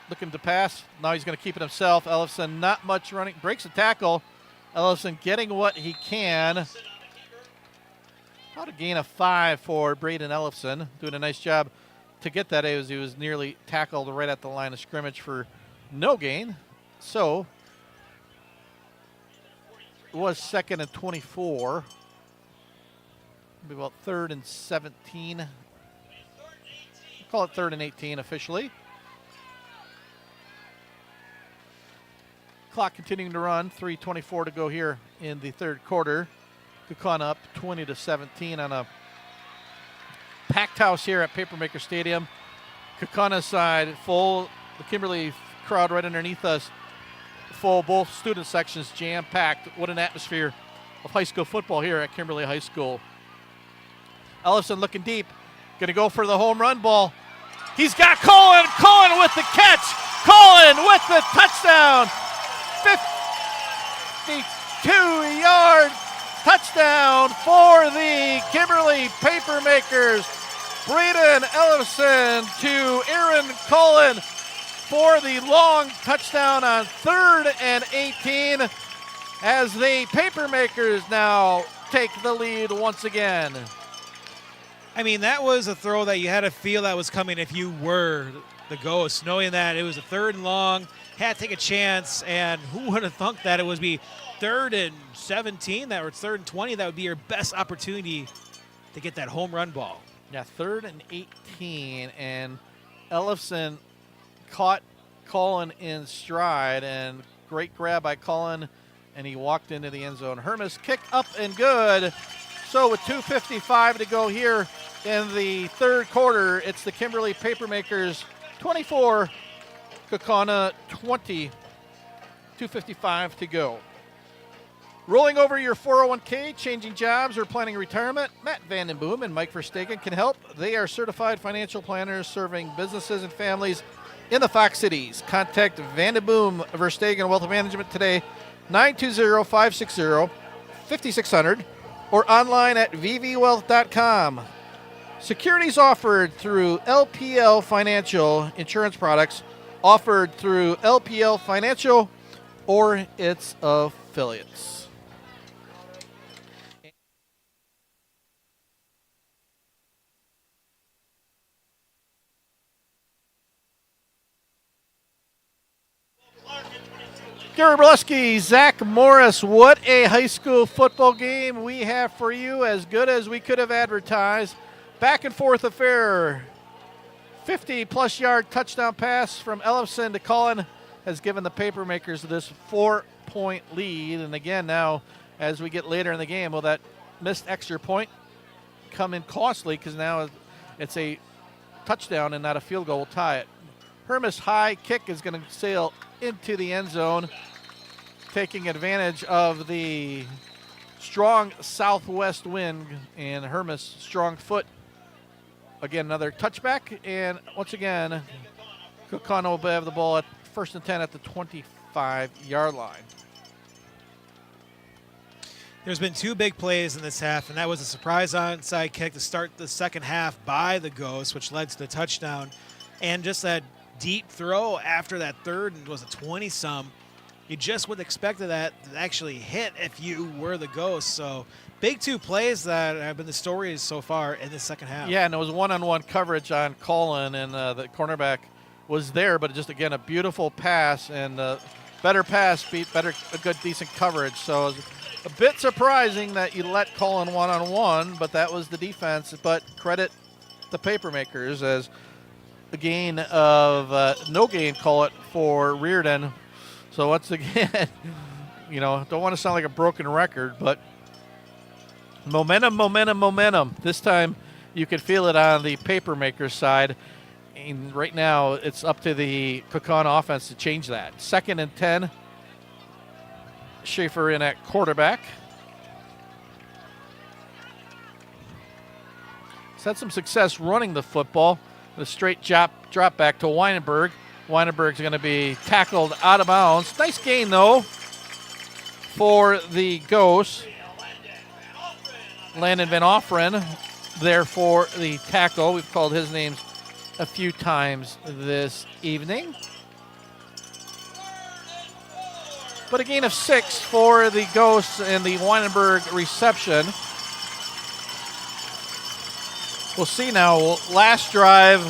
looking to pass. Now he's going to keep it himself. Ellison not much running. Breaks a tackle. Ellison getting what he can. About a gain of 5 for Braden Ellison. Doing a nice job to get that as he was nearly tackled right at the line of scrimmage for no gain. So it was 2nd and 24. Maybe about 3rd and 17. We'll call it 3rd and 18 officially. Clock continuing to run. 3:24 to go here in the third quarter. Kaukauna up 20-17 on a packed house here at Papermaker Stadium. Kaukana side full. The Kimberly crowd right underneath us full. Both student sections jam-packed. What an atmosphere of high school football here at Kimberly High School. Ellison looking deep, going to go for the home run ball. He's got Cullen. Cullen with the catch. Cullen with the touchdown. 52-yard touchdown for the Kimberly Papermakers. Braden Ellison to Aaron Cullen for the long touchdown on 3rd and 18 as the Papermakers now take the lead once again. I mean, that was a throw that you had to feel that was coming if you were the Ghost, knowing that it was a 3rd and long, had to take a chance, and who would have thunk that it would be 3rd and 17, that or 3rd and 20, that would be your best opportunity to get that home run ball. Yeah, 3rd and 18, and Ellison caught Cullen in stride, and great grab by Cullen, and he walked into the end zone. Hermes kick up and good. So with 2:55 to go here in the 3rd quarter, it's the Kimberly Papermakers 24, Kaukauna 20, 2:55 to go. Rolling over your 401k, changing jobs, or planning retirement, Matt Vandenboom and Mike Verstegen can help. They are certified financial planners serving businesses and families in the Fox Cities. Contact Vandenboom Verstegen Wealth Management today, 920-560-5600, or online at vvwealth.com. Securities offered through LPL Financial Insurance Products, offered through LPL Financial or its affiliates. Gary Brzeski, Zach Morris, what a high school football game we have for you, as good as we could have advertised. Back and forth affair. 50-plus yard touchdown pass from Ellison to Cullen has given the Papermakers this 4-point lead. And again, now as we get later in the game, will that missed extra point come in costly, because now it's a touchdown and not a field goal will tie it. Hermes high kick is going to sail into the end zone, taking advantage of the strong southwest wind and Hermes' strong foot. Again, another touchback, and once again, Kaukauna will have the ball at 1st and 10 at the 25-yard line. There's been 2 big plays in this half, and that was a surprise onside kick to start the second half by the Ghosts, which led to the touchdown, and just that deep throw after that 3rd and was a 20-some. You just would have expected that to actually hit if you were the Ghosts. So big 2 plays that have been the stories so far in the second half. Yeah, and it was one-on-one coverage on Cullen, and the cornerback was there, but just, again, a beautiful pass, and better pass beat better, a good, decent coverage. So it was a bit surprising that you let Cullen one-on-one, but that was the defense. But credit the Papermakers as a gain of no gain, call it, for Reardon. So once again, don't want to sound like a broken record, but momentum. This time you could feel it on the Papermakers side. And right now it's up to the Kaukauna offense to change that. 2nd and 10. Schaefer in at quarterback. He's had some success running the football. The straight drop back to Weinenberg. Weinenberg's going to be tackled out of bounds. Nice gain, though, for the Ghosts. Landon Van Offren there for the tackle. We've called his names a few times this evening. But a gain of 6 for the Ghosts and the Weinenberg reception. We'll see now. Last drive,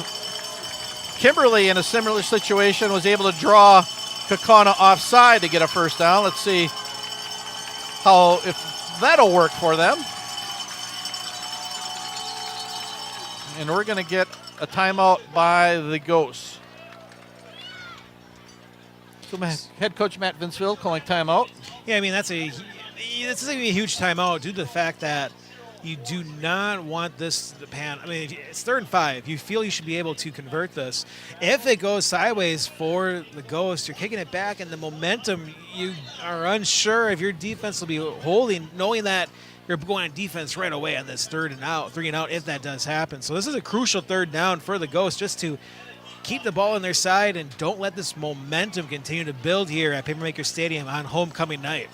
Kimberly, in a similar situation, was able to draw Kaukauna offside to get a first down. Let's see if that'll work for them. And we're going to get a timeout by the Ghosts. So head coach Matt Vinsfield calling timeout. Yeah, I mean, this is going to be a huge timeout due to the fact that, You do not want this to pan. I mean, it's 3rd and 5. You feel you should be able to convert this. If it goes sideways for the Ghost, you're kicking it back, and the momentum, you are unsure if your defense will be holding, knowing that you're going on defense right away on this 3rd and out, 3 and out, if that does happen. So this is a crucial 3rd down for the Ghost, just to keep the ball on their side and don't let this momentum continue to build here at Papermaker Stadium on homecoming night.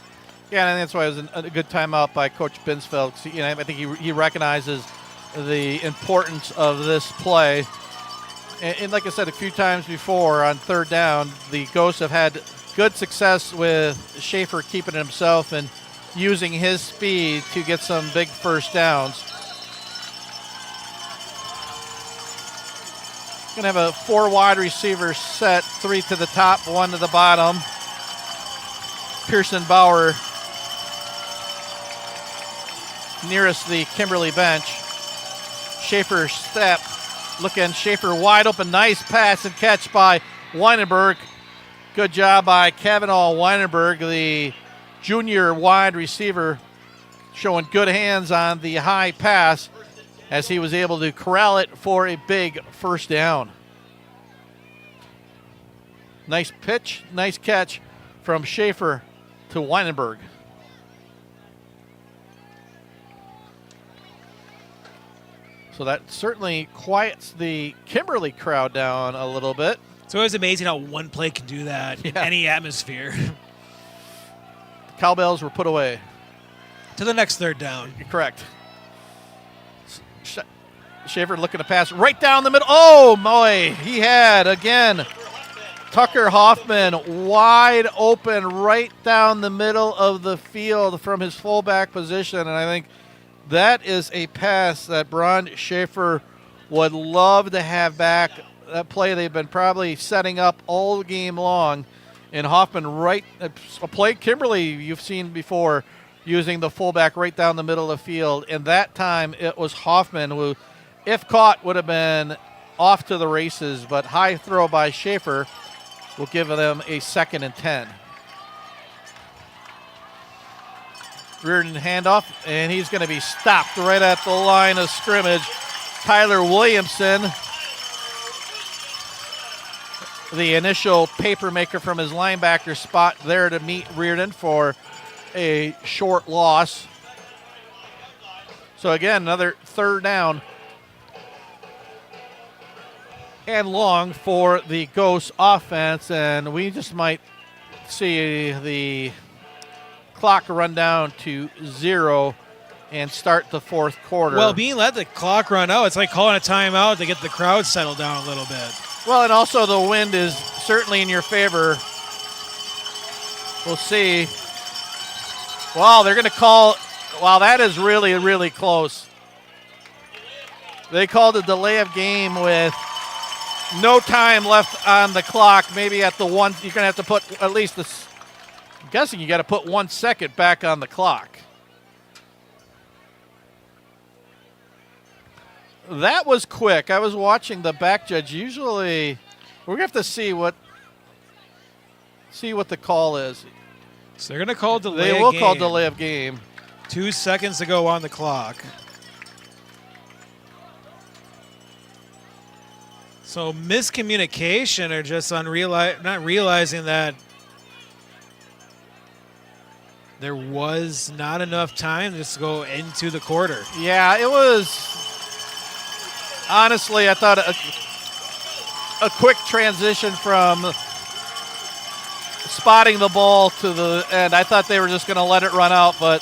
Yeah, and that's why it was a good timeout by Coach Binsfeld. I think he recognizes the importance of this play. And like I said a few times before, on 3rd down, the Ghosts have had good success with Schaefer keeping it himself and using his speed to get some big first downs. Going to have a 4 wide receiver set, 3 to the top, 1 to the bottom. Pearson Bauer nearest the Kimberly bench. Schaefer step, looking, Schaefer wide open, nice pass and catch by Weinenberg. Good job by Kavanaugh Weinenberg, the junior wide receiver, showing good hands on the high pass as he was able to corral it for a big first down. Nice pitch, nice catch from Schaefer to Weinenberg. So that certainly quiets the Kimberly crowd down a little bit. It's always amazing how one play can do that in any atmosphere. The cowbells were put away. To the next 3rd down. You're correct. Schaefer looking to pass right down the middle. Oh, boy. He had, again, Tucker Hoffman wide open right down the middle of the field from his fullback position. And I think that is a pass that Braun Schaefer would love to have back. That play they've been probably setting up all game long. And Hoffman a play Kimberly you've seen before, using the fullback right down the middle of the field. And that time it was Hoffman who, if caught, would have been off to the races. But high throw by Schaefer will give them a 2nd and 10. Reardon handoff, and he's going to be stopped right at the line of scrimmage. Tyler Williamson, the initial papermaker from his linebacker spot, there to meet Reardon for a short loss. So again, another 3rd down and long for the Ghosts offense, and we just might see the clock run down to 0 and start the 4th quarter. Well, being let the clock run out, it's like calling a timeout to get the crowd settled down a little bit. Well, and also the wind is certainly in your favor. We'll see. Wow, they're going to call. Wow, that is really, really close. They called a delay of game with no time left on the clock. Maybe at the 1, you're going to have to put at least this. I'm guessing you got to put 1 second back on the clock. That was quick. I was watching the back judge. Usually, we're going to have to see what the call is. So they're going to call delay of game. They will call delay of game. 2 seconds to go on the clock. So miscommunication, or just not realizing that there was not enough time just to go into the quarter. Yeah, it was. Honestly, I thought a quick transition from spotting the ball to the end. I thought they were just going to let it run out, but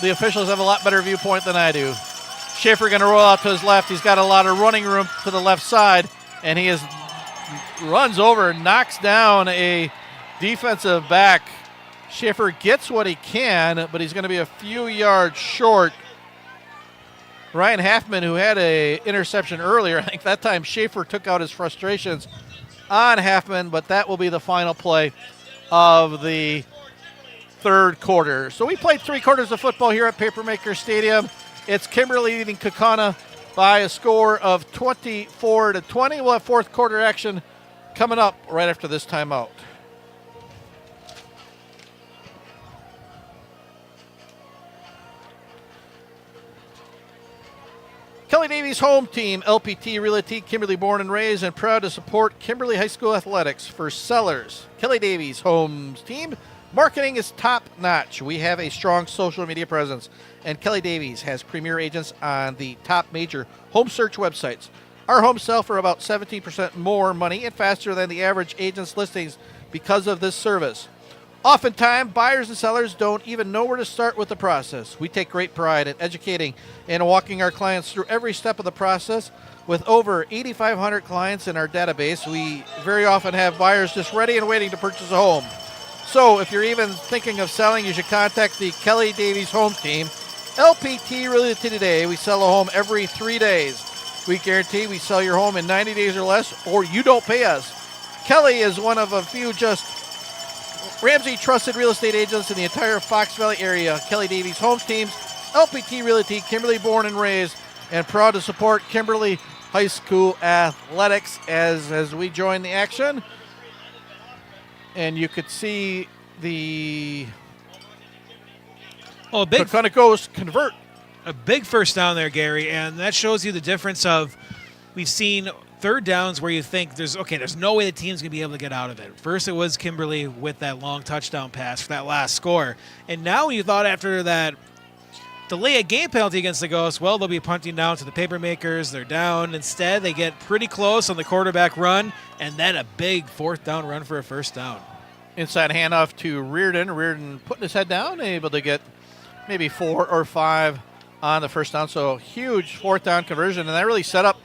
the officials have a lot better viewpoint than I do. Schaefer going to roll out to his left. He's got a lot of running room to the left side, and he runs over and knocks down a defensive back. Schaefer gets what he can, but he's going to be a few yards short. Ryan Halfman, who had an interception earlier, I think that time Schaefer took out his frustrations on Halfman, but that will be the final play of the 3rd quarter. So we played 3 quarters of football here at Papermaker Stadium. It's Kimberly leading Kaukauna by a score of 24-20. We'll have 4th quarter action coming up right after this timeout. Davies home team, LPT Realty, Kimberly born and raised, and proud to support Kimberly High School athletics. For sellers, Kelly Davies homes team, marketing is top notch. We have a strong social media presence, and Kelly Davies has premier agents on the top major home search websites. Our homes sell for about 17% more money and faster than the average agent's listings because of this service. Oftentimes, buyers and sellers don't even know where to start with the process. We take great pride in educating and walking our clients through every step of the process. With over 8,500 clients in our database, we very often have buyers just ready and waiting to purchase a home. So if you're even thinking of selling, you should contact the Kelly Davies home team. LPT Realty today. We sell a home every 3 days. We guarantee we sell your home in 90 days or less, or you don't pay us. Kelly is one of a few just Ramsey trusted real estate agents in the entire Fox Valley area. Kelly Davies homes teams, LPT Realty, Kimberly born and raised, and proud to support Kimberly High School athletics as we join the action. And you could see the Kaukauna Ghost convert. A big first down there, Gary, and that shows you the difference of we've seen third downs where you think there's no way the team's going to be able to get out of it. First it was Kimberly with that long touchdown pass for that last score. And now you thought after that delay a game penalty against the Ghosts, well, they'll be punting down to the Papermakers. They're down. Instead, they get pretty close on the quarterback run, and then a big fourth down run for a first down. Inside handoff to Reardon. Reardon putting his head down, able to get maybe 4 or 5 on the first down. So huge fourth down conversion, and that really set up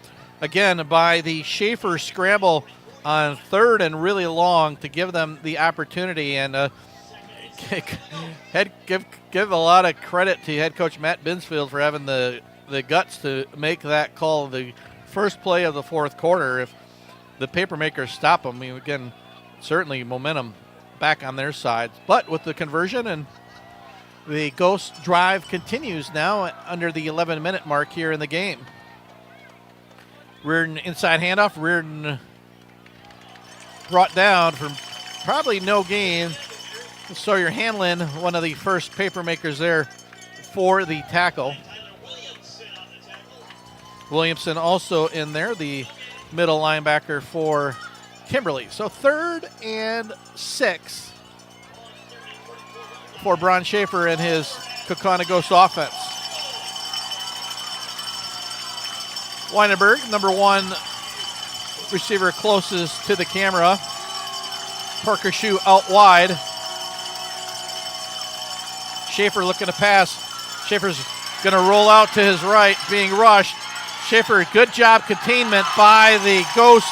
again by the Schaefer scramble on third and really long to give them the opportunity. And give a lot of credit to head coach Matt Binsfield for having the guts to make that call the first play of the fourth quarter. If the Papermakers stop them, again, certainly momentum back on their side. But with the conversion, and the Ghost drive continues now under the 11-minute mark here in the game. Reardon inside handoff. Reardon brought down from probably no gain. Sawyer Hanlon, one of the first Papermakers there for the tackle. Williamson also in there, the middle linebacker for Kimberly. So 3rd and 6 for Bron Schaefer and his Kaukauna Ghost offense. Weinenberg, number 1 receiver closest to the camera. Parker Shoe out wide. Schaefer looking to pass. Schaefer's going to roll out to his right, being rushed. Schaefer, good job containment by the Ghost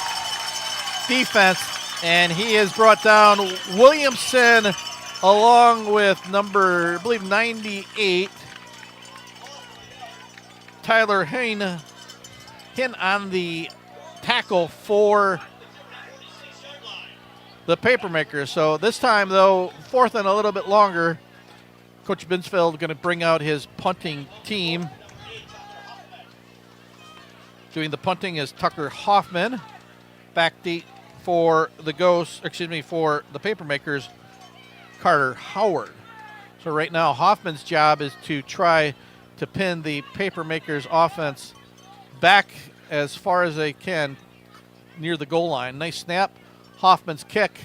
defense, and he has brought down Williamson along with number, I believe, 98, Tyler Hinn on the tackle for the Papermakers. So this time, though, 4th and a little bit longer. Coach Binsfield going to bring out his punting team. Doing the punting is Tucker Hoffman. Back deep for the Ghosts, for the Papermakers, Carter Howard. So right now, Hoffman's job is to try to pin the Papermakers offense back as far as they can near the goal line. Nice snap. Hoffman's kick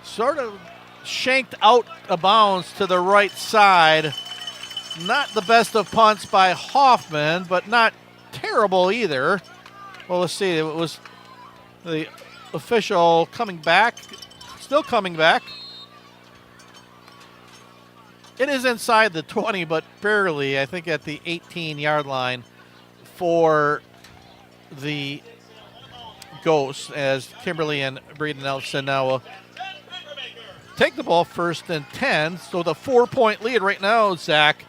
sort of shanked out of bounds to the right side. Not the best of punts by Hoffman, but not terrible either. Well, let's see. It was the official coming back, still coming back. It is inside the 20, but barely, I think, at the 18-yard line for the Ghosts, as Kimberly and Braden Nelson now will take the ball 1st and 10. So the 4-point lead right now, Zach.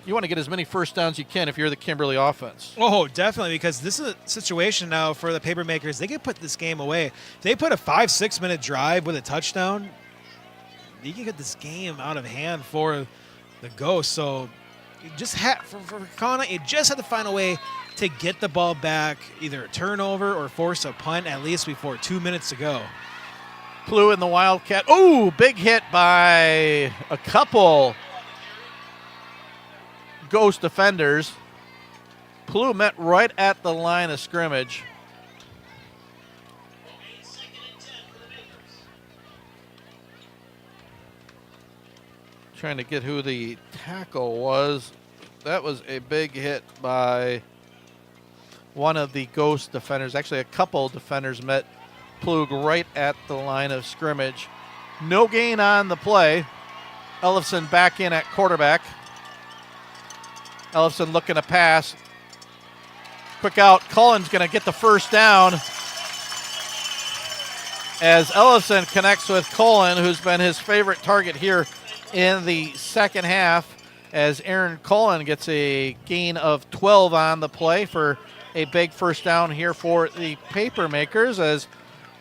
You want to get as many first downs you can if you're the Kimberly offense. Oh, definitely, because this is a situation now for the Papermakers. They can put this game away. If they put a 5-6 minute drive with a touchdown, you can get this game out of hand for the Ghosts. So you just had, for Kaukauna, you just had to find a way to get the ball back, either a turnover or force a punt at least before 2 minutes to go. Plew in the Wildcat. Oh, big hit by a couple Ghost defenders. Plu met right at the line of scrimmage. Trying to get who the tackle was. That was a big hit by one of the Ghost defenders. Actually, a couple defenders met Plug right at the line of scrimmage. No gain on the play. Ellefson back in at quarterback. Ellefson looking to pass. Quick out. Cullen's going to get the first down as Ellefson connects with Cullen, who's been his favorite target here in the second half, as Aaron Cullen gets a gain of 12 on the play for a big first down here for the Papermakers, as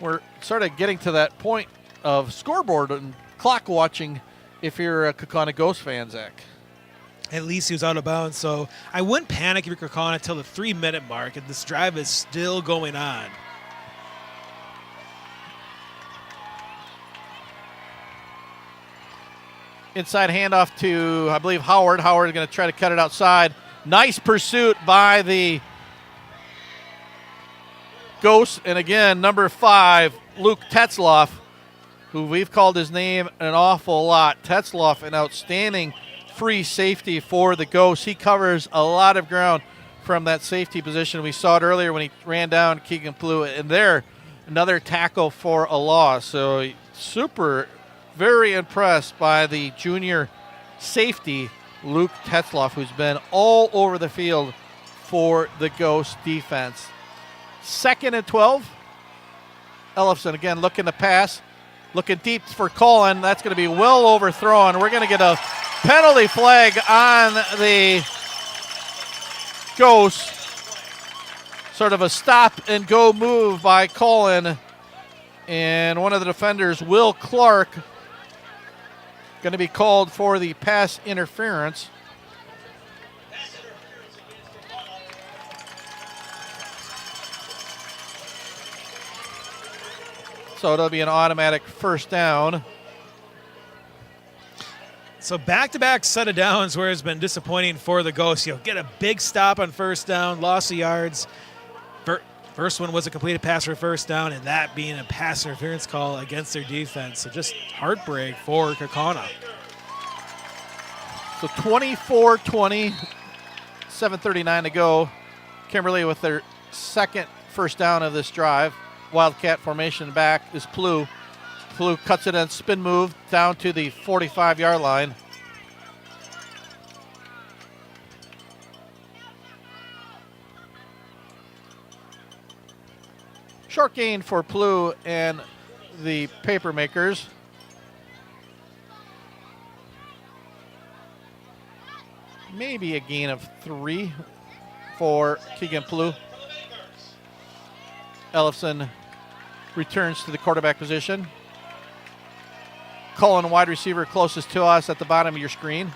we're sort of getting to that point of scoreboard and clock watching if you're a Kaukauna Ghost fan, Zach. At least he was out of bounds, so I wouldn't panic if you're Kaukauna until the 3-minute mark, and this drive is still going on. Inside handoff to, I believe, Howard. Howard is going to try to cut it outside. Nice pursuit by the Ghosts. And again, number 5, Luke Tetzloff, who we've called his name an awful lot. Tetzloff, an outstanding free safety for the Ghosts. He covers a lot of ground from that safety position. We saw it earlier when he ran down Keegan Plu. And there, another tackle for a loss. So super very impressed by the junior safety, Luke Tetzloff, who's been all over the field for the Ghost defense. 2nd and 12. Ellefson again looking to pass. Looking deep for Cullen. That's going to be well overthrown. We're going to get a penalty flag on the Ghosts. Sort of a stop-and-go move by Cullen. And one of the defenders, Will Clark, going to be called for the pass interference. So it'll be an automatic first down. So back-to-back set of downs where it's been disappointing for the Ghosts. You'll get a big stop on first down, loss of yards. First one was a completed pass for first down, and that being a pass interference call against their defense. So just heartbreak for Kaukauna. So 24-20, 7:39 to go. Kimberly with their second first down of this drive. Wildcat formation back is Plu. Plu cuts it and spin move down to the 45-yard line. Short gain for Plu and the Papermakers. Maybe a gain of 3 for Keegan Plu. Ellefson returns to the quarterback position. Cullen, wide receiver closest to us at the bottom of your screen.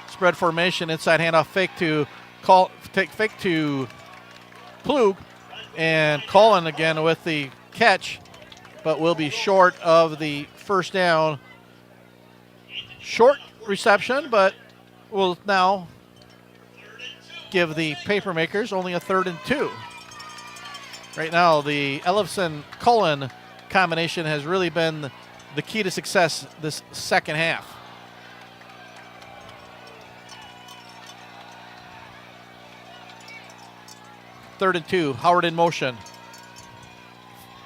Spread formation, inside handoff, fake to Plug, and Cullen again with the catch, but will be short of the first down. Short reception, but will now give the Papermakers only a 3rd and 2. Right now, the Ellefson-Cullen combination has really been the key to success this second half. Third and 2, Howard in motion.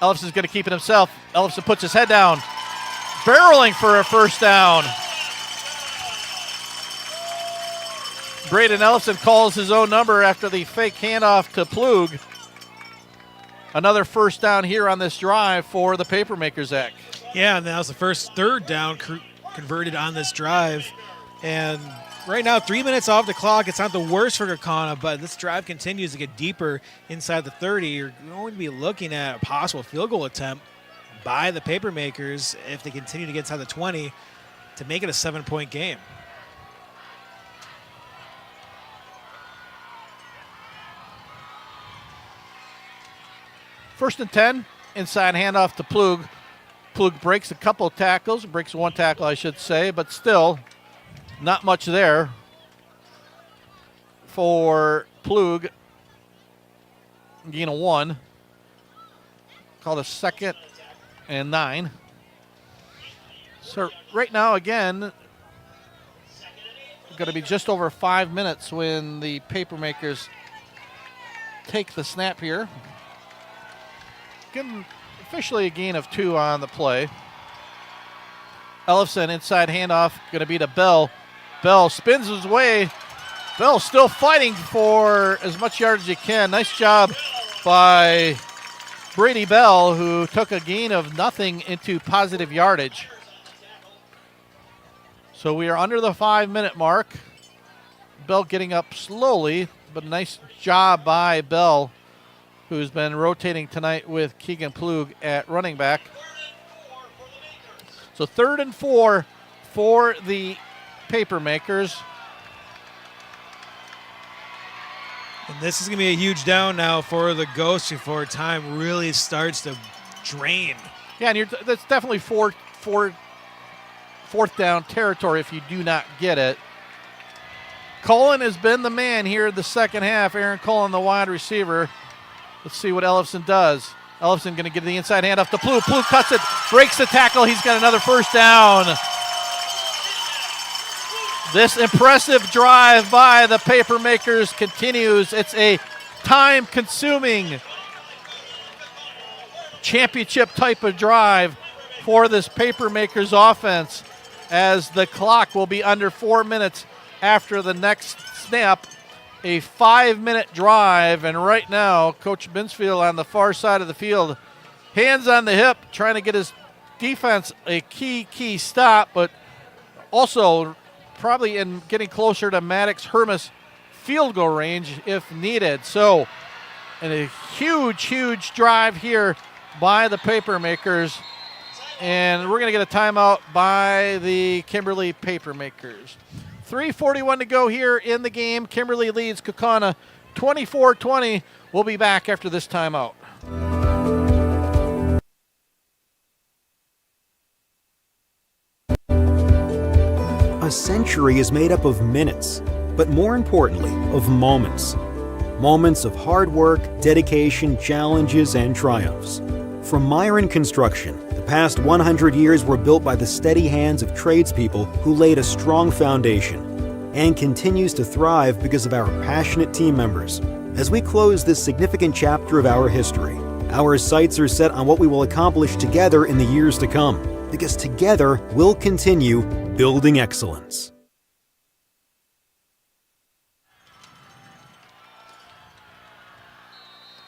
Ellefson's going to keep it himself. Ellefson puts his head down, barreling for a first down. Braden Ellefson calls his own number after the fake handoff to Plug. Another first down here on this drive for the Papermakers, Zach. Yeah, and that was the first third down converted on this drive. And right now, 3 minutes off the clock. It's not the worst for Kaukauna, but this drive continues to get deeper inside the 30. You're going to be looking at a possible field goal attempt by the Papermakers if they continue to get inside the 20 to make it a 7-point game. First and 10, inside handoff to Plug. Plug breaks a couple of tackles, breaks one tackle, I should say, but still not much there. for Plug. Gain of 1. Called a 2nd and 9. So right now, again, going to be just over 5 minutes when the Papermakers take the snap here. Again, officially a gain of 2 on the play. Ellefson inside handoff, going to be to Bell. Bell spins his way. Bell still fighting for as much yardage as he can. Nice job by Brady Bell, who took a gain of nothing into positive yardage. So we are under the 5-minute mark. Bell getting up slowly, but nice job by Bell, who's been rotating tonight with Keegan Plug at running back. So 3rd and 4 for the Papermakers. And this is going to be a huge down now for the Ghosts before time really starts to drain. Yeah, and that's definitely fourth down territory if you do not get it. Cullen has been the man here in the second half. Aaron Cullen, the wide receiver. Let's see what Ellefson does. Ellefson going to get the inside hand off to Plug. Plug cuts it, breaks the tackle. He's got another first down. This impressive drive by the Papermakers continues. It's a time-consuming championship type of drive for this Papermakers offense, as the clock will be under 4 minutes after the next snap. A 5-minute drive, and right now, Coach Binsfield on the far side of the field, hands on the hip, trying to get his defense a key stop, but also probably in getting closer to Maddox Hermes field goal range if needed. So, and a huge drive here by the Papermakers, and we're going to get a timeout by the Kimberly Papermakers. 3:41 to go here in the game. Kimberly leads Kaukauna 24-20. We'll be back after this timeout. A century is made up of minutes, but more importantly, of moments. Moments of hard work, dedication, challenges, and triumphs. From Myron Construction, the past 100 years were built by the steady hands of tradespeople who laid a strong foundation, and continues to thrive because of our passionate team members. As we close this significant chapter of our history, our sights are set on what we will accomplish together in the years to come, because together we'll continue building excellence.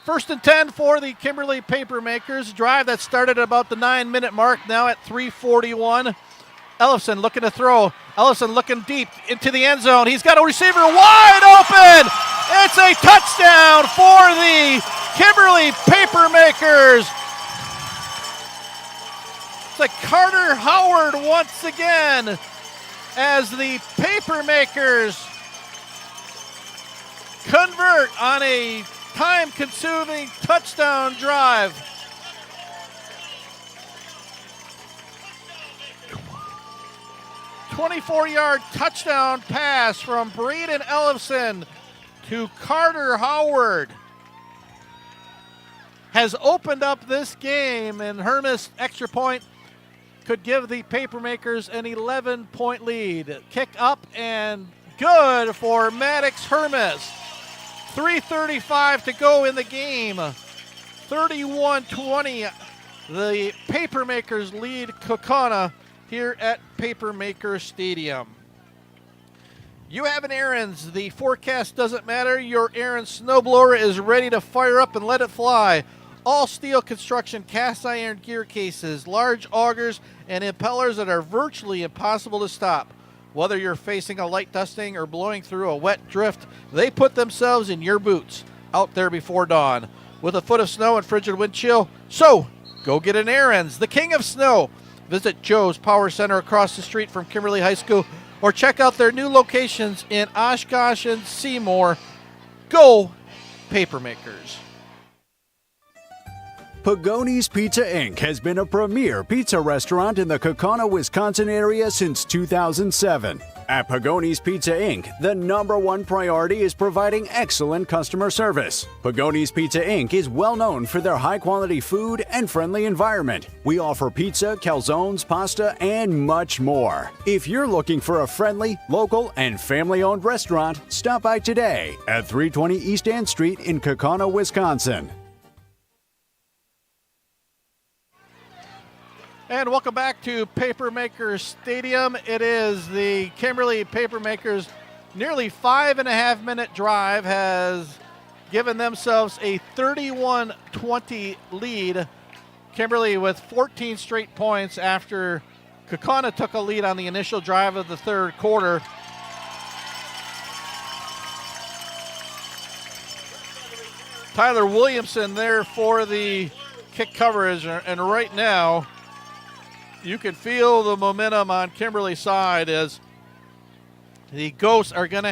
First and 10 for the Kimberly Papermakers. Drive that started at about the 9-minute mark, now at 3:41. Ellefson looking to throw. Ellefson looking deep into the end zone. He's got a receiver wide open. It's a touchdown for the Kimberly Papermakers. It's like Carter Howard once again, as the Papermakers convert on a time-consuming touchdown drive. A 24-yard touchdown pass from Braden Ellefson to Carter Howard has opened up this game, and Hermes extra point could give the Papermakers an 11-point lead. Kick up and good for Maddox Hermes. 3:35 to go in the game. 31-20. The Papermakers lead Kaukauna here at Papermaker Stadium. You have an Aaron's. The forecast doesn't matter. Your Aaron's snowblower is ready to fire up and let it fly. All steel construction, cast iron gear cases, large augers, and impellers that are virtually impossible to stop. Whether you're facing a light dusting or blowing through a wet drift, they put themselves in your boots out there before dawn. With a foot of snow and frigid wind chill, so go get an Aaron's, the king of snow. Visit Joe's Power Center across the street from Kimberly High School, or check out their new locations in Oshkosh and Seymour. Go Papermakers. Pagoni's Pizza Inc. has been a premier pizza restaurant in the Kaukauna, Wisconsin area since 2007. At Pagoni's Pizza Inc., the #1 priority is providing excellent customer service. Pagoni's Pizza Inc. is well known for their high-quality food and friendly environment. We offer pizza, calzones, pasta, and much more. If you're looking for a friendly, local, and family-owned restaurant, stop by today at 320 East Ann Street in Kaukauna, Wisconsin. And welcome back to Papermakers Stadium. It is the Kimberly Papermakers nearly 5.5-minute drive has given themselves a 31-20 lead. Kimberly with 14 straight points after Kaukauna took a lead on the initial drive of the third quarter. Tyler Williamson there for the kick coverage, and right now you can feel the momentum on Kimberly's side as the Ghosts are going to,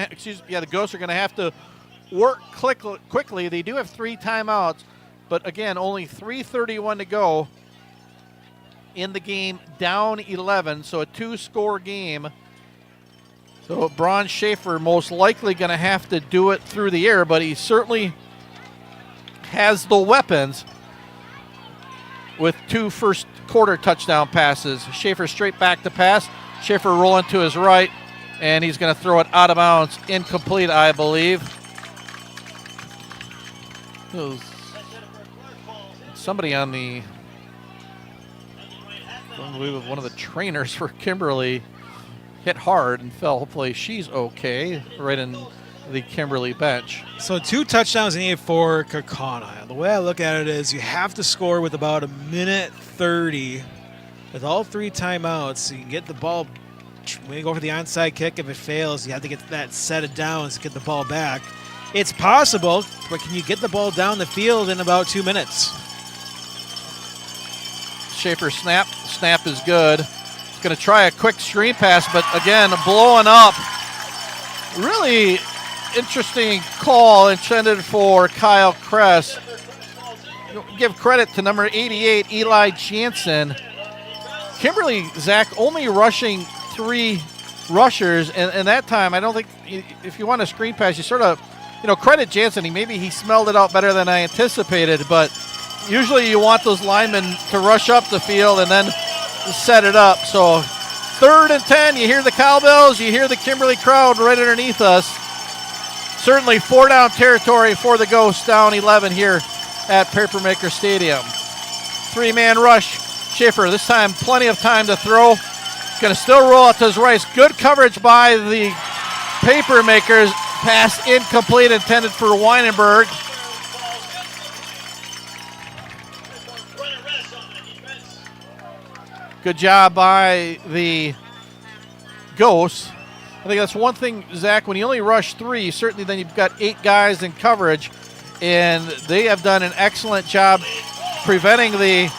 have to work quickly. They do have 3 timeouts, but again, only 3:31 to go in the game, down 11, so a 2-score game. So Braun Schaefer most likely going to have to do it through the air, but he certainly has the weapons with 2 first quarter touchdown passes. Schaefer straight back to pass. Schaefer rolling to his right, and he's going to throw it out of bounds. Incomplete, I believe. Somebody on the, I believe one of the trainers for Kimberly hit hard and fell. Hopefully she's okay, right in the Kimberly bench. So 2 touchdowns needed for Kaukauna. The way I look at it is you have to score with about 1:30 with all 3 timeouts. So you can get the ball, when you go for the onside kick, if it fails, you have to get that set of downs to get the ball back. It's possible, but can you get the ball down the field in about 2 minutes? Schaefer snap. Snap is good. He's going to try a quick screen pass, but again, blowing up. Really interesting call intended for Kyle Kress. Give credit to number 88, Eli Jansen. Kimberly, Zach, only rushing 3 rushers, and that time I don't think, if you want a screen pass, you sort of, credit Jansen. Maybe he smelled it out better than I anticipated, but usually you want those linemen to rush up the field and then set it up. So 3rd and 10, you hear the cowbells, you hear the Kimberly crowd right underneath us. Certainly 4-down territory for the Ghosts, down 11 here at Papermaker Stadium. 3-man rush. Schaefer, this time plenty of time to throw. Going to still roll out to his right. Good coverage by the Papermakers. Pass incomplete, intended for Weinenberg. Good job by the Ghosts. I think that's one thing, Zach, when you only rush 3, certainly then you've got 8 guys in coverage, and they have done an excellent job preventing the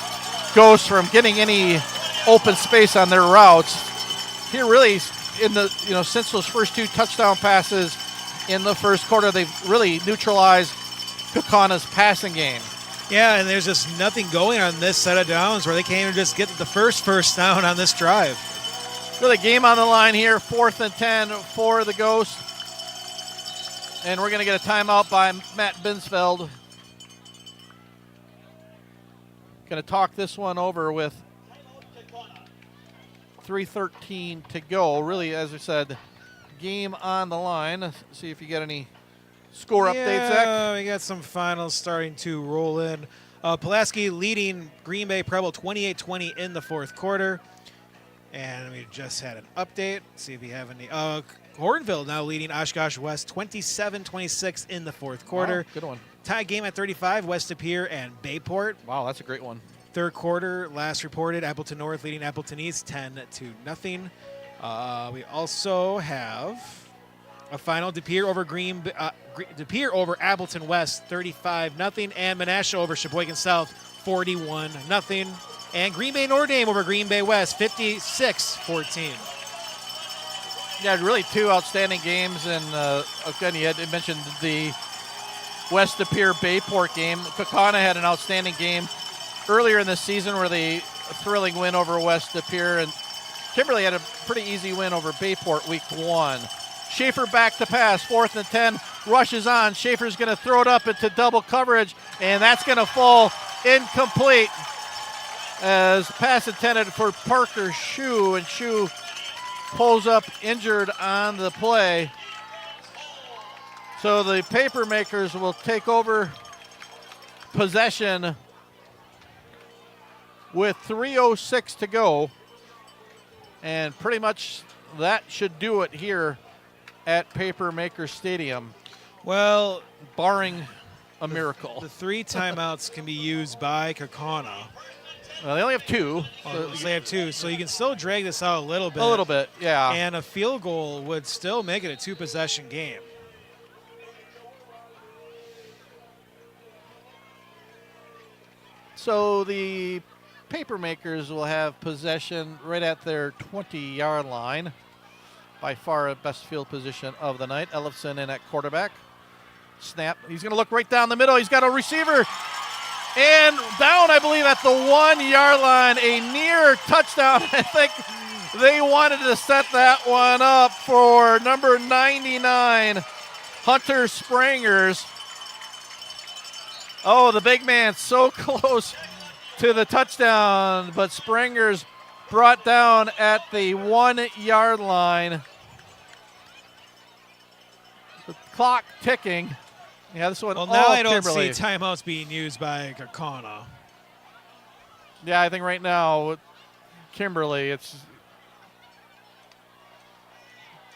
Ghosts from getting any open space on their routes. Here really, in the since those first 2 touchdown passes in the first quarter, they've really neutralized Kaukauna's passing game. Yeah, and there's just nothing going on this set of downs where they can't even just get the first down on this drive. Really game on the line here, 4th and 10 for the Ghosts. And we're going to get a timeout by Matt Binsfeld. Going to talk this one over with 3:13 to go. Really, as I said, game on the line. Let's see if you get any score updates, Zach. Yeah, we got some finals starting to roll in. Pulaski leading Green Bay Preble 28-20 in the 4th quarter. And we just had an update. See if we have any. Hornville now leading Oshkosh West 27-26 in the 4th quarter. Wow, good one. Tie game at 35, West Appear and Bayport. Wow, that's a great one. 3rd quarter, last reported, Appleton North leading Appleton East 10-0. We also have a final, De Pere over Appleton West 35-0, and Menasha over Sheboygan South 41-0. And Green Bay Notre Dame over Green Bay West, 56-14. Yeah, really 2 outstanding games. And again, you had mentioned the West De Pere Bayport game. Kaukauna had an outstanding game earlier in the season where a thrilling win over West De Pere. And Kimberly had a pretty easy win over Bayport week 1. Schaefer back to pass, 4th and 10, rushes on. Schaefer's going to throw it up into double coverage, and that's going to fall incomplete as pass intended for Parker Shue, and Shue pulls up injured on the play. So the Papermakers will take over possession with 3:06 to go, and pretty much that should do it here at Papermaker Stadium. Well, barring a miracle. The 3 timeouts can be used by Kaukauna. Well, they only have 2. So they have 2, so you can still drag this out a little bit. A little bit, yeah. And a field goal would still make it a 2-possession game. So the Papermakers will have possession right at their 20-yard line. By far a best field position of the night. Ellefson in at quarterback. Snap. He's going to look right down the middle. He's got a receiver. And down, I believe, at the 1-yard line. A near touchdown. I think they wanted to set that one up for number 99, Hunter Sprangers. Oh, the big man so close to the touchdown, but Sprangers brought down at the 1-yard line. The clock ticking. Yeah, this one. Well, now I don't Kimberly. see timeouts being used by Kaukauna. Yeah, I think right now, with Kimberly, it's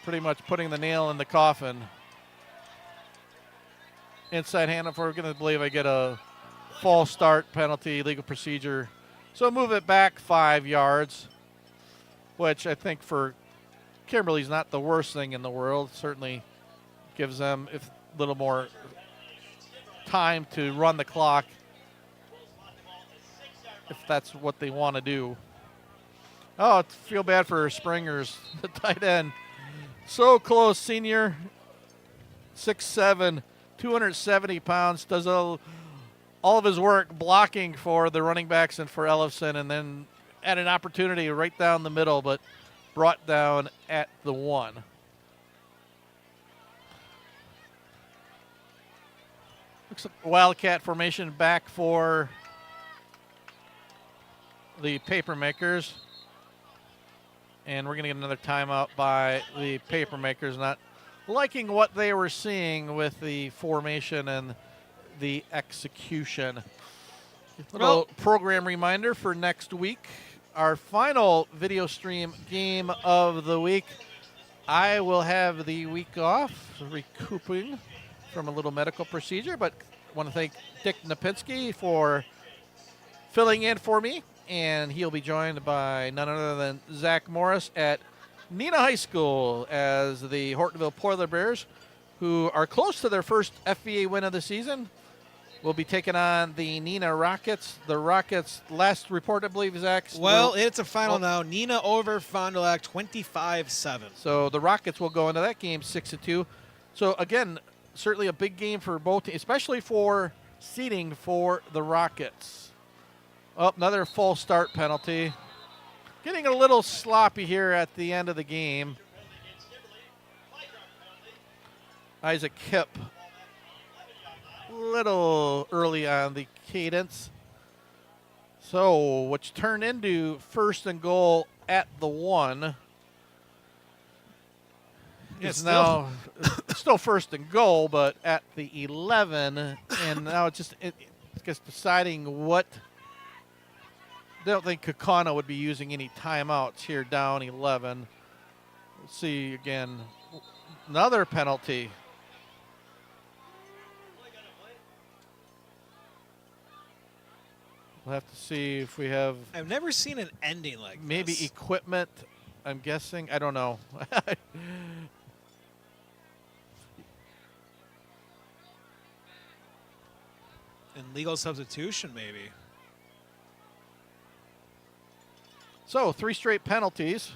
pretty much putting the nail in the coffin. Inside hand, if we're going to believe I get a false start penalty, legal procedure. So move it back 5 yards, which I think for Kimberly's not the worst thing in the world. Certainly gives them a little more time to run the clock if that's what they want to do. Oh, I feel bad for Springers, the tight end. So close, senior, 6'7", 270 pounds, does all of his work blocking for the running backs and for Ellefson, and then had an opportunity right down the middle, but brought down at the 1. Looks like Wildcat formation back for the Papermakers. And we're going to get another timeout by the Papermakers, not liking what they were seeing with the formation and the execution. Little program reminder for next week. Our final video stream game of the week. I will have the week off, recouping from a little medical procedure, but I want to thank Dick Napinski for filling in for me, and he'll be joined by none other than Zach Morris at Neenah High School as the Hortonville Polar Bears, who are close to their first FVA win of the season, will be taking on the Neenah Rockets. The Rockets, last report, I believe, Zach. Well, it's a final now. Neenah over Fond du Lac, 25-7. So the Rockets will go into that game 6-2. So, again, certainly a big game for both, especially for seeding for the Rockets. Oh, another false start penalty. Getting a little sloppy here at the end of the game. Isaac Kipp, a little early on the cadence. So, which turned into 1st and goal at the 1. It's now still 1st and goal, but at the 11. And now it's just deciding what. I don't think Kaukauna would be using any timeouts here down 11. Let's see again. Another penalty. We'll have to see if we have. I've never seen an ending like maybe this. Equipment, I'm guessing. I don't know. And legal substitution, maybe. So 3 straight penalties.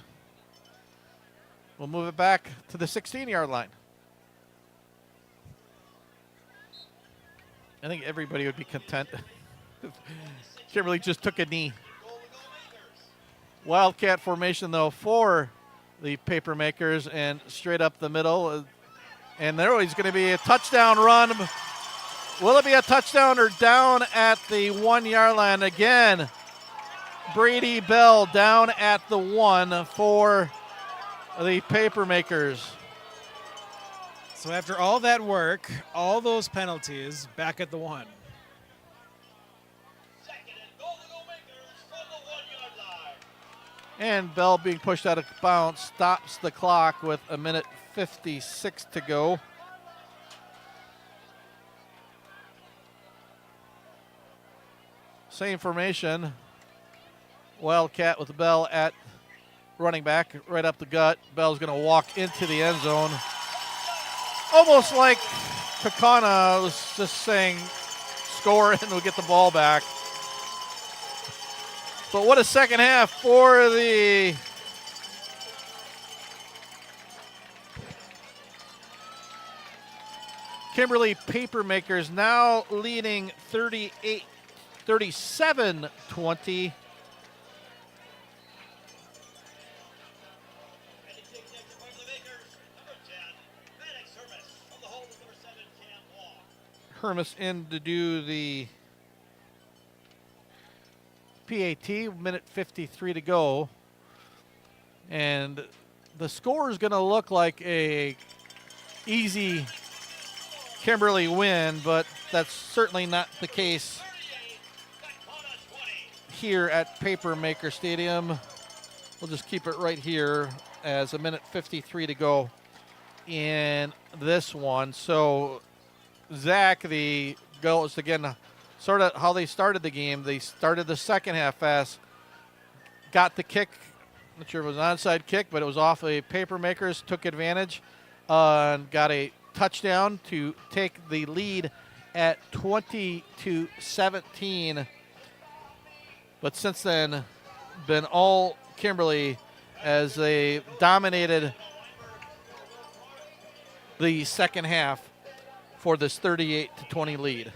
We'll move it back to the 16-yard line. I think everybody would be content if Kimberly just took a knee. Wildcat formation, though, for the Papermakers, and straight up the middle. And there is going to be a touchdown run. Will it be a touchdown or down at the 1 yard line? Again, Brady Bell down at the 1 for the Papermakers. So after all that work, all those penalties, back at the 1. And Bell being pushed out of bounds stops the clock with 1:56 to go. Same formation. Wildcat with Bell at running back, right up the gut. Bell's going to walk into the end zone. Almost like Kaukauna was just saying, score and we'll get the ball back. But what a second half for the Kimberly Papermakers, now leading 37-20. Hermes in to do the PAT, 1:53 to go. And the score is going to look like a easy Kimberly win, but that's certainly not the case here at Papermaker Stadium. We'll just keep it right here as 1:53 to go in this one. So Zach, the goals again, sort of how they started the game. They started the second half fast, got the kick. Not sure if it was an onside kick, but it was off a Papermakers, took advantage, and got a touchdown to take the lead at 20-17. But since then, been all Kimberly as they dominated the second half for this 38-20 lead.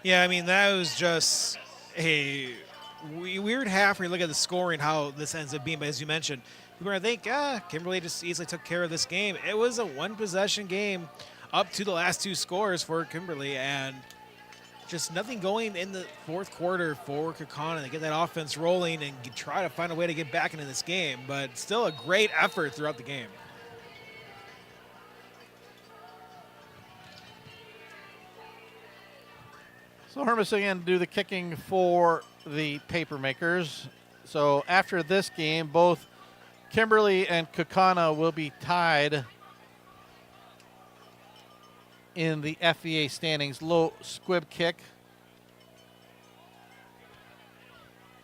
Yeah, I mean, that was just a weird half when you look at the scoring, how this ends up being. But as you mentioned, people are going to think, Kimberly just easily took care of this game. It was a one-possession game up to the last two scores for Kimberly, and just nothing going in the fourth quarter for Kaukauna to get that offense rolling and try to find a way to get back into this game. But still a great effort throughout the game. So Hermes again do the kicking for the Papermakers. So after this game, both Kimberly and Kaukauna will be tied in the FVA standings. Low squib kick.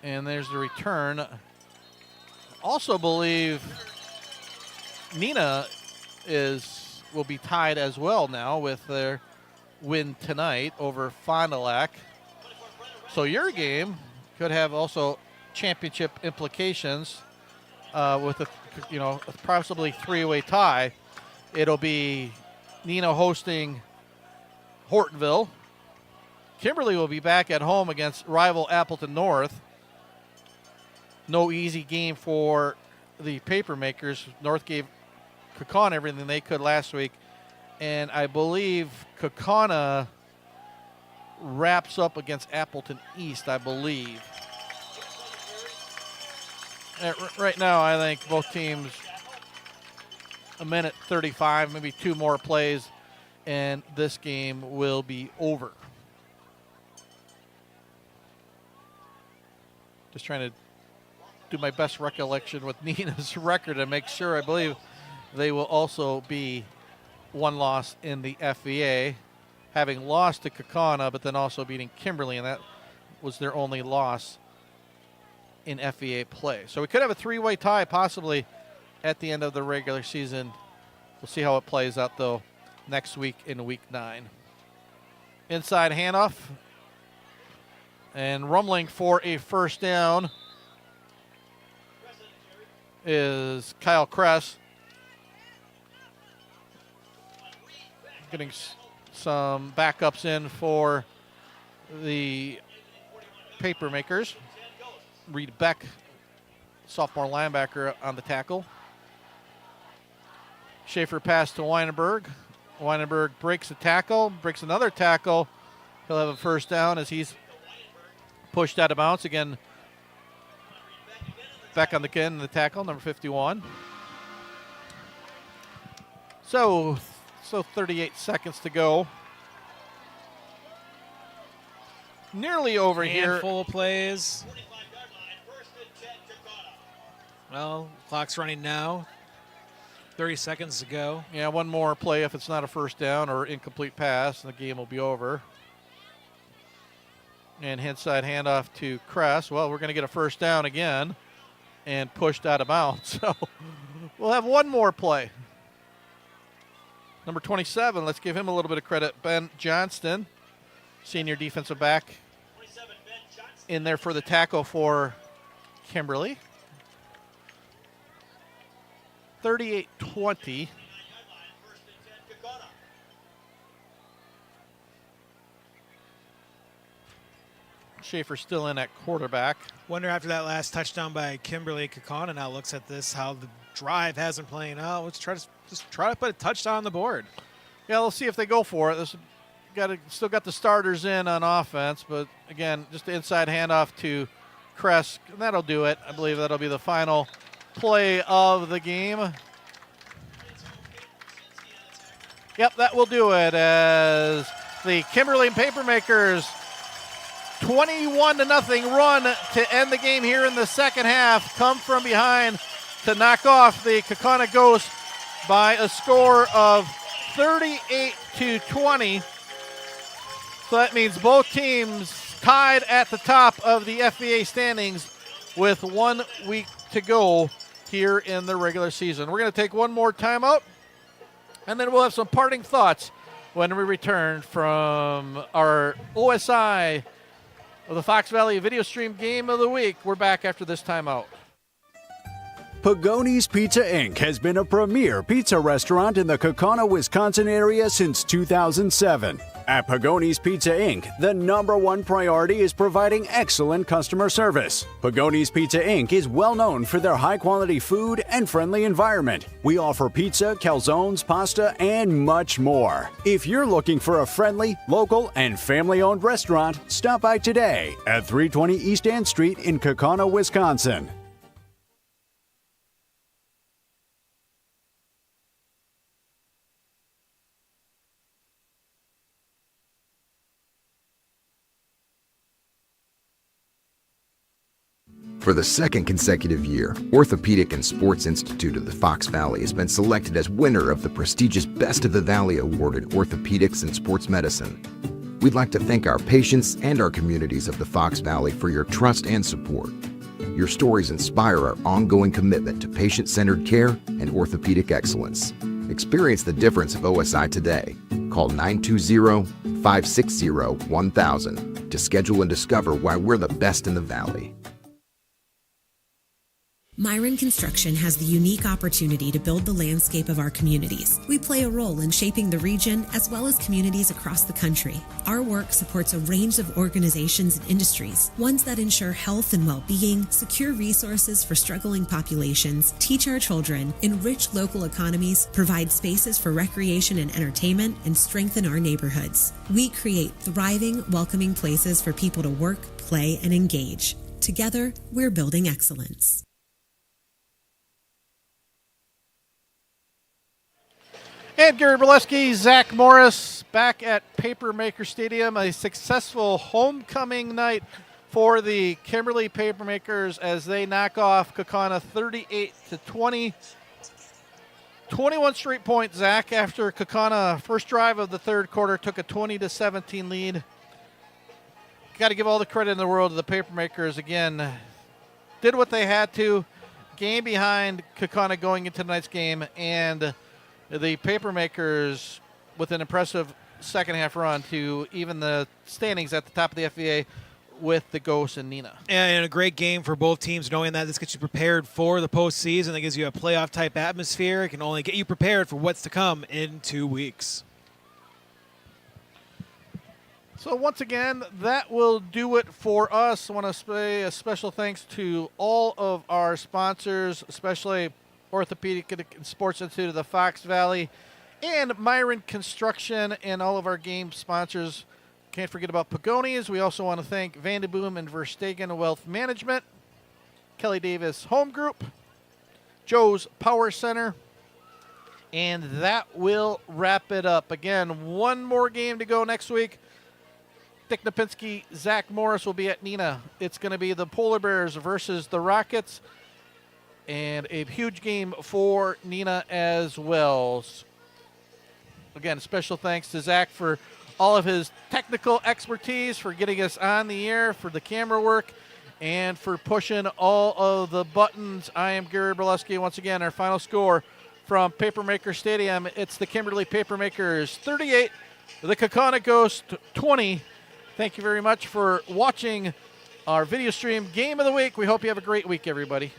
And there's the return. Also believe Neenah will be tied as well now with their win tonight over Fond du Lac. So your game could have also championship implications with a possibly three-way tie. It'll be Neenah hosting Hortonville. Kimberly will be back at home against rival Appleton North. No easy game for the Papermakers. North gave Kaukauna everything they could last week. And I believe Kaukauna wraps up against Appleton East, I believe. Right now, I think both teams 1:35, maybe two more plays, and this game will be over. Just trying to do my best recollection with Neenah's record and make sure. I believe they will also be one loss in the FVA, having lost to Kaukauna, but then also beating Kimberly, and that was their only loss in FVA play. So we could have a three-way tie possibly at the end of the regular season. We'll see how it plays out, though, next week in Week 9. Inside handoff, and rumbling for a first down is Kyle Kress. Getting some backups in for the Papermakers. Reed Beck sophomore linebacker on the tackle. Schaefer pass to Weinberg. Weinberg breaks a tackle, breaks another tackle. He'll have a first down as he's pushed out of bounds. Again, back on the tackle, number 51. So 38 seconds to go. Nearly over here. Handful of plays. Well, clock's running now. 30 seconds to go. Yeah, one more play if it's not a first down or incomplete pass, and the game will be over. And inside handoff to Kress. Well, we're going to get a first down again and pushed out of bounds. So we'll have one more play. Number 27, let's give him a little bit of credit. Ben Johnston, senior defensive back, in there for the tackle for Kimberly. 38-20. Schaefer still in at quarterback. Wonder after that last touchdown by Kimberly, Kaukauna now looks at this, how the drive hasn't playing out. Let's try to put a touchdown on the board. Yeah, let's see if they go for it. Still got the starters in on offense, but again, just the inside handoff to Kress. That'll do it. I believe that'll be the final play of the game. Yep, that will do it as the Kimberly Papermakers 21-0 run to end the game here in the second half. Come from behind to knock off the Kaukauna Ghosts by a score of 38-20. So that means both teams tied at the top of the FVA standings with 1 week to go here in the regular season. We're going to take one more timeout, and then we'll have some parting thoughts when we return from our OSI of the Fox Valley Video Stream Game of the Week. We're back after this timeout. Pagoni's Pizza Inc. has been a premier pizza restaurant in the Kaukauna, Wisconsin area since 2007. At Pagoni's Pizza Inc., the #1 priority is providing excellent customer service. Pagoni's Pizza Inc. is well known for their high-quality food and friendly environment. We offer pizza, calzones, pasta, and much more. If you're looking for a friendly, local, and family-owned restaurant, stop by today at 320 East Ann Street in Kaukauna, Wisconsin. For the second consecutive year, Orthopedic and Sports Institute of the Fox Valley has been selected as winner of the prestigious Best of the Valley Award in Orthopedics and Sports Medicine. We'd like to thank our patients and our communities of the Fox Valley for your trust and support. Your stories inspire our ongoing commitment to patient-centered care and orthopedic excellence. Experience the difference of OSI today. Call 920-560-1000 to schedule and discover why we're the best in the Valley. Myron Construction has the unique opportunity to build the landscape of our communities. We play a role in shaping the region as well as communities across the country. Our work supports a range of organizations and industries, ones that ensure health and well-being, secure resources for struggling populations, teach our children, enrich local economies, provide spaces for recreation and entertainment, and strengthen our neighborhoods. We create thriving, welcoming places for people to work, play, and engage. Together, we're building excellence. And Gary Berleski, Zach Morris back at Papermaker Stadium. A successful homecoming night for the Kimberly Papermakers as they knock off Kaukauna 38-20. 21 straight points, Zach, after Kaukauna first drive of the third quarter took a 20-17 lead. Got to give all the credit in the world to the Papermakers. Again, did what they had to. Game behind Kaukauna going into tonight's game, and the Papermakers with an impressive second half run to even the standings at the top of the FVA with the Ghosts and Neenah. And a great game for both teams, knowing that this gets you prepared for the postseason. It gives you a playoff-type atmosphere. It can only get you prepared for what's to come in 2 weeks. So once again, that will do it for us. I want to say a special thanks to all of our sponsors, especially Orthopedic Sports Institute of the Fox Valley and Myron Construction and all of our game sponsors. Can't forget about Pregame. We also want to thank Vandeboom and Verstegen Wealth Management, Kelly Davis Home Group, Joe's Power Center, and that will wrap it up. Again, one more game to go next week. Dick Napinski, Zach Morris will be at Neenah. It's going to be the Polar Bears versus the Rockets, and a huge game for Neenah as well. Again, special thanks to Zach for all of his technical expertise, for getting us on the air, for the camera work, and for pushing all of the buttons. I am Gary Berleski. Once again, our final score from Papermaker Stadium, it's the Kimberly Papermakers 38, the Kaukauna Ghost 20. Thank you very much for watching our video stream Game of the Week. We hope you have a great week, everybody.